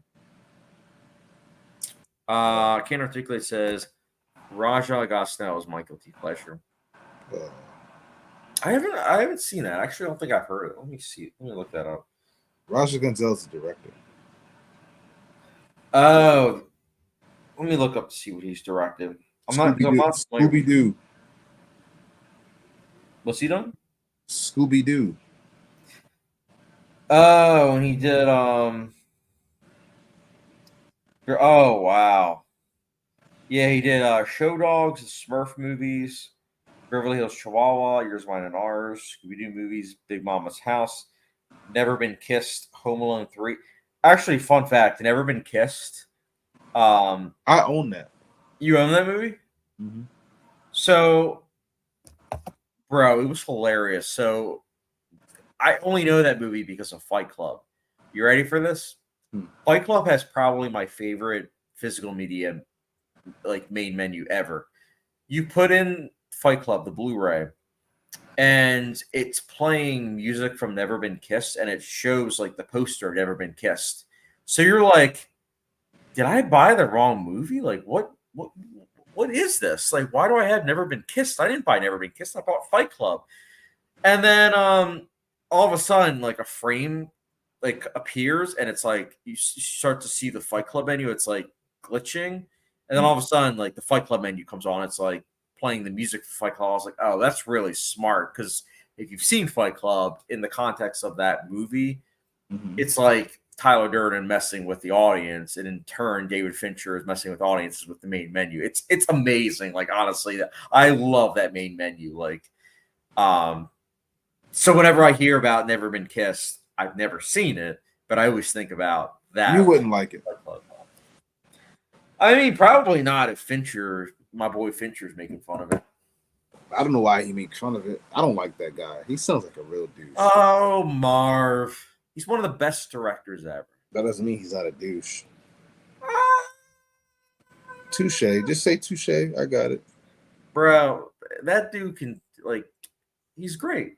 Can't Articulate says Raja Gosnell is my guilty pleasure. I haven't seen that. Actually, I don't think I've heard it. Let me see. Let me look that up. Raja Gonzalez is the director. Oh, let me look up to see what he's directed. I'm not Scooby-Doo. What's he done? Scooby-Doo. Oh, and he did oh wow. Yeah, he did Show Dogs, the Smurf movies, Beverly Hills Chihuahua, Yours, Mine, and Ours, Scooby Doo movies, Big Mama's House, Never Been Kissed, Home Alone 3. Actually, fun fact, Never Been Kissed. I own that. You own that movie? Mm-hmm. So, bro, it was hilarious. So, I only know that movie because of Fight Club. You ready for this? Fight Club has probably my favorite physical media like main menu ever. You put in Fight Club, the Blu-ray, and it's playing music from Never Been Kissed, and it shows like the poster of Never Been Kissed. So you're like, did I buy the wrong movie? Like, what is this? Like, why do I have Never Been Kissed? I didn't buy Never Been Kissed. I bought Fight Club. And then all of a sudden, like a frame like appears, and it's like you start to see the Fight Club menu. It's like glitching, and then all of a sudden, like the Fight Club menu comes on. It's like playing the music for Fight Club. I was like, oh, that's really smart because if you've seen Fight Club in the context of that movie, it's like Tyler Durden messing with the audience, and in turn, David Fincher is messing with audiences with the main menu. It's amazing. Like honestly, I love that main menu. Like, so whenever I hear about Never Been Kissed, I've never seen it, but I always think about that. You wouldn't like it. I mean, probably not if my boy Fincher's making fun of it. I don't know why he makes fun of it. I don't like that guy. He sounds like a real douche. Oh, Marv. He's one of the best directors ever. That doesn't mean he's not a douche. Touche. Just say touche. I got it. Bro, that dude can, like, he's great.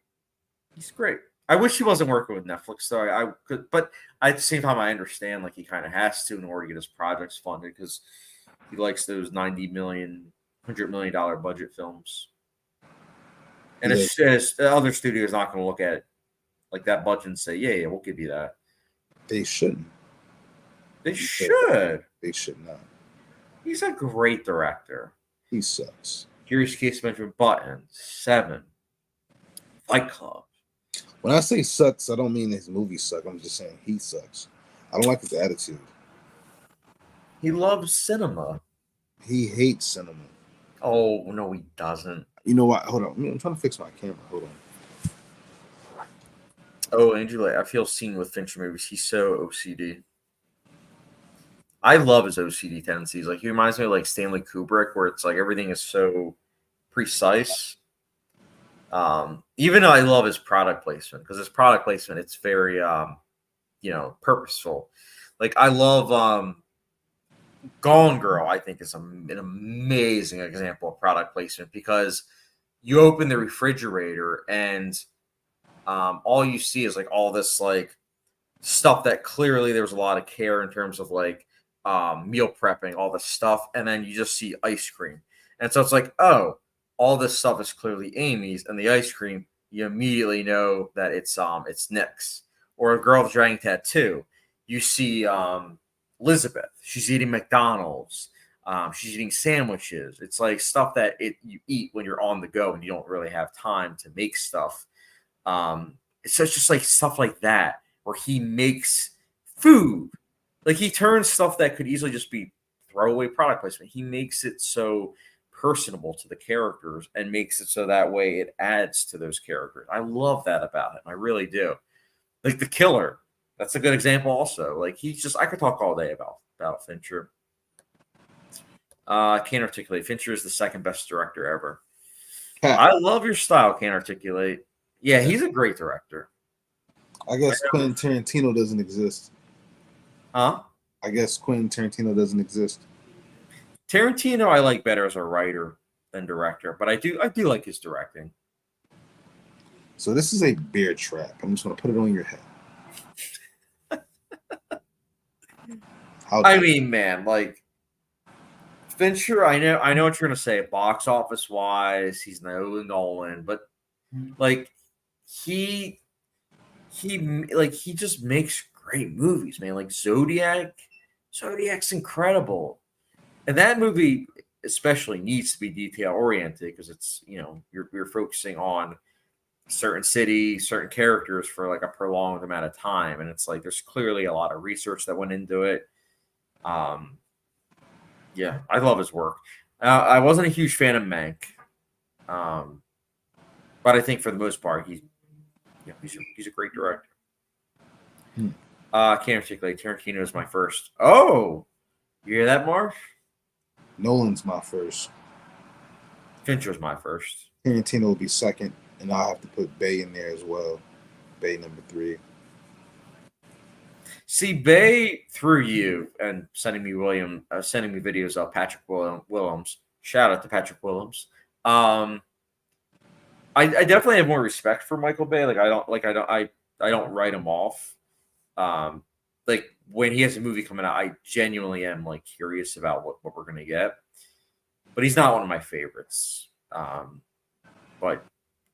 He's great. I wish he wasn't working with Netflix, though. I could, but at the same time, I understand, like, he kind of has to in order to get his projects funded because he likes those $90 million, $100 million budget films. And it's just the other studio's not going to look at like that budget and say, yeah, we'll give you that. They shouldn't. They should. They should not. He's a great director. He sucks. Curious Case of Benjamin Button, 7, Fight Club. When I say sucks, I don't mean his movies suck. I'm just saying he sucks. I don't like his attitude. He loves cinema. He hates cinema. Oh, no, he doesn't. You know what? Hold on. I'm trying to fix my camera. Hold on. Oh, Angela, I feel seen with Fincher movies. He's so OCD. I love his OCD tendencies. Like, he reminds me of like Stanley Kubrick, where it's like everything is so precise. Even though I love his product placement, because his product placement, it's very purposeful. Like, I love Gone Girl, I think, is an amazing example of product placement because you open the refrigerator and all you see is like all this like stuff that clearly there was a lot of care in terms of like meal prepping, all this stuff, and then you just see ice cream, and so it's like, oh, all this stuff is clearly Amy's, and the ice cream, you immediately know that it's Nick's. Or A Girl with a Dragon Tattoo, you see Elizabeth, she's eating McDonald's. She's eating sandwiches. It's like stuff that you eat when you're on the go and you don't really have time to make stuff. It's just like stuff like that where he makes food. Like he turns stuff that could easily just be throwaway product placement. He makes it so personable to the characters and makes it so that way it adds to those characters. I love that about him. I really do. Like The Killer. That's a good example also. Like I could talk all day about Fincher. I can't articulate. Fincher is the second best director ever. I love your style, can't articulate. Yeah, he's a great director. I guess Quentin Tarantino doesn't exist. Huh? I guess Quentin Tarantino doesn't exist. Tarantino I like better as a writer than director, but I do like his directing. So this is a beer trap. I'm just going to put it on your head. I mean, man, like Fincher, I know what you're gonna say. Box office wise, he's no Nolan, but like he just makes great movies, man. Like Zodiac's incredible, and that movie especially needs to be detail oriented because it's you're focusing on certain city, certain characters for like a prolonged amount of time, and it's like there's clearly a lot of research that went into it. Yeah, I love his work. I wasn't a huge fan of Mank, but I think for the most part, he's a great director. Hmm. Can't articulate. Tarantino is my first. Oh, you hear that, Marv? Nolan's my first. Fincher's my first. Tarantino will be second, and I'll have to put Bay in there as well. Bay number 3. See, Bay through you and sending me videos of Patrick Willems. Shout out to Patrick Willems. I definitely have more respect for Michael Bay. I don't write him off. Like when he has a movie coming out, I genuinely am like curious about what we're gonna get. But he's not one of my favorites. But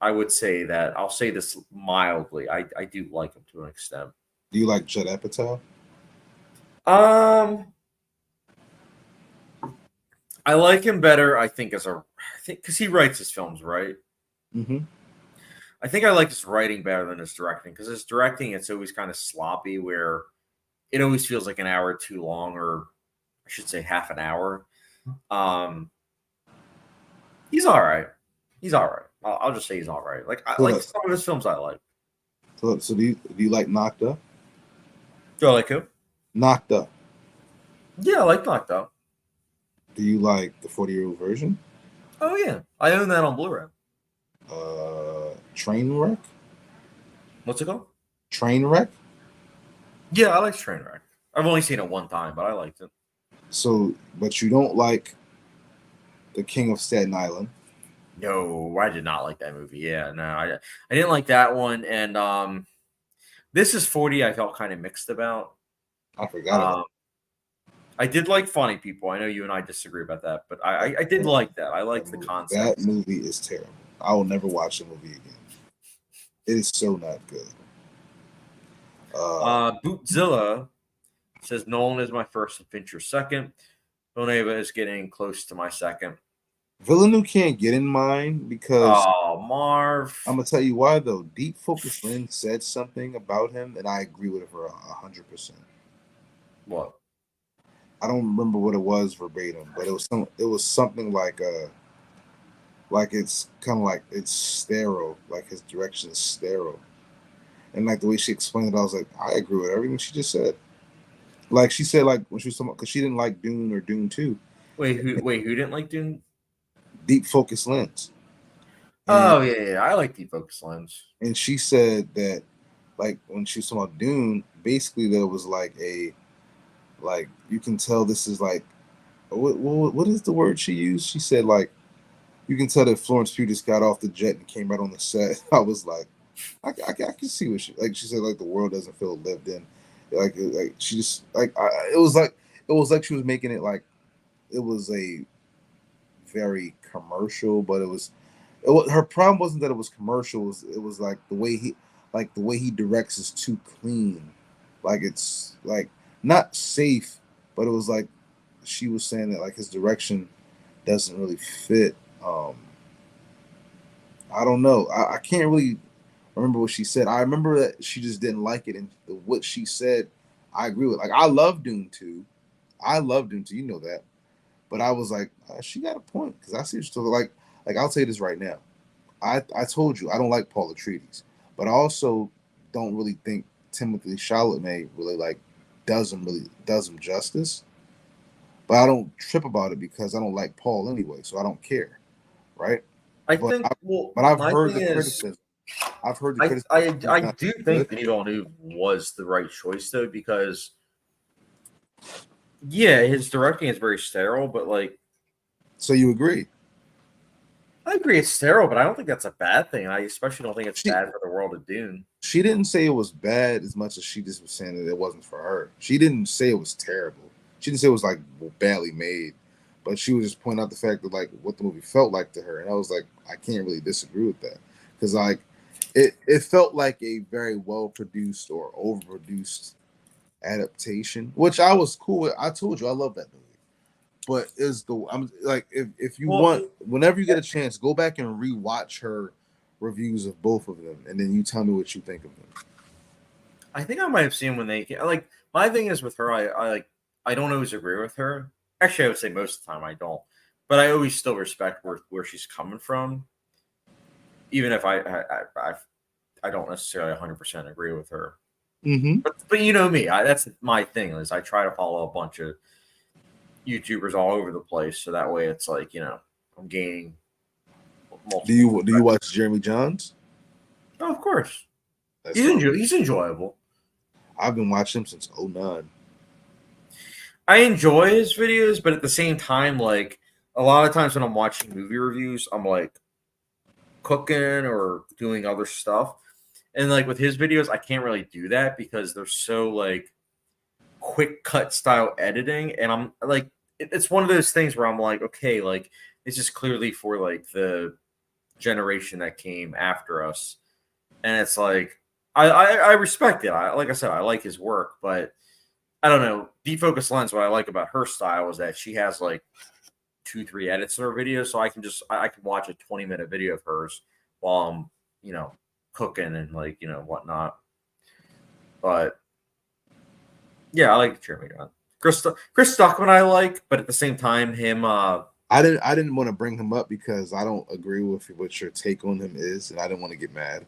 I would say that I'll say this mildly. I do like him to an extent. Do you like Judd Apatow? I like him better. I think because he writes his films, right? Mm-hmm. I think I like his writing better than his directing because his directing it's always kind of sloppy, where it always feels like an hour too long, or I should say half an hour. He's all right. He's all right. I'll just say he's all right. Like like some of his films I like. So do you like Knocked Up? Do I like him? Knocked Up. Yeah, I like Knocked Up. Do you like the 40-year-old version? Oh yeah, I own that on Blu-ray. Trainwreck? What's it called? Trainwreck? Yeah, I like Trainwreck. I've only seen it one time, but I liked it. So, but you don't like The King of Staten Island? No, I did not like that movie. Yeah, no, I didn't like that one. And This Is 40, I felt kind of mixed about. I forgot about it. I did like Funny People. I know you and I disagree about that, but I did like that. I liked the concept. That movie is terrible. I will never watch the movie again. It is so not good. Bootzilla says Nolan is my first and Fincher second. Boneva is getting close to my second. Villeneuve can't get in mine because Marv. I'm gonna tell you why though. Deep Focus Lens said something about him, and I agree with it for 100%. What? I don't remember what it was verbatim, but it was something like it's kind of like it's sterile, like his direction is sterile, and like the way she explained it, I was like, I agree with everything she just said. Like she said, like when she was talking, because she didn't like Dune or Dune 2. Wait, who didn't like Dune? Deep Focus Lens. Oh yeah, I like Deep Focus Lens. And she said that, like when she was talking about Dune, basically there was like you can tell this is like what is the word she used? She said like you can tell that Florence Pugh just got off the jet and came right on the set. I was like, I can see what she like. She said like the world doesn't feel lived in. Like she just like it was like she was making it like it was a very commercial, but it was her problem wasn't that it was commercial. It was like the way he directs is too clean. Like it's like not safe, but it was like she was saying that like his direction doesn't really fit. I don't know. I can't really remember what she said. I remember that she just didn't like it, and what she said, I agree with. Like I love Dune 2. You know that. But I was like, she got a point because I see what she's talking like. Like I'll tell you this right now. I told you I don't like Paul Atreides, but I also don't really think Timothy Chalamet really like does him justice. But I don't trip about it because I don't like Paul anyway, so I don't care, right? I've heard the criticism. I've heard the criticism. I do think Denis Villeneuve was the right choice though, because yeah, his directing is very sterile, but like. So you agree? I agree it's sterile, but I don't think that's a bad thing. I especially don't think it's bad for the world of Dune. She didn't say it was bad as much as she just was saying that it wasn't for her. She didn't say it was terrible. She didn't say it was like badly made, but she was just pointing out the fact that like what the movie felt like to her, and I was like, I can't really disagree with that because like it felt like a very well produced or overproduced adaptation, which I was cool with. I told you I love that movie. But I'm like if you want, whenever you get a chance, go back and rewatch her reviews of both of them, and then you tell me what you think of them. I think I might have seen when they like. My thing is with her, I don't always agree with her, Actually, I would say most of the time I don't, but I always still respect where she's coming from, even if I don't necessarily 100% agree with her. Mm-hmm. But you know me, that's my thing is I try to follow a bunch of YouTubers all over the place, so that way it's like I'm gaining multiple. Do you watch Jeremy Johns? Oh, of course, That's he's enjoyable. I've been watching him since 2009. I enjoy his videos, but at the same time, like a lot of times when I'm watching movie reviews, I'm like cooking or doing other stuff. And like with his videos, I can't really do that because they're so like quick cut style editing. And I'm like, it's one of those things where I'm like, okay, like this is clearly for like the generation that came after us. And it's like, I respect it. Like I said, I like his work, but I don't know. Defocus Lens, what I like about her style is that she has like 2-3 edits of her videos, so I can watch a 20-minute video of hers while I'm cooking and like whatnot. But yeah, I like Jeremy Gunn. Chris Stuckman I like, but at the same time, him. I didn't want to bring him up because I don't agree with what your take on him is, and I didn't want to get mad.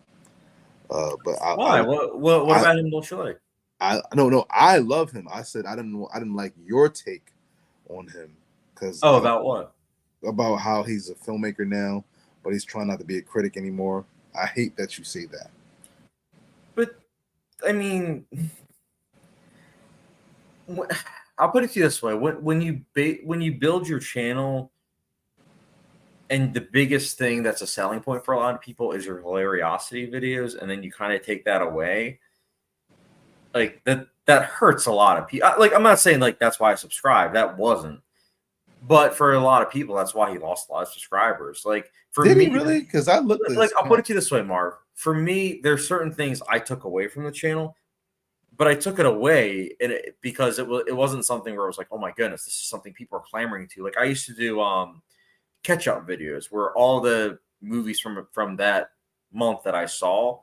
But Why? What about him don't you like? No, I love him. I said I didn't like your take on him because about what? About how he's a filmmaker now, but he's trying not to be a critic anymore. I hate that you say that. But I mean, I'll put it to you this way: when you build your channel, and the biggest thing that's a selling point for a lot of people is your hilariosity videos, and then you kind of take that away. Like that hurts a lot of people. Like I'm not saying like that's why I subscribed. That wasn't. But for a lot of people, that's why he lost a lot of subscribers. Like for Did me, he really? Because I looked at I'll put it to you this way, Marv. For me, there's certain things I took away from the channel, but I took it away because it wasn't something where I was like, oh my goodness, this is something people are clamoring to. Like I used to do catch up videos where all the movies from that month that I saw,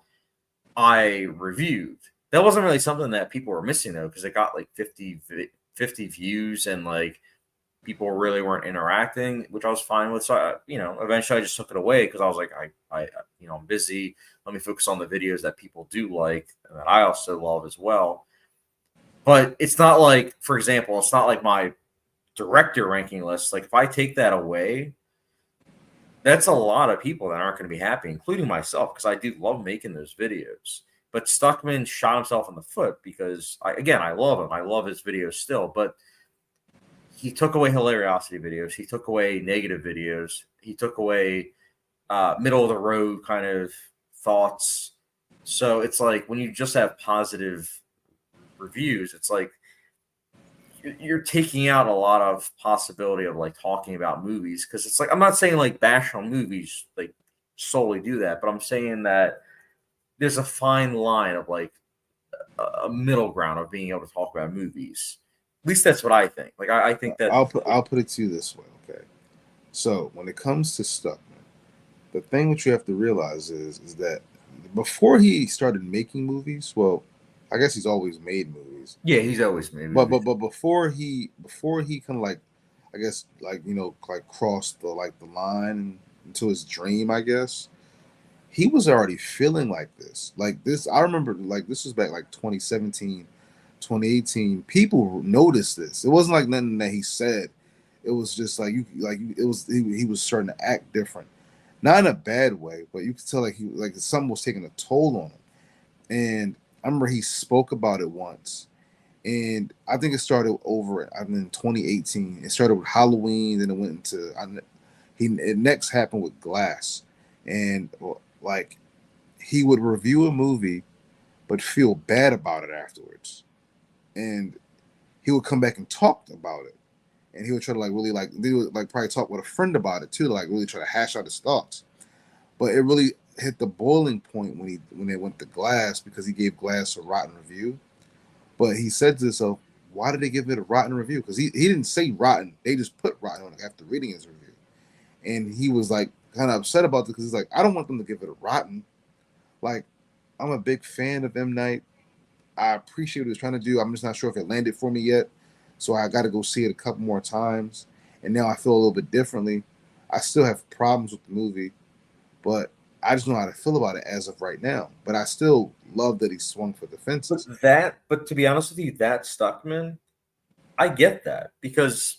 I reviewed. That wasn't really something that people were missing though, because it got like 50 views and like people really weren't interacting, which I was fine with. So eventually I just took it away because I was like, I'm busy. Let me focus on the videos that people do like and that I also love as well. But it's not like, for example, it's not like my director ranking list. Like if I take that away, that's a lot of people that aren't going to be happy, including myself, because I do love making those videos. But Stuckman shot himself in the foot because, I love him. I love his videos still, but he took away hilariosity videos. He took away negative videos. He took away middle of the road kind of thoughts. So it's like when you just have positive reviews, it's like you're taking out a lot of possibility of like talking about movies, because it's like I'm not saying like bash on movies, like solely do that, but I'm saying that there's a fine line of like a middle ground of being able to talk about movies. At least that's what I think. Like I think that I'll put it to you this way, okay? So when it comes to Stuckman, the thing that you have to realize is that before he started making movies, well, I guess he's always made movies. Yeah, he's always made movies. But before he kind of like, I guess like like crossed the line into his dream, I guess he was already feeling like this. Like this, I remember like this was back like 2017, 2018. People noticed this. It wasn't like nothing that he said. It was just like he was starting to act different. Not in a bad way, but you could tell like something was taking a toll on him. And I remember he spoke about it once. And I think it started over in 2018. It started with Halloween, then it went into it next happened with Glass. And like he would review a movie but feel bad about it afterwards. And he would come back and talk about it. And he would try to like really like they would like probably talk with a friend about it too, to like really try to hash out his thoughts. But it really hit the boiling point when they went to Glass, because he gave Glass a rotten review. But he said to himself, why did they give it a rotten review? Because he didn't say rotten. They just put rotten on it after reading his review. And he was like kind of upset about it because he's like, I don't want them to give it a rotten. Like, I'm a big fan of M. Night. I appreciate what he was trying to do. I'm just not sure if it landed for me yet. so I got to go see it a couple more times, and now I feel a little bit differently. I still have problems with the movie, but I just know how to feel about it as of right now. But I still love that he swung for the fences. But to be honest with you, that Stuckman, I get that because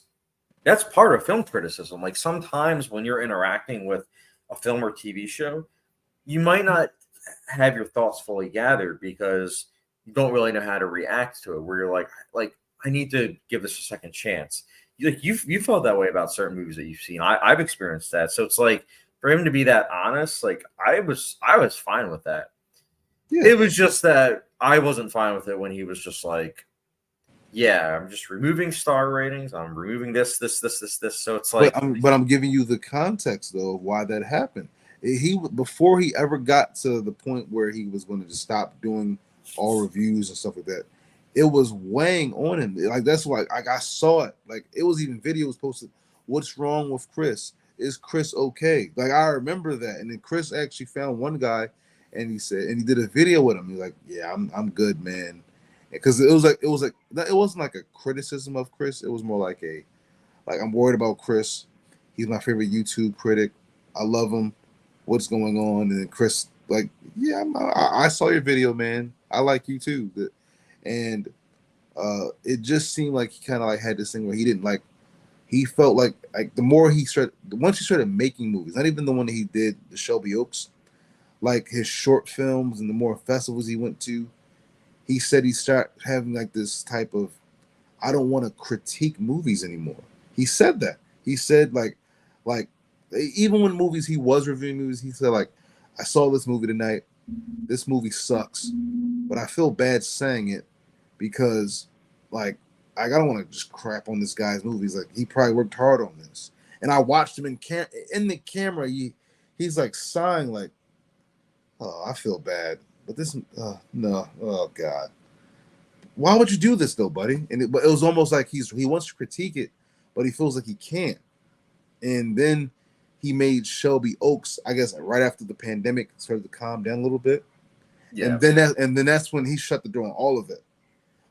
that's part of film criticism. Like sometimes when you're interacting with a film or TV show, you might not have your thoughts fully gathered because you don't really know how to react to it. Where you're like I need to give this a second chance. You felt that way about certain movies that you've seen. I've experienced that. So it's like for him to be that honest, like I was fine with that. Yeah. It was just that I wasn't fine with it when he was just like, yeah, I'm just removing star ratings. I'm removing this. So it's like, But I'm giving you the context though of why that happened. He before he ever got to the point where he was going to just stop doing all reviews and stuff like that, it was weighing on him. Like that's why I saw it. Like it was even videos posted. What's wrong with Chris? Is Chris okay? Like I remember that. And then Chris actually found one guy, and he said, and he did a video with him. He's like, yeah, I'm good, man. Because it wasn't like a criticism of Chris. It was more like I'm worried about Chris. He's my favorite YouTube critic. I love him. What's going on? And then Chris, like, yeah, I saw your video, man. I like you too. And it just seemed like he kind of like had this thing where he didn't like. He felt like the more once he started making movies, not even the one that he did, the Shelby Oaks, like his short films and the more festivals he went to, he said he started having like this type of, I don't want to critique movies anymore. He said that. He said like even when movies he was reviewing movies, he said like, I saw this movie tonight. This movie sucks, but I feel bad saying it because like I don't want to just crap on this guy's movies. Like he probably worked hard on this, and I watched him in the camera. He's like sighing like, oh, I feel bad, but this no, oh god. Why would you do this though, buddy? But it was almost like he wants to critique it, but he feels like he can't. And then he made Shelby Oaks, I guess, right after the pandemic started to calm down a little bit. yeah, And then that's when he shut the door on all of it.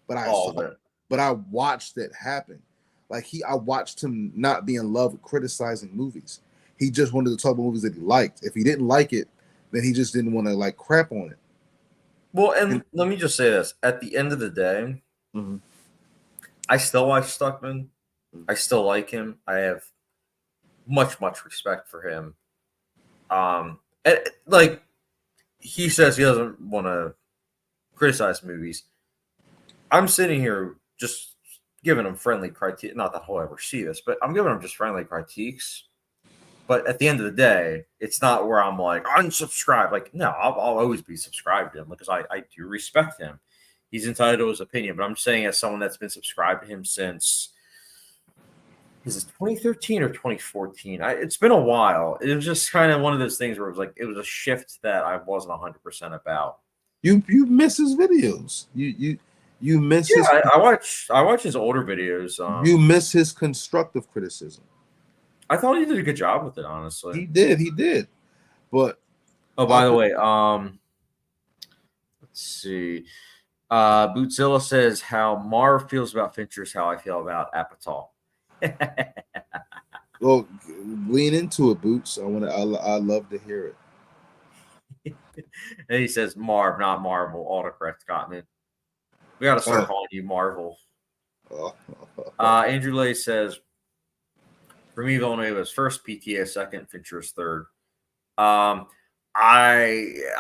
But I watched it happen. Like I watched him not be in love with criticizing movies. He just wanted to talk about movies that he liked. If he didn't like it, then he just didn't want to like crap on it. well, and let me just say this: at the end of the day, Mm-hmm. I still watch Stuckman. I still like him. I have much respect for him. And like he says, he doesn't want to criticize movies. I'm sitting here just giving him friendly critiques. Not that he'll ever see this, but I'm giving him just friendly critiques. But at the end of the day, it's not where I'm like unsubscribe. Like, no, I'll always be subscribed to him because I do respect him. He's entitled to his opinion. But I'm saying as someone that's been subscribed to him since, is it 2013 or 2014? It's been a while. It was just kind of one of those things where it was a shift that I wasn't 100% about. You miss his videos. You miss his. I watch his older videos. You miss his constructive criticism. I thought he did a good job with it, honestly. He did. But by the way, let's see. Bootzilla says how Marv feels about Fincher is how I feel about Apatow. Well, lean into it, Boots. I love to hear it. And he says Marv, not Marvel. Autocorrect got me. We got to start calling you Marvel. Andrew Lay says, for me, Villeneuve is first, PTA second, Fincher is third. I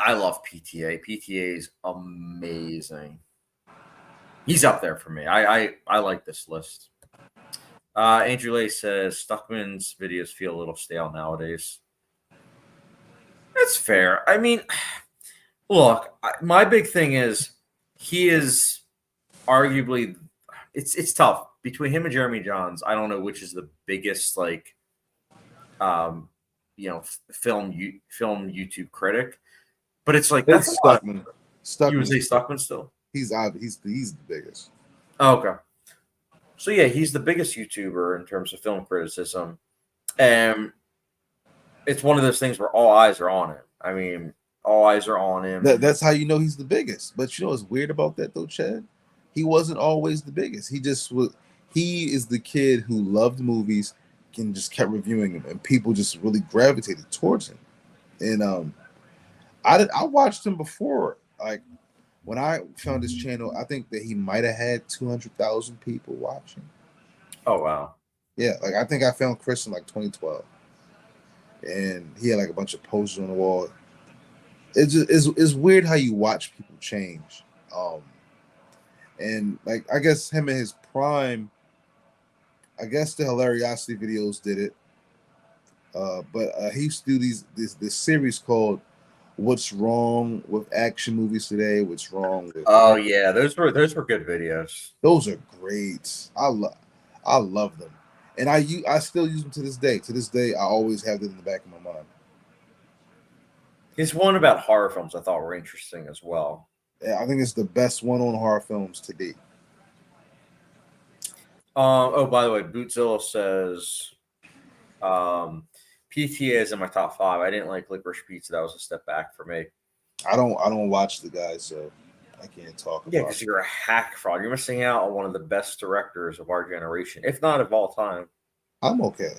love PTA. PTA is amazing. He's up there for me. I like this list. Andrew Lay says Stuckman's videos feel a little stale nowadays. That's fair. I mean, look, my big thing is he is arguably it's tough between him and Jeremy Jahns. I don't know which is the biggest film YouTube critic, but it's like that's Stuckman. You would say Stuckman still? He's the biggest. Oh, okay. So yeah, he's the biggest YouTuber in terms of film criticism, and it's one of those things where all eyes are on him. I mean, all eyes are on him. That's how you know he's the biggest. But you know what's weird about that though, Chad? He wasn't always the biggest. he is the kid who loved movies and just kept reviewing them, and people just really gravitated towards him. And I watched him before. Like when I found his channel, I think that he might have had 200,000 people watching. Oh wow. Yeah, like I think I found Chris in like 2012, and he had like a bunch of posters on the wall. It's weird how you watch people change. And like I guess him in his prime, I guess the Hilariosity videos did it. But he used to do this series called "What's Wrong with Action Movies Today?" What's wrong with? Oh yeah, those were good videos. Those are great. I love them, and I still use them to this day. To this day, I always have them in the back of my mind. His one about horror films I thought were interesting as well. Yeah, I think it's the best one on horror films to date. Oh, by the way, Bootzilla says PTA is in my top 5. I didn't like Licorice Pizza. That was a step back for me. I don't watch the guy, so I can't talk Yeah, about because it. you're a hack fraud. You're missing out on one of the best directors of our generation, if not of all time. I'm okay.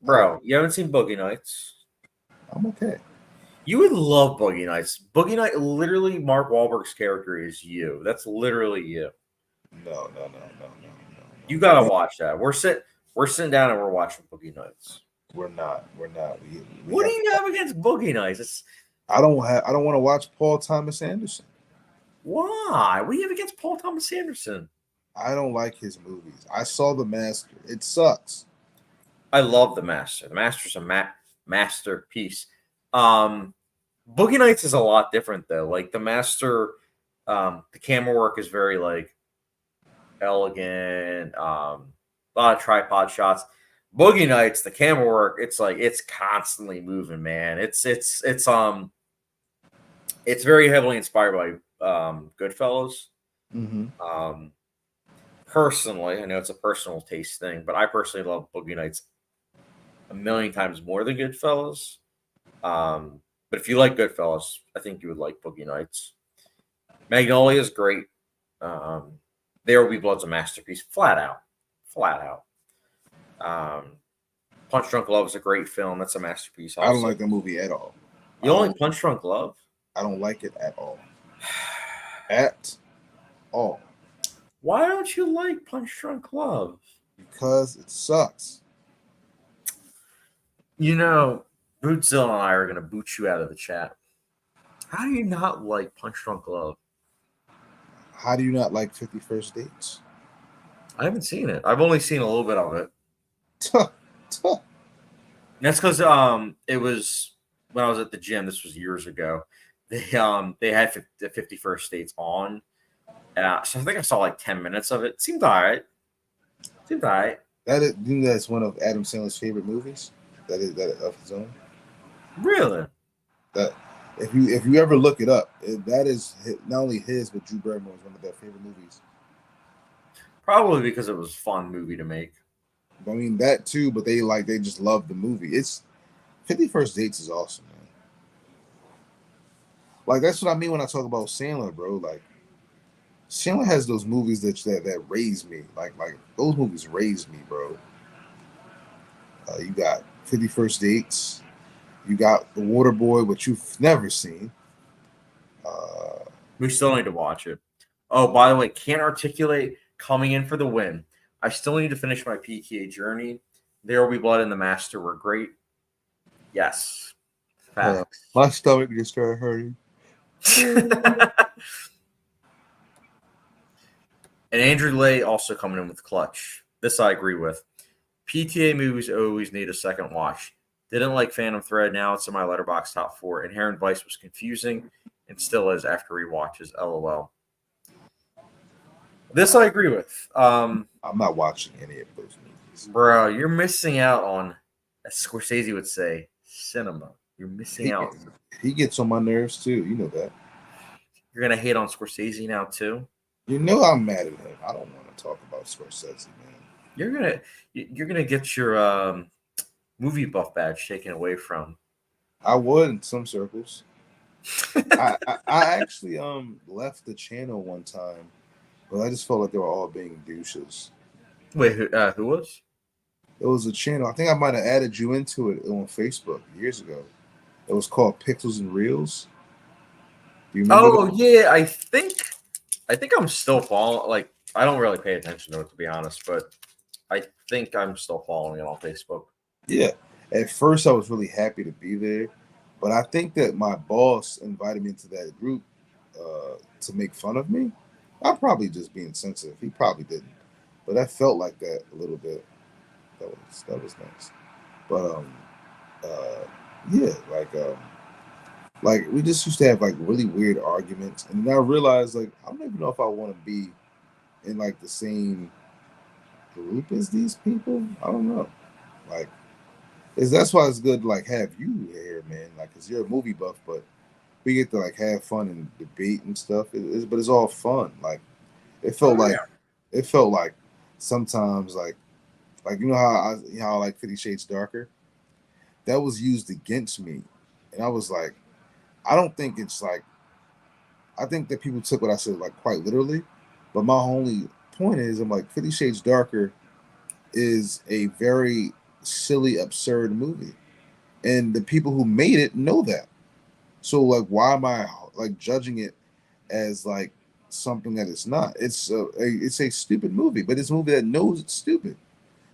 Bro, you haven't seen Boogie Nights? I'm okay. You would love Boogie Nights. Boogie Night, literally, Mark Wahlberg's character is you. That's literally you. No. You gotta watch that. We're sitting down and we're watching Boogie Nights. We're not. We What do you have against Boogie Nights? I don't want to watch Paul Thomas Anderson. Why? What do you have against Paul Thomas Anderson? I don't like his movies. I saw The Master. It sucks. I love The Master. The Master's a masterpiece. Boogie Nights is a lot different though. Like The Master, the camera work is very like elegant. A lot of tripod shots. Boogie Nights, the camera work, it's like it's constantly moving, man. It's very heavily inspired by Goodfellas. Mm-hmm. Personally, I know it's a personal taste thing, but I personally love Boogie Nights a million times more than Goodfellas. But if you like Goodfellas, I think you would like Boogie Nights. Magnolia is great. There Will Be Blood's a masterpiece, flat out. Punch Drunk Love is a great film. That's a masterpiece. Also. I don't like the movie at all. You don't like Punch Drunk Love? I don't like it at all. At all. Why don't you like Punch Drunk Love? Because it sucks. You know, Bootzilla and I are going to boot you out of the chat. How do you not like Punch Drunk Love? How do you not like 50 First Dates? I haven't seen it. I've only seen a little bit of it. Tuh. That's because it was when I was at the gym. This was years ago. They had 50 First Dates on. So I think I saw like 10 minutes of it. Seemed all right. That's one of Adam Sandler's favorite movies. That of his own. Really? That if you ever look it up, that is not only his but Drew Barrymore's one of their favorite movies. Probably because it was a fun movie to make. I mean that too, but they just love the movie. It's 50 First Dates is awesome, man. Like that's what I mean when I talk about Sandler, bro. Like Sandler has those movies that raised me. Like those movies raised me, bro. You got 50 First Dates. You got The Water Boy, which you've never seen. We still need to watch it. Oh, by the way, Can't Articulate coming in for the win. I still need to finish my PTA journey. There Will Be Blood and The Master were great. Yes. Facts. My stomach just started hurting. And Andrew Lay also coming in with clutch. This I agree with. PTA movies always need a second watch. Didn't like Phantom Thread. Now it's in my Letterboxd top 4. Inherent Vice was confusing and still is after rewatches. LOL. This I agree with. I'm not watching any of those movies. Bro, you're missing out on, as Scorsese would say, cinema. You're missing out. He gets on my nerves too. You know that. You're going to hate on Scorsese now too? You know I'm mad at him. I don't want to talk about Scorsese, man. You're gonna get your movie buff badge taken away from. I would in some circles. I actually left the channel one time, but I just felt like they were all being douches. Wait, who was? It was a channel. I think I might have added you into it on Facebook years ago. It was called Pixels and Reels. Do you remember Oh that? yeah, I think I'm still following. Like, I don't really pay attention to it, to be honest, but I think I'm still following it on Facebook. Yeah. At first, I was really happy to be there, but I think that my boss invited me into that group to make fun of me. I'm probably just being sensitive. He probably didn't, but I felt like that a little bit. That was nice. But uh, yeah, like we just used to have like really weird arguments, and then I realized like I don't even know if I want to be in like the same group as these people. I don't know. Like, is that's why it's good to like have you here, man. Like, cause you're a movie buff, but we get to like have fun and debate and stuff. But it's all fun. Like, it felt Oh like yeah. it felt like sometimes like you know how I like 50 Shades Darker. That was used against me, and I was like, I don't think it's like I think that people took what I said like quite literally, but my only point is I'm like 50 Shades Darker is a very silly, absurd movie. And the people who made it know that. So like why am I like judging it as like something that it's not? It's a stupid movie, but it's a movie that knows it's stupid.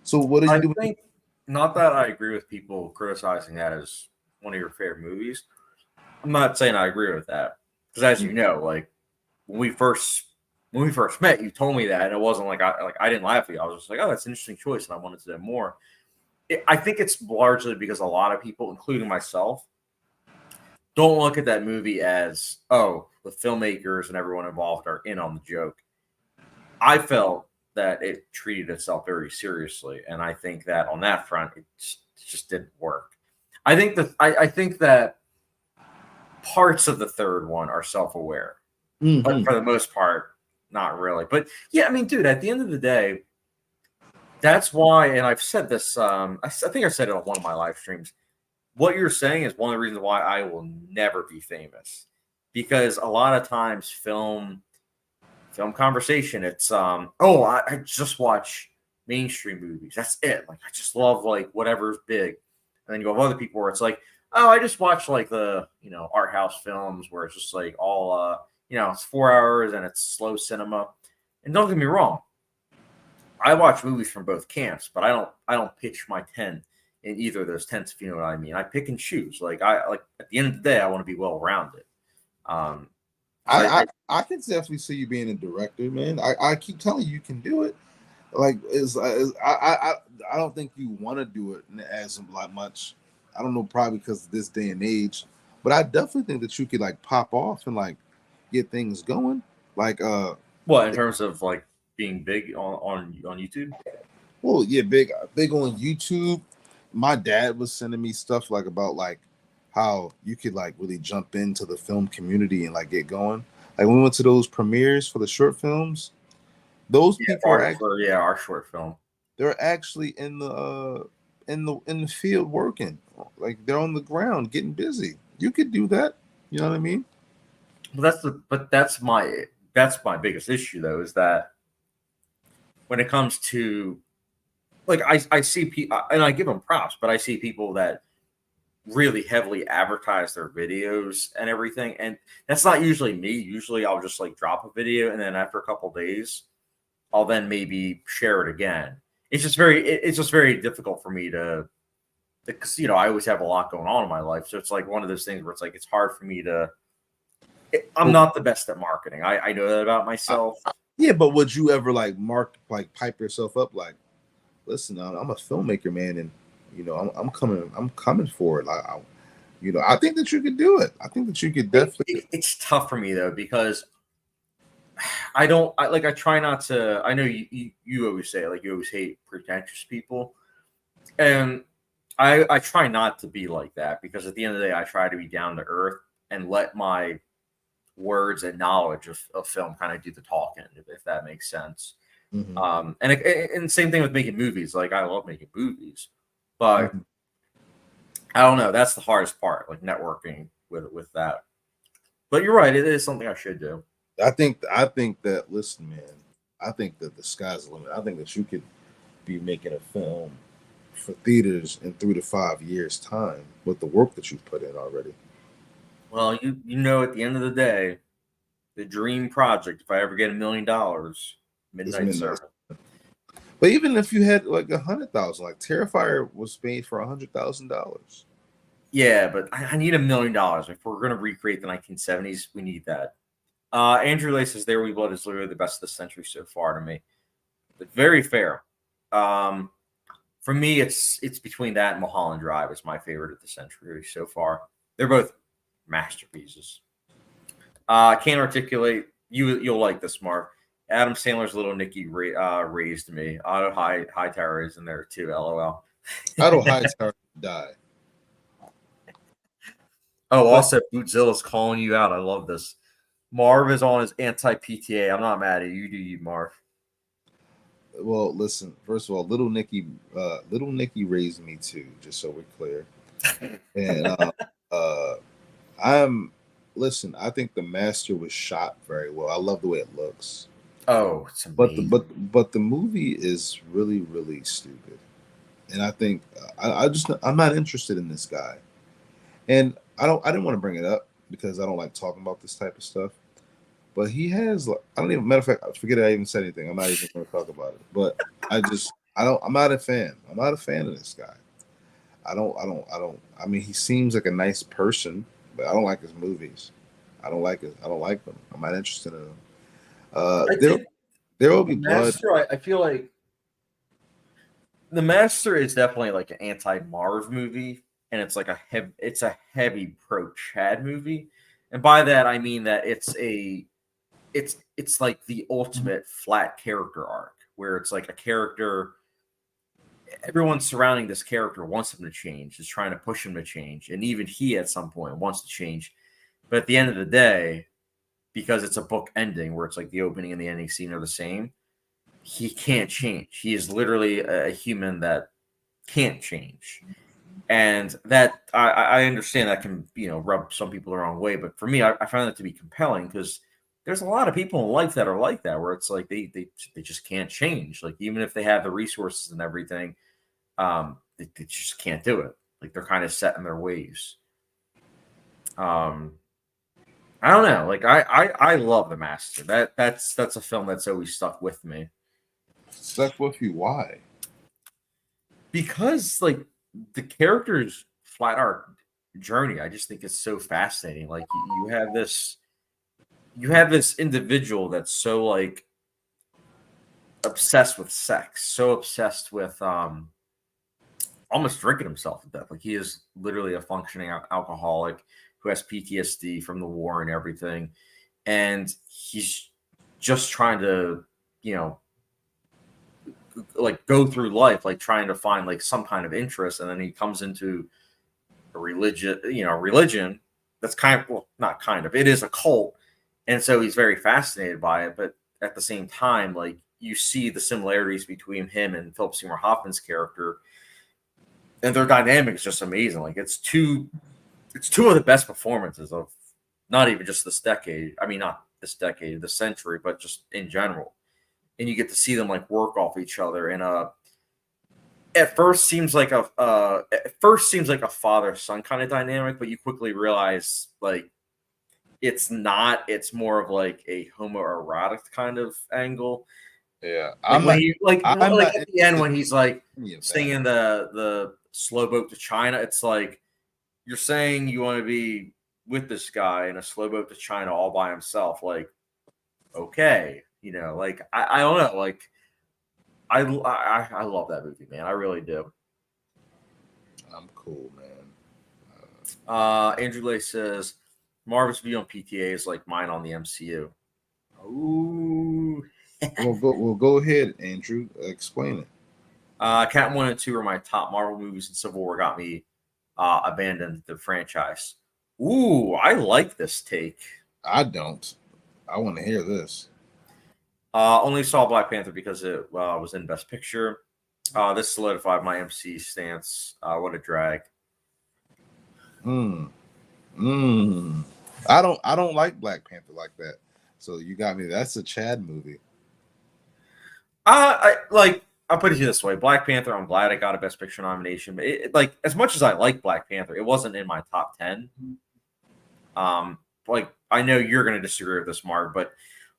So what are you I doing? think not that I agree with people criticizing that as one of your favorite movies. I'm not saying I agree with that because, as you know, like when we first when we first met, you told me that, and it wasn't like I didn't laugh at you. I was just like, oh, that's an interesting choice, and I wanted to know more. I think it's largely because a lot of people, including myself, don't look at that movie as, oh, the filmmakers and everyone involved are in on the joke. I felt that it treated itself very seriously, and I think that on that front, it just didn't work. I think that parts of the third one are self-aware, but Mm-hmm. for the most part, not really. But yeah, I mean, dude, at the end of the day, that's why, and I've said this. I think I said it on one of my live streams. What you're saying is one of the reasons why I will never be famous, because a lot of times film conversation, it's I just watch mainstream movies. That's it. Like I just love like whatever's big. And then you have other people where it's like, oh, I just watch like the art house films where it's just like all it's 4 hours and it's slow cinema. And don't get me wrong, I watch movies from both camps, but I don't pitch my tent in either of those tents, if you know what I mean. I pick and choose. Like I like at the end of the day, I want to be well rounded. Um, because I can definitely see you being a director, man. I keep telling you can do it. Like I don't think you want to do it as like much. I don't know, probably because of this day and age, but I definitely think that you could like pop off and like get things going. Like what in terms of like being big on YouTube? well, yeah, big on YouTube. My dad was sending me stuff like about like how you could like really jump into the film community and like get going. Like when we went to those premieres for the short films, those Yeah, people are actually our short film. they're actually in the field working. Like they're on the ground getting busy. You could do that. You know what I mean? But that's my biggest issue though, is that when it comes to like I see people and I give them props, but I see people that really heavily advertise their videos and everything, and that's not usually me. Usually I'll just like drop a video and then after a couple days I'll then maybe share it again. It's just very difficult for me to because I always have a lot going on in my life, so it's like one of those things where it's like it's hard for me to. I'm Well, not the best at marketing. I know that about myself. yeah, but would you ever like pipe yourself up like, listen, I'm a filmmaker, man, and I'm coming for it. I think that you could do it. I think that you could definitely. It's tough for me though because I try not to. I know you always say like you always hate pretentious people, and I try not to be like that because at the end of the day I try to be down to earth and let my words and knowledge of film kind of do the talking, if that makes sense. Mhm, And same thing with making movies. Like I love making movies, but mhm. I don't know. That's the hardest part, like networking with that. But you're right. It is something I should do. I think that listen, man. I think that the sky's the limit. I think that you could. be making a film for theaters in 3 to 5 years' time with the work that you've put in already. Well, you know, at the end of the day, the dream project, if I ever get $1 million, Midnight Service. But even if you had like 100,000, like Terrifier was made for $100,000. Yeah, but I need $1 million. If we're going to recreate the 1970s, we need that. Andrew Lay says There We Blood is literally the best of the century so far to me. But very fair. For me, it's between that and Mulholland Drive is my favorite of the century so far. They're both masterpieces. Can't articulate. You'll like this, Marv. Adam Sandler's Little Nicky raised me. Otto Hightower is in there too. LOL. Otto Hightower died. Oh, also, Bootzilla's calling you out. I love this. Marv is on his anti-PTA. I'm not mad at you. Do you, Marv? Well, listen. First of all, Little Nicky raised me too. Just so we're clear. And listen. I think The Master was shot very well. I love the way it looks. Oh, it's amazing. But the movie is really, really stupid. And I think I'm not interested in this guy. And I didn't want to bring it up because I don't like talking about this type of stuff. But he has, matter of fact, forget I even said anything. I'm not even going to talk about it. But I'm not a fan. I'm not a fan of this guy. I mean, he seems like a nice person, but I don't like his movies. I don't like them. I'm not interested in them. There will be blood. I feel like The Master is definitely like an anti-Marv movie. And it's like a heavy pro Chad movie, and by that I mean that it's like the ultimate flat character arc, where it's like a character, everyone surrounding this character wants him to change, is trying to push him to change, and even he at some point wants to change, but at the end of the day, because it's a book ending where it's like the opening and the ending scene are the same, he can't change. He is literally a human that can't change. And that I understand that can, rub some people the wrong way. But for me, I find that to be compelling because there's a lot of people in life that are like that, where it's like they just can't change. Like, even if they have the resources and everything, they just can't do it. Like, they're kind of set in their ways. I don't know. Like, I love The Master. That's a film that's always stuck with me. Stuck with you? Why? Because, like, the character's flat arc journey, I just think it's so fascinating. Like, you have this individual that's so, like, obsessed with sex, so obsessed with almost drinking himself to death. Like, he is literally a functioning alcoholic who has PTSD from the war and everything, and he's just trying to, like, go through life, like, trying to find, like, some kind of interest, and then he comes into a religion that's it is a cult, and so he's very fascinated by it. But at the same time, like, you see the similarities between him and Philip Seymour Hoffman's character, and their dynamic is just amazing. Like, it's two of the best performances of not even just this decade. I mean, not this decade, the century, but just in general. And you get to see them, like, work off each other. And at first seems like a father-son kind of dynamic, but you quickly realize, like, it's not. It's more of like a homoerotic kind of angle. Yeah, like, at the end when he's like singing the Slow Boat to China, it's like, you're saying you want to be with this guy in a slow boat to China all by himself. Like, okay, like, I don't know, like, I love that movie, man. I really do. I'm cool, man. Andrew Lay says Marvel's view on PTA is like mine on the MCU. Ooh. Well, go ahead, Andrew. Explain it. Cat 1 and 2 are my top Marvel movies, and Civil War got me abandoned the franchise. Ooh, I like this take. I don't. I want to hear this. Only saw Black Panther because it was in Best Picture. This solidified my MC stance. What a drag. I don't like Black Panther like that. So you got me. That's a Chad movie. I like. I'll put it this way: Black Panther. I'm glad I got a Best Picture nomination, but like as much as I like Black Panther, it wasn't in my top 10. Like I know you're going to disagree with this, Mark, but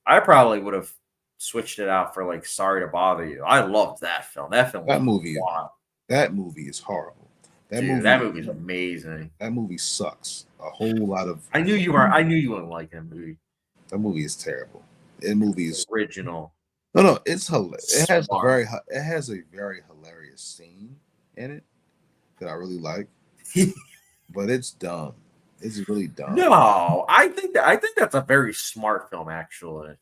I probably would have switched it out for like Sorry to Bother You. I loved that film. That film. That movie. Wild. That movie is horrible. That movie's amazing. That movie sucks. A whole lot of. I knew you wouldn't like that movie. That movie is terrible. That movie is original. No, it's hilarious. It has a very hilarious scene in it that I really like, but it's dumb. It's really dumb. No, I think that's a very smart film. Actually,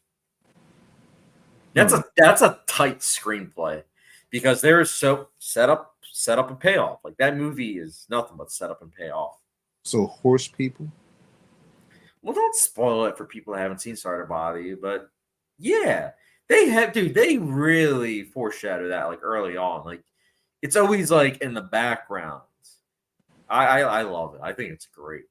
that's a tight screenplay because there is so set up and payoff. Like that movie is nothing but set up and payoff. So horse people. Well, don't spoil it for people that haven't seen Sorry to Bother You, but yeah. They really foreshadow that like early on. Like it's always like in the background. I love it. I think it's great.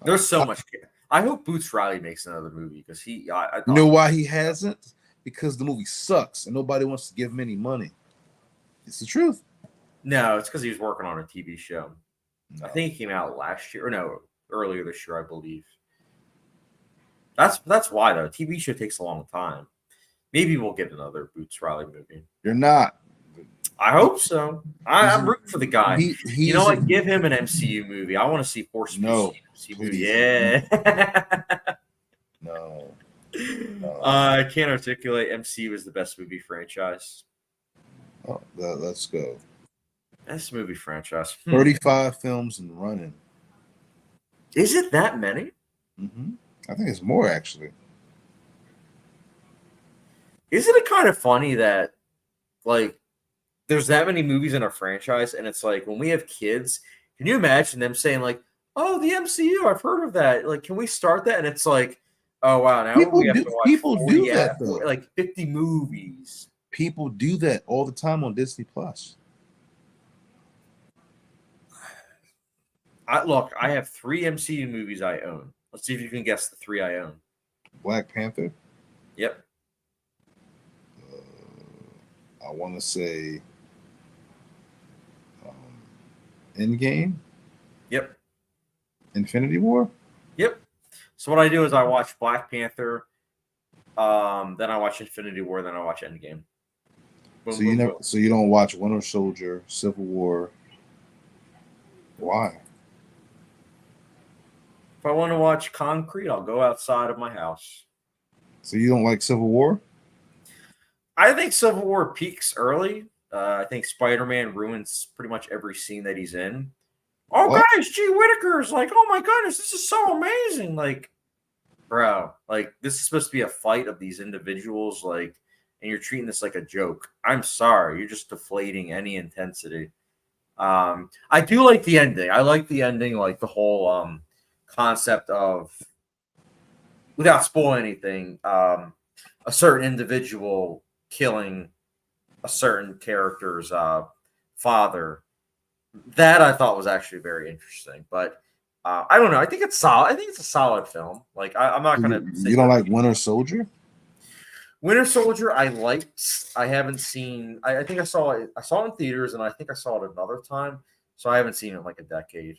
There's so much. I hope Boots Riley makes another movie because you know why he hasn't? Because the movie sucks and nobody wants to give him any money. It's the truth. No, it's because he was working on a TV show. No. I think he came out last year or no, earlier this year, I believe. That's why though. TV show takes a long time. Maybe we'll get another Boots Riley movie. You're not. I hope so. I'm rooting for the guy. You know what? Give him an MCU movie. I want to see Force MCU movie. Yeah. No. I can't articulate MCU as the best movie franchise. Oh, let's go. Best movie franchise. 35 films and running. Is it that many? Mm-hmm. I think it's more actually. Isn't it kind of funny that like there's that many movies in a franchise and it's like when we have kids, can you imagine them saying like, "Oh, the MCU, I've heard of that. Like, can we start that?" And it's like, "Oh wow, now we have to watch people do that though. Like 50 movies." People do that all the time on Disney Plus. I have 3 MCU movies I own. Let's see if you can guess the 3 I own. Black Panther. Yep. I want to say Endgame. Yep. Infinity War. Yep. So what I do is I watch Black Panther, then I watch Infinity War, then I watch Endgame. Boom, So you don't watch Winter Soldier, Civil War. Why? If I want to watch concrete, I'll go outside of my house. So you don't like Civil War? I think Civil War peaks early. I think Spider-Man ruins pretty much every scene that he's in. Oh, what? Guys, G. Whittaker's like, oh my goodness, this is so amazing. Like, bro, like this is supposed to be a fight of these individuals, like, and you're treating this like a joke. I'm sorry, you're just deflating any intensity. I do like the ending. I like the ending, like the whole concept of, without spoiling anything, a certain individual killing a certain character's father. That I thought was actually very interesting, but I don't know. I think it's solid. I think it's a solid film. Like I'm not gonna. You don't like Winter Soldier? Winter Soldier, I liked. I haven't seen. I think I saw it. I saw it in theaters, and I think I saw it another time. So I haven't seen it in like a decade.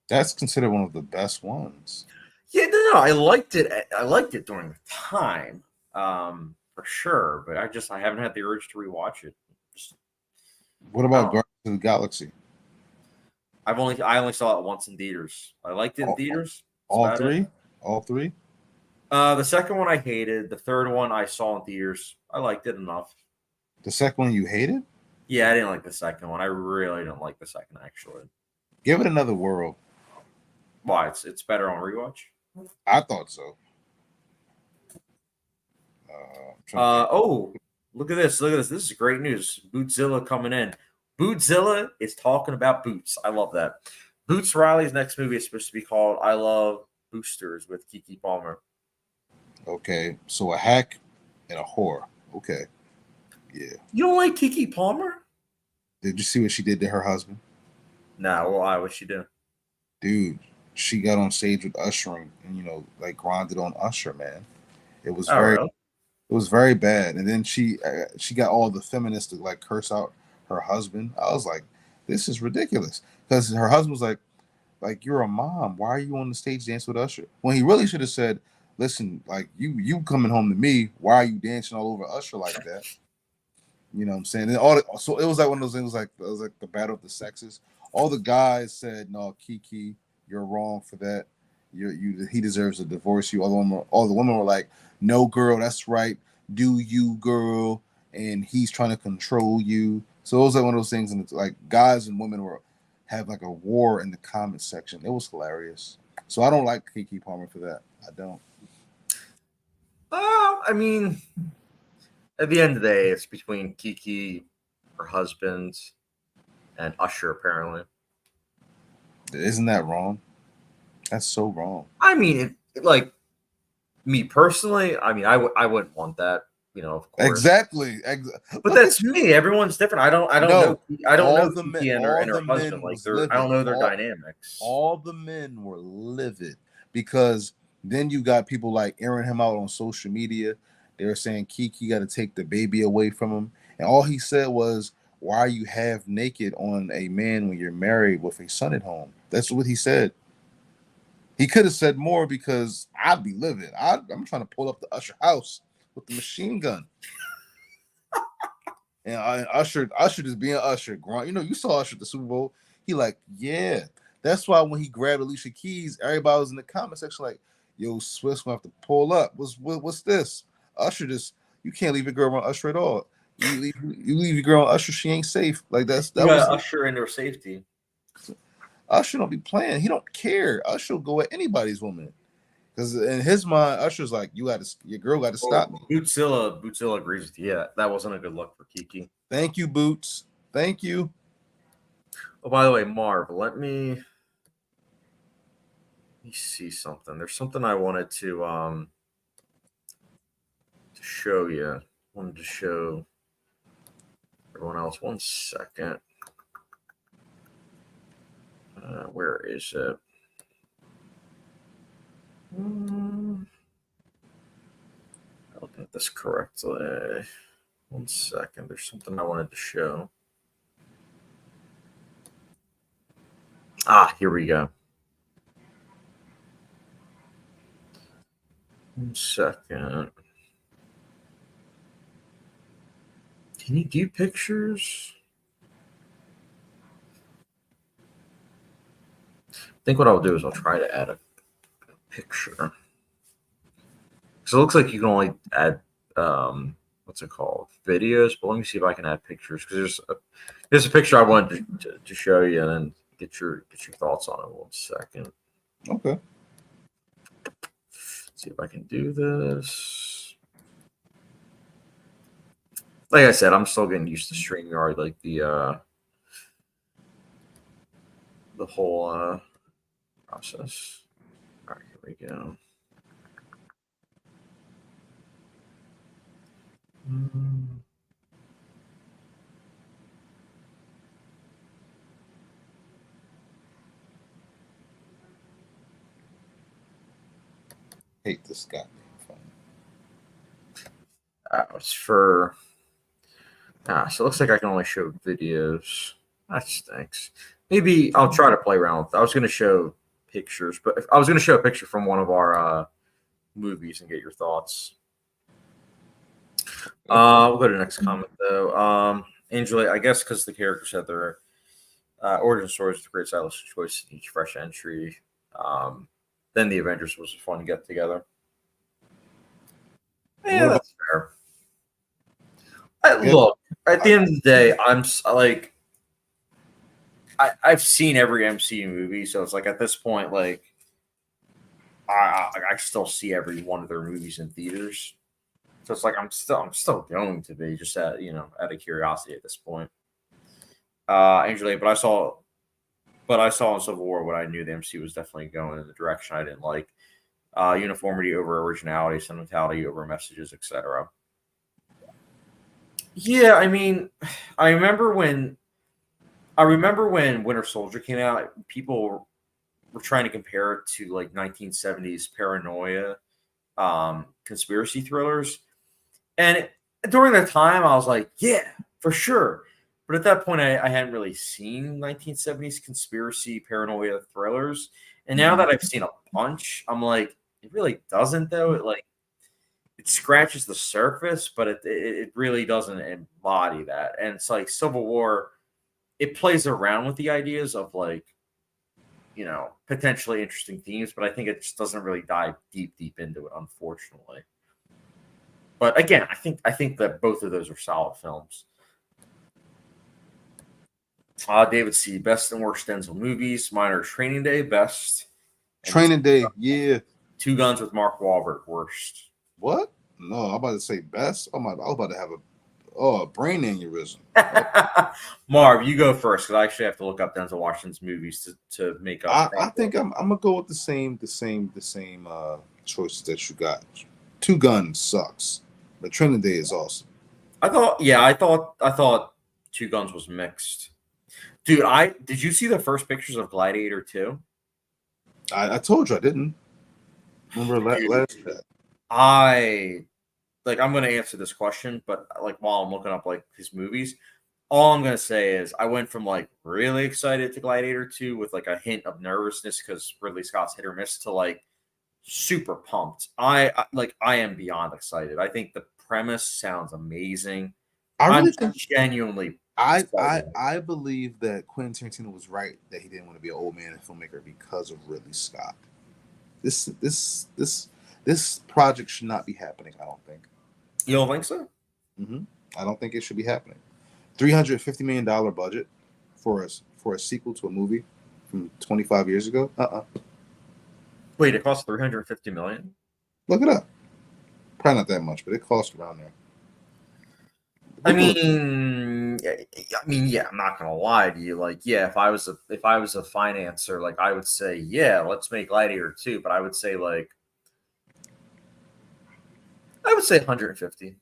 That's considered one of the best ones. Yeah, no, I liked it. I liked it during the time, for sure. But I haven't had the urge to rewatch it. What about Guardians of the Galaxy? I only saw it once in theaters. I liked it in theaters. All three? All three? The second one I hated. The third one I saw in theaters. I liked it enough. The second one you hated? Yeah, I didn't like the second one. I really didn't like the second, actually. Give it another whirl. Why? It's better on rewatch? I thought so. Oh, look at this. Look at this. This is great news. Bootzilla coming in. Bootzilla is talking about boots. I love that. Boots Riley's next movie is supposed to be called I Love Boosters with Keke Palmer. Okay, so a hack and a whore. Okay. Yeah. You don't like Keke Palmer? Did you see what she did to her husband? No, why? What'd she do? Dude, she got on stage with ushering and, like, grinded on Usher, man. It was really? It was very bad. And then she got all the feminists to like curse out her husband. I was like, this is ridiculous because her husband was like you're a mom. Why are you on the stage dancing with Usher? When he really should have said, listen, like you coming home to me. Why are you dancing all over Usher like that? You know what I'm saying? And so it was like one of those things. Like it was like the battle of the sexes. All the guys said, "No, Kiki, you're wrong for that. He deserves to divorce you." All the women were like, "No, girl, that's right. Do you, girl?" And he's trying to control you. So it was like one of those things, and it's like guys and women were have like a war in the comment section. It was hilarious. So I don't like Kiki Palmer for that. I don't. I mean, at the end of the day, it's between Kiki, her husband, and Usher, apparently. Isn't that wrong? That's so wrong. I mean, like me personally, I mean, I wouldn't want that, of course. Exactly. But that's me. Everyone's different. I don't know. I don't know Kiki and her husband. Like I don't know their dynamics. All the men were livid because then you got people like airing him out on social media. They were saying Kiki got to take the baby away from him, and all he said was, "Why are you half naked on a man when you're married with a son at home?" That's what he said. He could have said more because I'd be livid. I'm trying to pull up the Usher house with the machine gun. And Usher just being Usher. You saw Usher at the Super Bowl. He like, yeah. That's why when he grabbed Alicia Keys, everybody was in the comment section like, yo, Swiss gonna have to pull up. What's this? Usher just, you can't leave your girl on Usher at all. You leave your girl on Usher, she ain't safe. Like that was Usher into her safety. Usher don't be playing. He don't care. Usher will go at anybody's woman. Because in his mind, Usher's like, your girl got to stop me. Bootzilla agrees with you. Yeah, that wasn't a good look for Kiki. Thank you, Boots. Thank you. Oh, by the way, Marv, let me see something. There's something I wanted to show you. Wanted to show everyone else. 1 second. Where is it? I looked at this correctly. 1 second. There's something I wanted to show. Here we go. 1 second. Can you do pictures? I think what I'll do is I'll try to add a picture. So it looks like you can only add what's it called? Videos, but let me see if I can add pictures because there's a picture I wanted to show you and then get your thoughts on it. 1 second. Okay. Let's see if I can do this. Like I said, I'm still getting used to StreamYard, like the whole process. All right, here we go. Hate this goddamn phone. It's for. So it looks like I can only show videos. That stinks. Maybe I'll try to play around with it. I was going to show pictures, but I was going to show a picture from one of our movies and get your thoughts. We'll go to the next comment though. Angela, I guess because the characters had their origin stories with great stylistic choice in each fresh entry. Then the Avengers was fun to get together. Yeah, that's fair. Look, at the end of the day, I'm like, I've seen every MCU movie, so it's like at this point, like, I still see every one of their movies in theaters. So it's like I'm still going to be just out of curiosity at this point. Angela, but I saw in Civil War what I knew the MCU was definitely going in the direction I didn't like. Uniformity over originality, sentimentality over messages, etc. Yeah, I mean, I remember when Winter Soldier came out, people were trying to compare it to like 1970s paranoia conspiracy thrillers. And during the time, I was like, yeah, for sure. But at that point, I hadn't really seen 1970s conspiracy paranoia thrillers. And now that I've seen a bunch, I'm like, it really doesn't, though. It scratches the surface, but it really doesn't embody that. And it's like Civil War, it plays around with the ideas of like, potentially interesting themes, but I think it just doesn't really dive deep into it, unfortunately. But again, I think that both of those are solid films. David C. Best and worst Denzel movies. Mine are Training Day, best. Training Day, yeah. Two Guns with Mark Wahlberg, worst. What? No, I'm about to say best. I was about to have a brain aneurysm. Marv, you go first because I actually have to look up Denzel Washington's movies to make up. I think I'm gonna go with the same choices that you got. Two Guns sucks, but Training Day is awesome. I thought Two Guns was mixed. Dude, did you see the first pictures of Gladiator 2? I told you I didn't. Remember last chat? I'm going to answer this question, but like while I'm looking up like his movies, all I'm going to say is I went from like really excited to Gladiator 2 with like a hint of nervousness because Ridley Scott's hit or miss to like super pumped. I am beyond excited. I think the premise sounds amazing. I'm genuinely. I believe that Quentin Tarantino was right that he didn't want to be an old man filmmaker because of Ridley Scott. This project should not be happening. I don't think. You don't think so? Mm-hmm. I don't think it should be happening. $350 million budget for a sequel to a movie from 25 years ago. Wait, it cost $350 million? Look it up. Probably not that much, but it cost around there. I mean, yeah, I'm not gonna lie to you. Like, yeah, if I was a financer, like, I would say, yeah, let's make Gladiator 2, but I would say 150.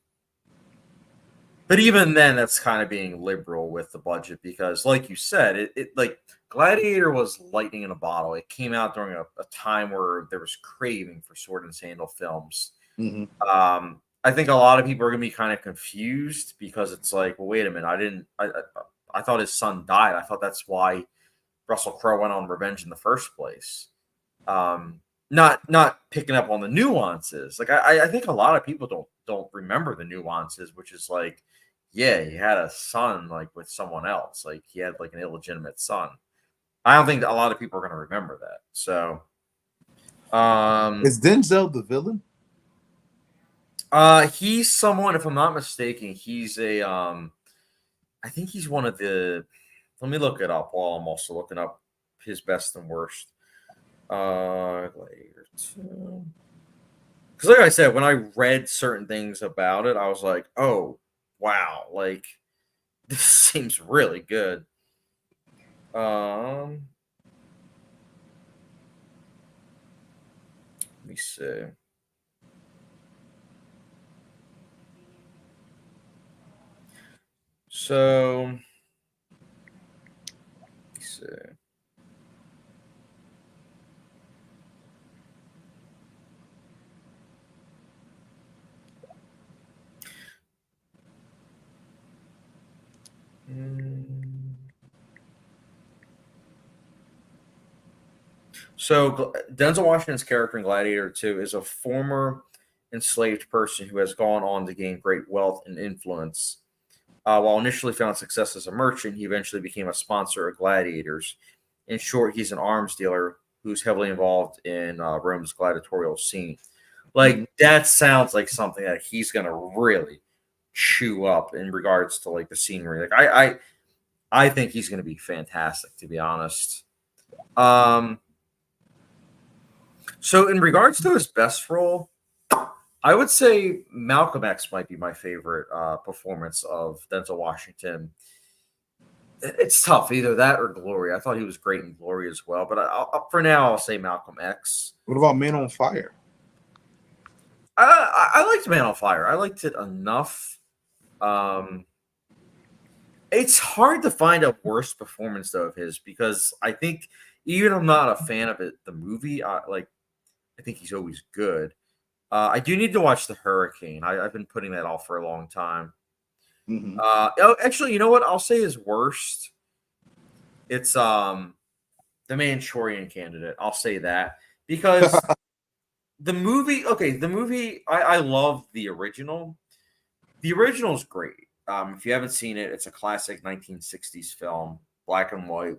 But even then, that's kind of being liberal with the budget because, like you said, it like Gladiator was lightning in a bottle. It came out during a time where there was craving for sword and sandal films. Mm-hmm. I think a lot of people are gonna be kind of confused because it's like, well, wait a minute, I thought his son died. I thought that's why Russell Crowe went on revenge in the first place. Not picking up on the nuances. Like I think a lot of people don't remember the nuances, which is like, yeah, he had a son like with someone else. Like he had like an illegitimate son. I don't think a lot of people are gonna remember that. So is Denzel the villain? He's someone, if I'm not mistaken, he's a I think he's one of the, let me look it up while I'm also looking up his best and worst. Gladiator 2. Because like I said, when I read certain things about it, I was like, oh wow, like this seems really good. Let me see. So, let me see. So Denzel Washington's character in Gladiator 2 is a former enslaved person who has gone on to gain great wealth and influence. While initially found success as a merchant, he eventually became a sponsor of gladiators. In short, he's an arms dealer who's heavily involved in Rome's gladiatorial scene. Like that sounds like something that he's gonna really chew up in regards to like the scenery. Like I think he's gonna be fantastic, to be honest. So in regards to his best role, I would say Malcolm X might be my favorite performance of Denzel Washington. It's tough, either that or Glory. I thought he was great in Glory as well, but for now, I'll say Malcolm X. What about Man on Fire? I liked Man on Fire. I liked it enough. It's hard to find a worse performance though of his because I think even if I'm not a fan of it, the movie, I think he's always good. I do need to watch The Hurricane. I've been putting that off for a long time. Mm-hmm. Actually, you know what? I'll say his worst. It's The Manchurian Candidate. I'll say that because the movie. Okay, the movie. I love the original. The original is great. If you haven't seen it, it's a classic 1960s film, black and white.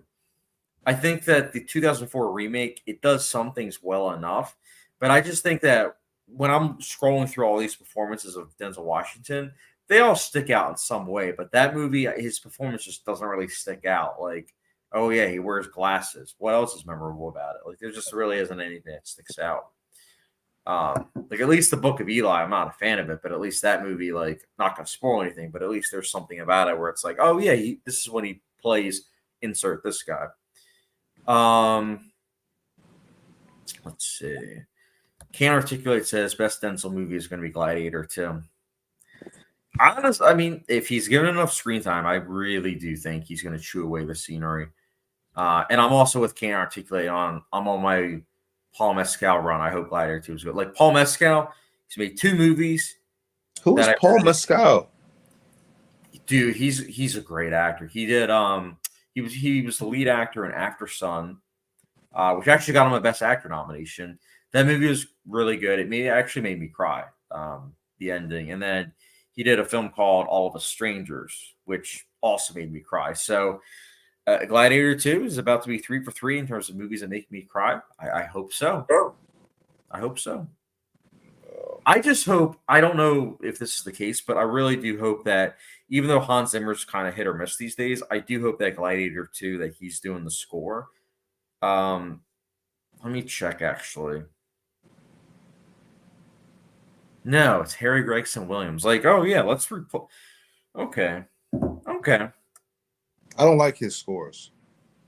I think that the 2004 remake, it does some things well enough, but I just think that when I'm scrolling through all these performances of Denzel Washington, they all stick out in some way. But that movie, his performance just doesn't really stick out. Like, oh yeah, he wears glasses. What else is memorable about it? Like, there just really isn't anything that sticks out. Like at least the Book of Eli, I'm not a fan of it, but at least that movie, like, not gonna spoil anything, but at least there's something about it where it's like, oh yeah, this is when he plays insert this guy. Let's see. Can't Articulate says best Denzel movie is going to be Gladiator 2. I mean, if he's given enough screen time, I really do think he's going to chew away the scenery. And I'm also with Can't Articulate I'm on my Paul Mescal run. I hope Gladiator 2 is good. Like Paul Mescal, he's made 2 movies. Who is Paul Mescal? Dude, he's a great actor. He did he was the lead actor in Aftersun, which actually got him a Best Actor nomination. That movie was really good. It actually made me cry, the ending. And then he did a film called All of Us Strangers, which also made me cry. So Gladiator 2 is about to be 3 for 3 in terms of movies that make me cry. I hope so. I hope so. I just hope, I don't know if this is the case, but I really do hope that even though Hans Zimmer's kind of hit or miss these days, I do hope that Gladiator 2, that he's doing the score. Let me check actually. No, it's Harry Gregson Williams. Like, oh yeah, let's okay. I don't like his scores.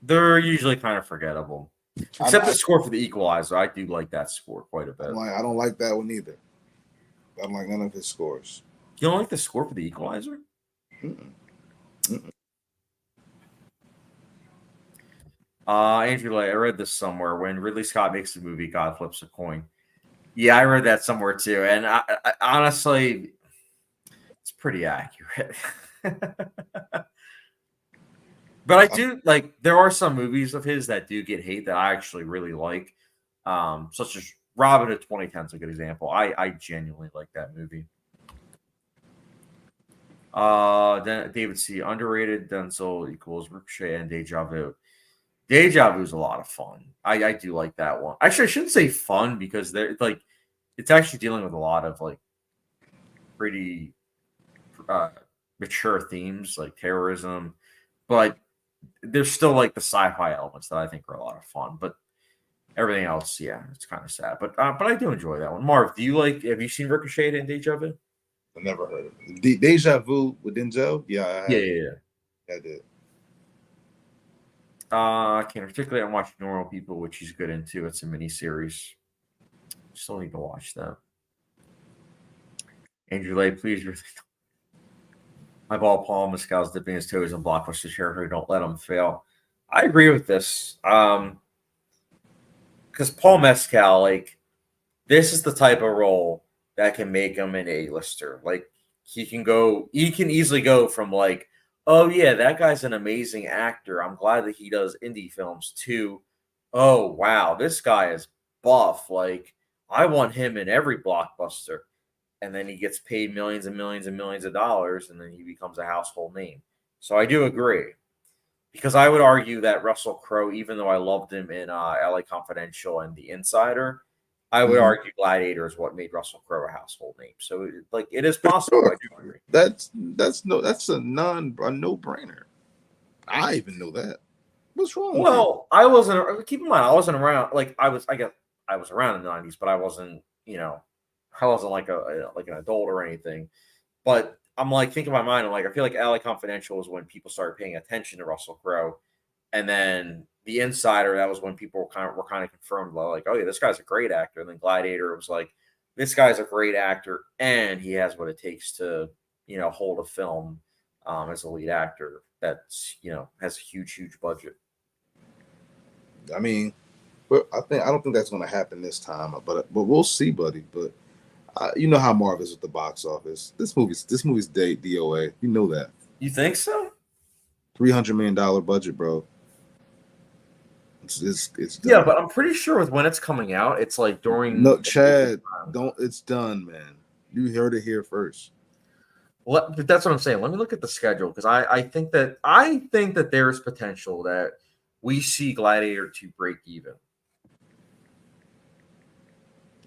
They're usually kind of forgettable. Except the score for The Equalizer. I do like that score quite a bit. I don't like that one either. I don't like none of his scores. You don't like the score for The Equalizer? Andrew, I read this somewhere. When Ridley Scott makes a movie, God flips a coin. Yeah, I read that somewhere too. And I honestly, it's pretty accurate. But I do like, there are some movies of his that do get hate that I actually really like. Such as Robin Hood 2010 is a good example. I genuinely like that movie. Then David C. Underrated Denzel equals Ricochet and Deja Vu. Deja Vu is a lot of fun. I do like that one. Actually, I shouldn't say fun because they're like, it's actually dealing with a lot of like pretty mature themes like terrorism, but there's still like the sci-fi elements that I think are a lot of fun. But everything else, yeah, it's kind of sad. But I do enjoy that one. Marv, do you like? Have you seen Ricochet and Deja Vu? I never heard of it. Deja Vu with Denzel? Yeah, Yeah. I did. I can't articulate. I'm watching Normal People, which he's good into. It's a mini series. Still need to watch that. Andrew Lay, please. My ball, Paul Mescal's dipping his toes in blockbuster territory. Don't let him fail. I agree with this. Because Paul Mescal, like, this is the type of role that can make him an A-lister. Like, he can easily go from like, oh yeah, that guy's an amazing actor. I'm glad that he does indie films too. Oh wow, this guy is buff. Like, I want him in every blockbuster. And then he gets paid millions and millions and millions of dollars, and then he becomes a household name. So I do agree. Because I would argue that Russell Crowe, even though I loved him in LA Confidential and The Insider, I would argue Gladiator is what made Russell Crowe a household name. So, like, it is possible. Sure. I do agree. That's a no-brainer. I even know that. What's wrong? Well, I wasn't. Keep in mind, I wasn't around. Like, I was around in the '90s, but I wasn't. I wasn't like an adult or anything. But I'm like thinking in my mind. I'm like, I feel like LA Confidential was when people started paying attention to Russell Crowe, and then The Insider, that was when people were kind of confirmed, like, oh yeah, this guy's a great actor. And then Gladiator was like, this guy's a great actor, and he has what it takes to hold a film as a lead actor that's has a huge budget. I mean, I don't think that's going to happen this time, but we'll see, buddy. But You know how Marv is with the box office. This movie's DOA. You know that. You think so? $300 million budget, bro. It's done. Yeah, but I'm pretty sure with when it's coming out, it's like during. No, Chad, don't. It's done, man. You heard it here first. But that's what I'm saying. Let me look at the schedule because I think that there's potential that we see Gladiator 2 break even.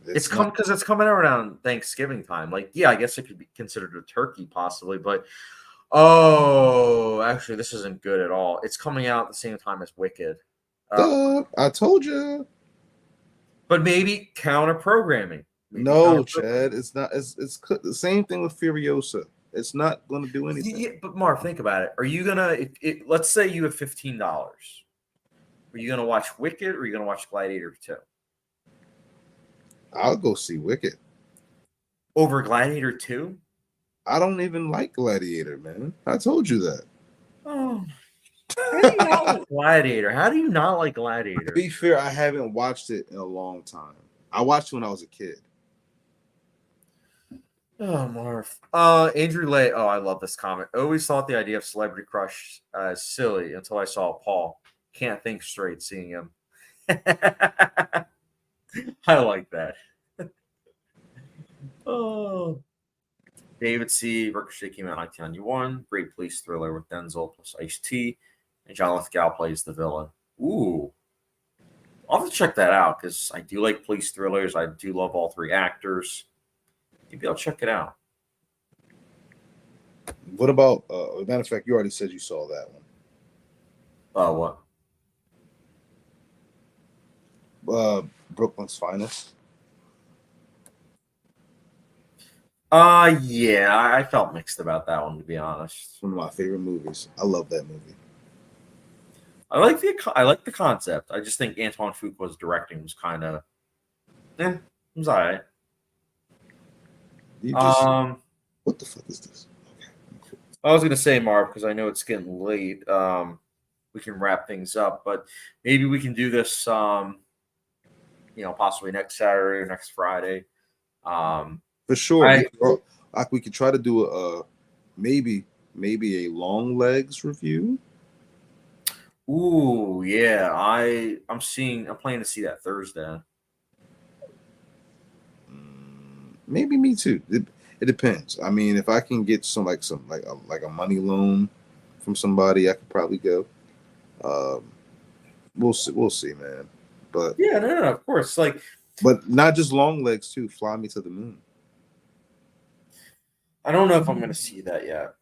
It's coming around Thanksgiving time. Like, yeah, I guess it could be considered a turkey possibly, but actually, this isn't good at all. It's coming out at the same time as Wicked. I told you. But maybe counter programming. No, Chad, it's not. It's the same thing with Furiosa. It's not going to do anything. Yeah, but Marv, think about it. Are you gonna? Let's say you have $15. Are you gonna watch Wicked or are you gonna watch Gladiator 2? I'll go see Wicked over Gladiator 2. I don't even like Gladiator, man. I told you that. Oh, how do you not like Gladiator? How do you not like Gladiator? To be fair, I haven't watched it in a long time. I watched it when I was a kid. Oh, Marv. Andrew Lay. Oh, I love this comment. Always thought the idea of Celebrity Crush silly until I saw Paul. Can't think straight seeing him. I like that. Oh. David C. Ricochet came out in 1991. Great police thriller with Denzel plus Ice-T. And John Lithgow plays the villain. Ooh. I'll have to check that out because I do like police thrillers. I do love all three actors. Maybe I'll check it out. What about, as a matter of fact, you already said you saw that one. What? Brooklyn's Finest. Yeah, I felt mixed about that one, to be honest. It's one of my favorite movies. I love that movie. I like the concept. I just think Antoine Fuqua's directing was kind of, it was all right. What the fuck is this? Okay. I was gonna say, Marv, because I know it's getting late. We can wrap things up, but maybe we can do this. Possibly next Saturday or next Friday. For sure. We could try to do a maybe a long legs review. Ooh, yeah. I'm planning to see that Thursday. Maybe me too. It depends. I mean, if I can get a money loan from somebody, I could probably go. We'll see, man. But yeah, no, of course. But not just long legs too. Fly Me to the Moon. I don't know if I'm going to see that yet.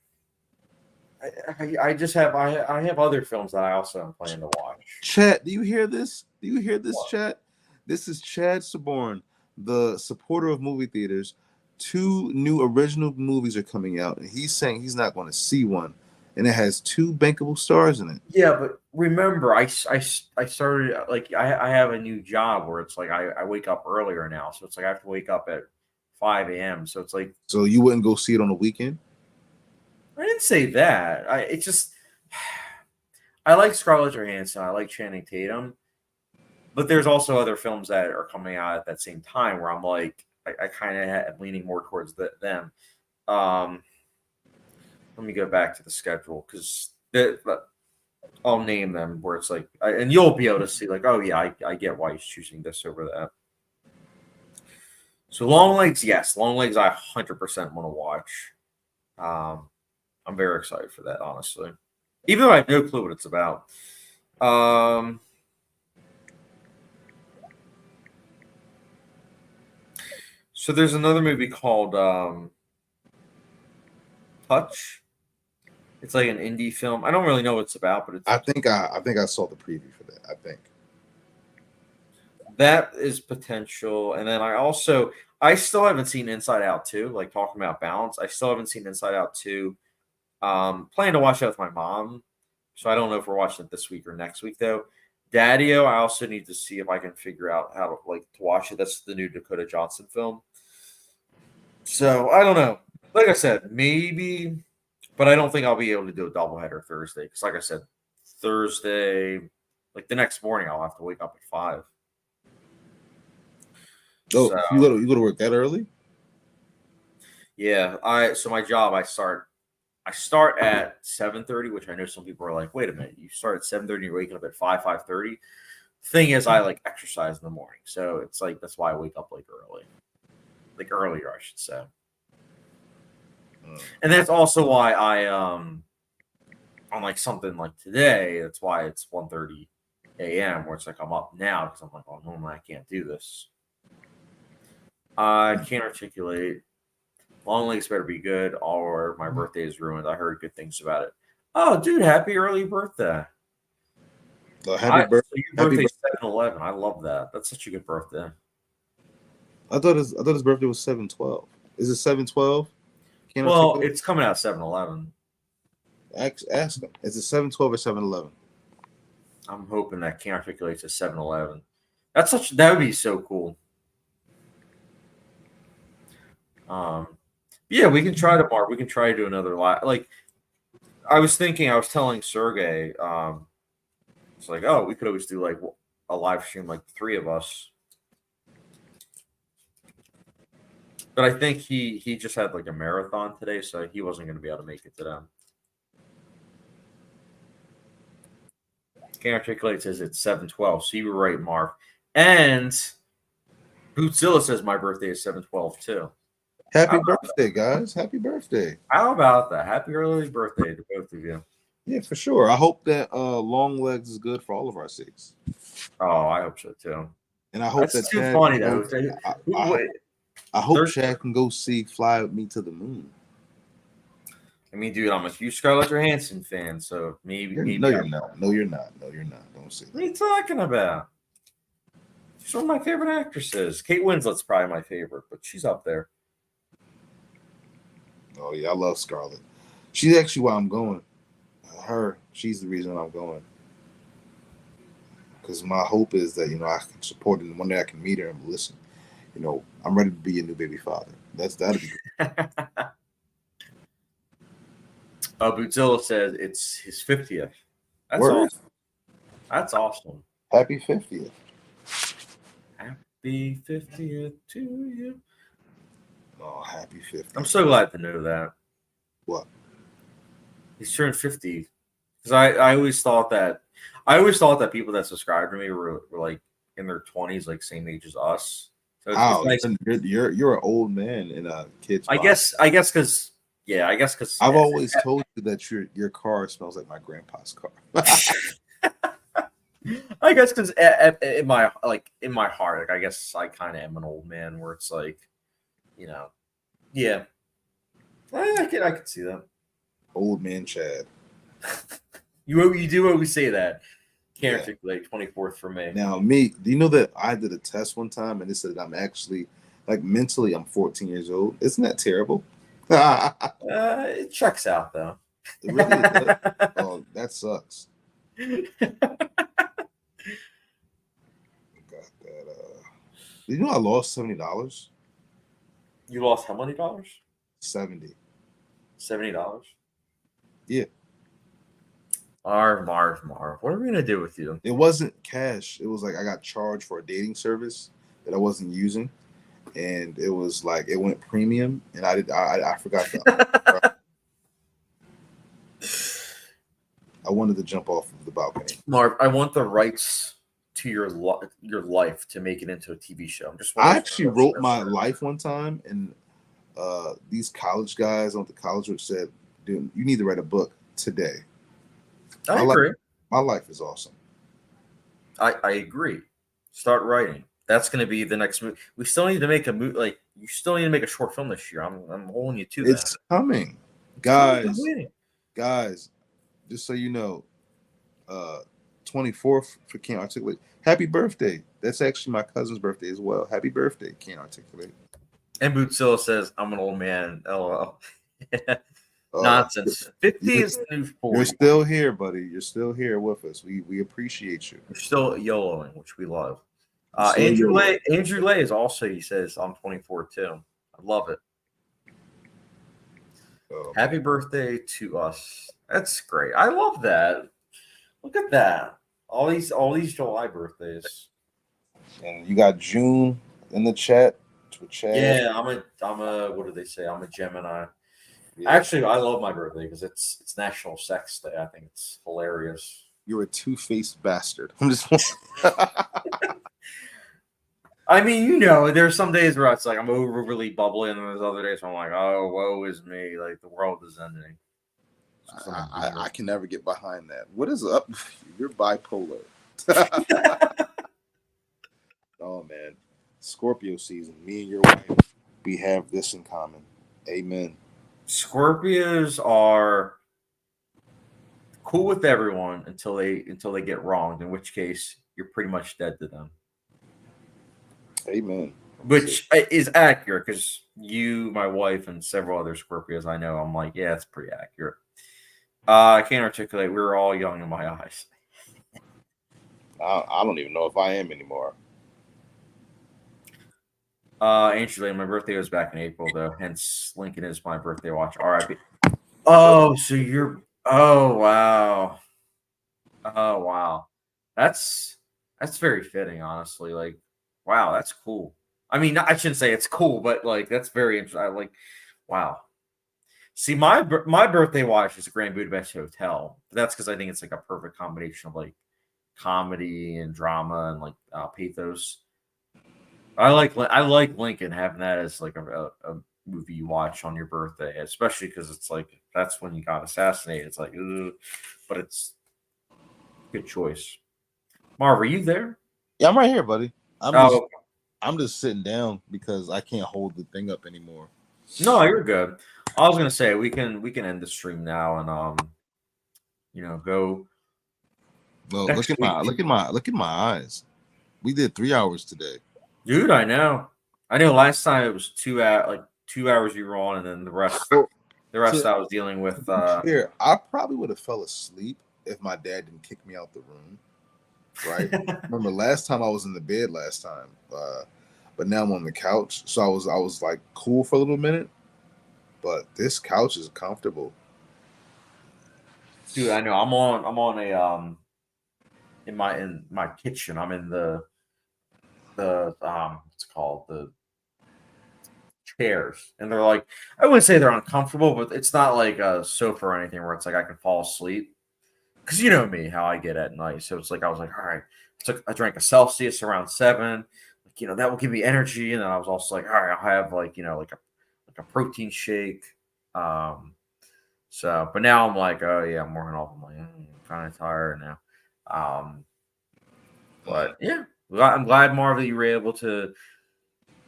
I have other films that I also am planning to watch. Chad, do you hear this? What? Chad? This is Chad Saborn, the supporter of movie theaters. 2 new original movies are coming out, and he's saying he's not going to see one, and it has 2 bankable stars in it. Yeah, but remember, I started I have a new job where it's like I wake up earlier now, so it's like I have to wake up at 5 a.m. So it's like, so you wouldn't go see it on the weekend? I didn't say that. I like Scarlett Johansson. I like Channing Tatum, but there's also other films that are coming out at that same time where I'm like, I kind of am leaning more towards them. Let me go back to the schedule because I'll name them where it's like, and you'll be able to see like, oh yeah, I get why he's choosing this over that. So Long Legs, yes, Long Legs, I 100% want to watch. I'm very excited for that, honestly, even though I have no clue what it's about. So there's another movie called Touch. It's like an indie film. I don't really know what it's about, but I think I saw the preview for that. I think that is potential. And then I still haven't seen Inside Out 2, like talking about balance. I still haven't seen Inside Out 2. Planning to watch that with my mom. So I don't know if we're watching it this week or next week though. Daddy-O, I also need to see if I can figure out how to watch it. That's the new Dakota Johnson film. So I don't know. Like I said, maybe, but I don't think I'll be able to do a doubleheader Thursday. Because like I said, Thursday, like the next morning, I'll have to wake up at 5. Oh, so, you go to work that early? Yeah, so my job I start at 7:30, which I know some people are like, wait a minute, you start at 7:30, you're waking up at 5:30. Thing is, I like exercise in the morning, so it's like that's why I wake up like earlier, I should say. And that's also why I on like something like today, that's why it's 1:30 a.m. where it's like I'm up now because I'm like, oh, normally I can't do this. I can't articulate. Long legs better be good, or my birthday is ruined. I heard good things about it. Oh, dude, happy early birthday! Happy birthday! So your birthday's 7/11. I love that. That's such a good birthday. I thought his birthday was 7/12. Is it 7/12? Well, it's coming out 7/11. Ask him. Is it 7/12 or 7/11? I'm hoping that Can't Articulate to 7/11. That would be so cool. Yeah, we can try tomorrow. We can try to do another live. Like, I was telling Sergey, it's like, oh, we could always do like a live stream, like the three of us. But I think he just had like a marathon today, so he wasn't going to be able to make it today. Can't Articulate says it's 7/12, so you were right, Marv. And Bootzilla says my birthday is 7/12 too. Happy birthday, guys. Happy birthday. How about that? Happy early birthday to both of you. Yeah, for sure. I hope that long legs is good for all of our sakes. Oh, I hope so too. And I hope that's too funny though. I hope Chad can go fly with me to the moon. I mean, dude, I'm a huge Scarlett Johansson fan, so maybe. No, you're not. No, you're not. Don't say that. What are you talking about? She's one of my favorite actresses. Kate Winslet's probably my favorite, but she's up there. Oh yeah, I love Scarlett. She's actually why I'm going. She's the reason I'm going. Because my hope is that I can support her, and one day I can meet her and listen. I'm ready to be a new baby father. That'd be good. Bootzilla says it's his 50th. That's Word. awesome. That's awesome. Happy 50th. Happy 50th to you. Oh, happy 50th. I'm so glad to know that. What? He's turned 50. Because I always thought that people that subscribed to me were like in their 20s, like same age as us. So it's nice. You're an old man in a kid's body. I guess because I've always told you that your car smells like my grandpa's car. I guess because in my heart, like I guess I kind of am an old man where it's like, yeah, I could see that. Old man Chad. You do always say that. Can't articulate 24th for me. Now, do you know that I did a test one time and it said I'm actually, like, mentally, I'm 14 years old. Isn't that terrible? It checks out though. It really does. Oh, that sucks. Got that. Did you know I lost $70? You lost how many dollars? $70. $70? Yeah. Marv. What are we gonna do with you? It wasn't cash. It was like I got charged for a dating service that I wasn't using, and it was like it went premium, and I forgot that. I wanted to jump off of the balcony. Marv, I want the rights to your life to make it into a TV show. I actually wrote my life one time, and these college guys on the college which said, "Dude, you need to write a book today." I agree. My life is awesome. I agree. Start writing. That's going to be the next movie. We still need to make a movie. Like you still need to make a short film this year. I'm holding you to that. It's coming, guys. Just so you know, 24th for Can't Articulate. Happy birthday. That's actually my cousin's birthday as well. Happy birthday, Can't Articulate. And Bootzilla says, I'm an old man. LOL. Nonsense. 50 is the new 40. You're still here, buddy. You're still here with us. We appreciate you. You're still YOLOing, which we love. Andrew Lay is also, he says, I'm 24 too. I love it. Happy birthday to us. That's great. I love that. Look at that. All these July birthdays. And you got June in the chat, with Chad. Yeah, I'm a what do they say? I'm a Gemini. Yeah. Actually, I love my birthday because it's National Sex Day. I think it's hilarious. You're a two-faced bastard. I'm just. I mean, there's some days where it's like I'm overly bubbly, and there's other days where I'm like, oh, woe is me, like the world is ending. I can never get behind that. What is up? You're bipolar. Oh man, Scorpio season. Me and your wife, we have this in common. Amen. Scorpios are cool with everyone until they get wronged, in which case you're pretty much dead to them. Amen. Which is accurate because you, my wife, and several other Scorpios I know, I'm like, yeah, it's pretty accurate. I can't articulate. We were all young in my eyes. I don't even know if I am anymore. Actually, my birthday was back in April, though. Hence, Lincoln is my birthday watch. R.I.P. Oh, so you're. Oh wow. Oh wow. That's very fitting, honestly. Like, wow, that's cool. I mean, I shouldn't say it's cool, but like that's very interesting. Like, wow. See, my birthday watch is a Grand Budapest Hotel. That's because I think it's like a perfect combination of like comedy and drama and like pathos. I like Lincoln having that as like a movie you watch on your birthday, especially because it's like that's when you got assassinated. It's like, ugh, but it's good choice. Marv, are you there? Yeah, I'm right here, buddy. I'm just sitting down because I can't hold the thing up anymore. No, you're good. I was gonna say we can end the stream now and go. Well, look at my eyes. We did 3 hours today. Dude, I know. Last time it was 2 hours, like 2 hours you were on, and then the rest I was dealing with. Here, I probably would have fell asleep if my dad didn't kick me out the room. Right? Remember last time I was in the bed last time, but now I'm on the couch, so I was like cool for a little minute. But this couch is comfortable. Dude, I know. I'm on a in my kitchen. I'm in the what's it called, the chairs, and they're like, I wouldn't say they're uncomfortable, but it's not like a sofa or anything where it's like I can fall asleep, because you know me, how I get at night. So it's like I was like, all right, I drank a Celsius around 7, like, that will give me energy, and then I was also like, all right, I'll have like like a protein shake. So but now I'm like, oh yeah, I'm working off. I'm like, I'm kind of tired now. But yeah, I'm glad, Marv, that you were able to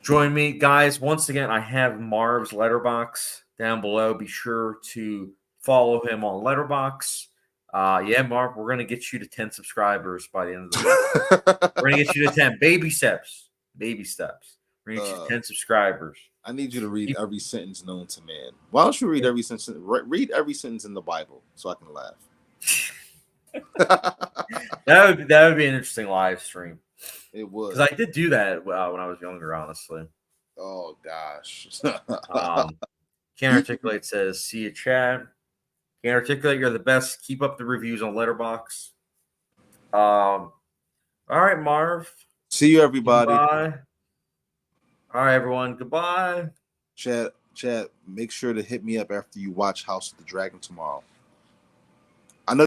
join me. Guys, once again, I have Marv's Letterboxd down below. Be sure to follow him on Letterboxd. Yeah, Marv, we're going to get you to 10 subscribers by the end of the week. We're going to get you to 10. Baby steps. Baby steps. We're going to get you to 10 subscriibers. I need you to read every sentence known to man. Why don't you read every sentence? Read every sentence in the Bible so I can laugh. That would be an interesting live stream. It would, because I did do that when I was younger. Honestly. Oh gosh. Can't articulate says, "See you, Chad." Can't articulate. You're the best. Keep up the reviews on Letterboxd. All right, Marv. See you, everybody. Goodbye. All right, everyone. Goodbye. Chad, make sure to hit me up after you watch House of the Dragon tomorrow.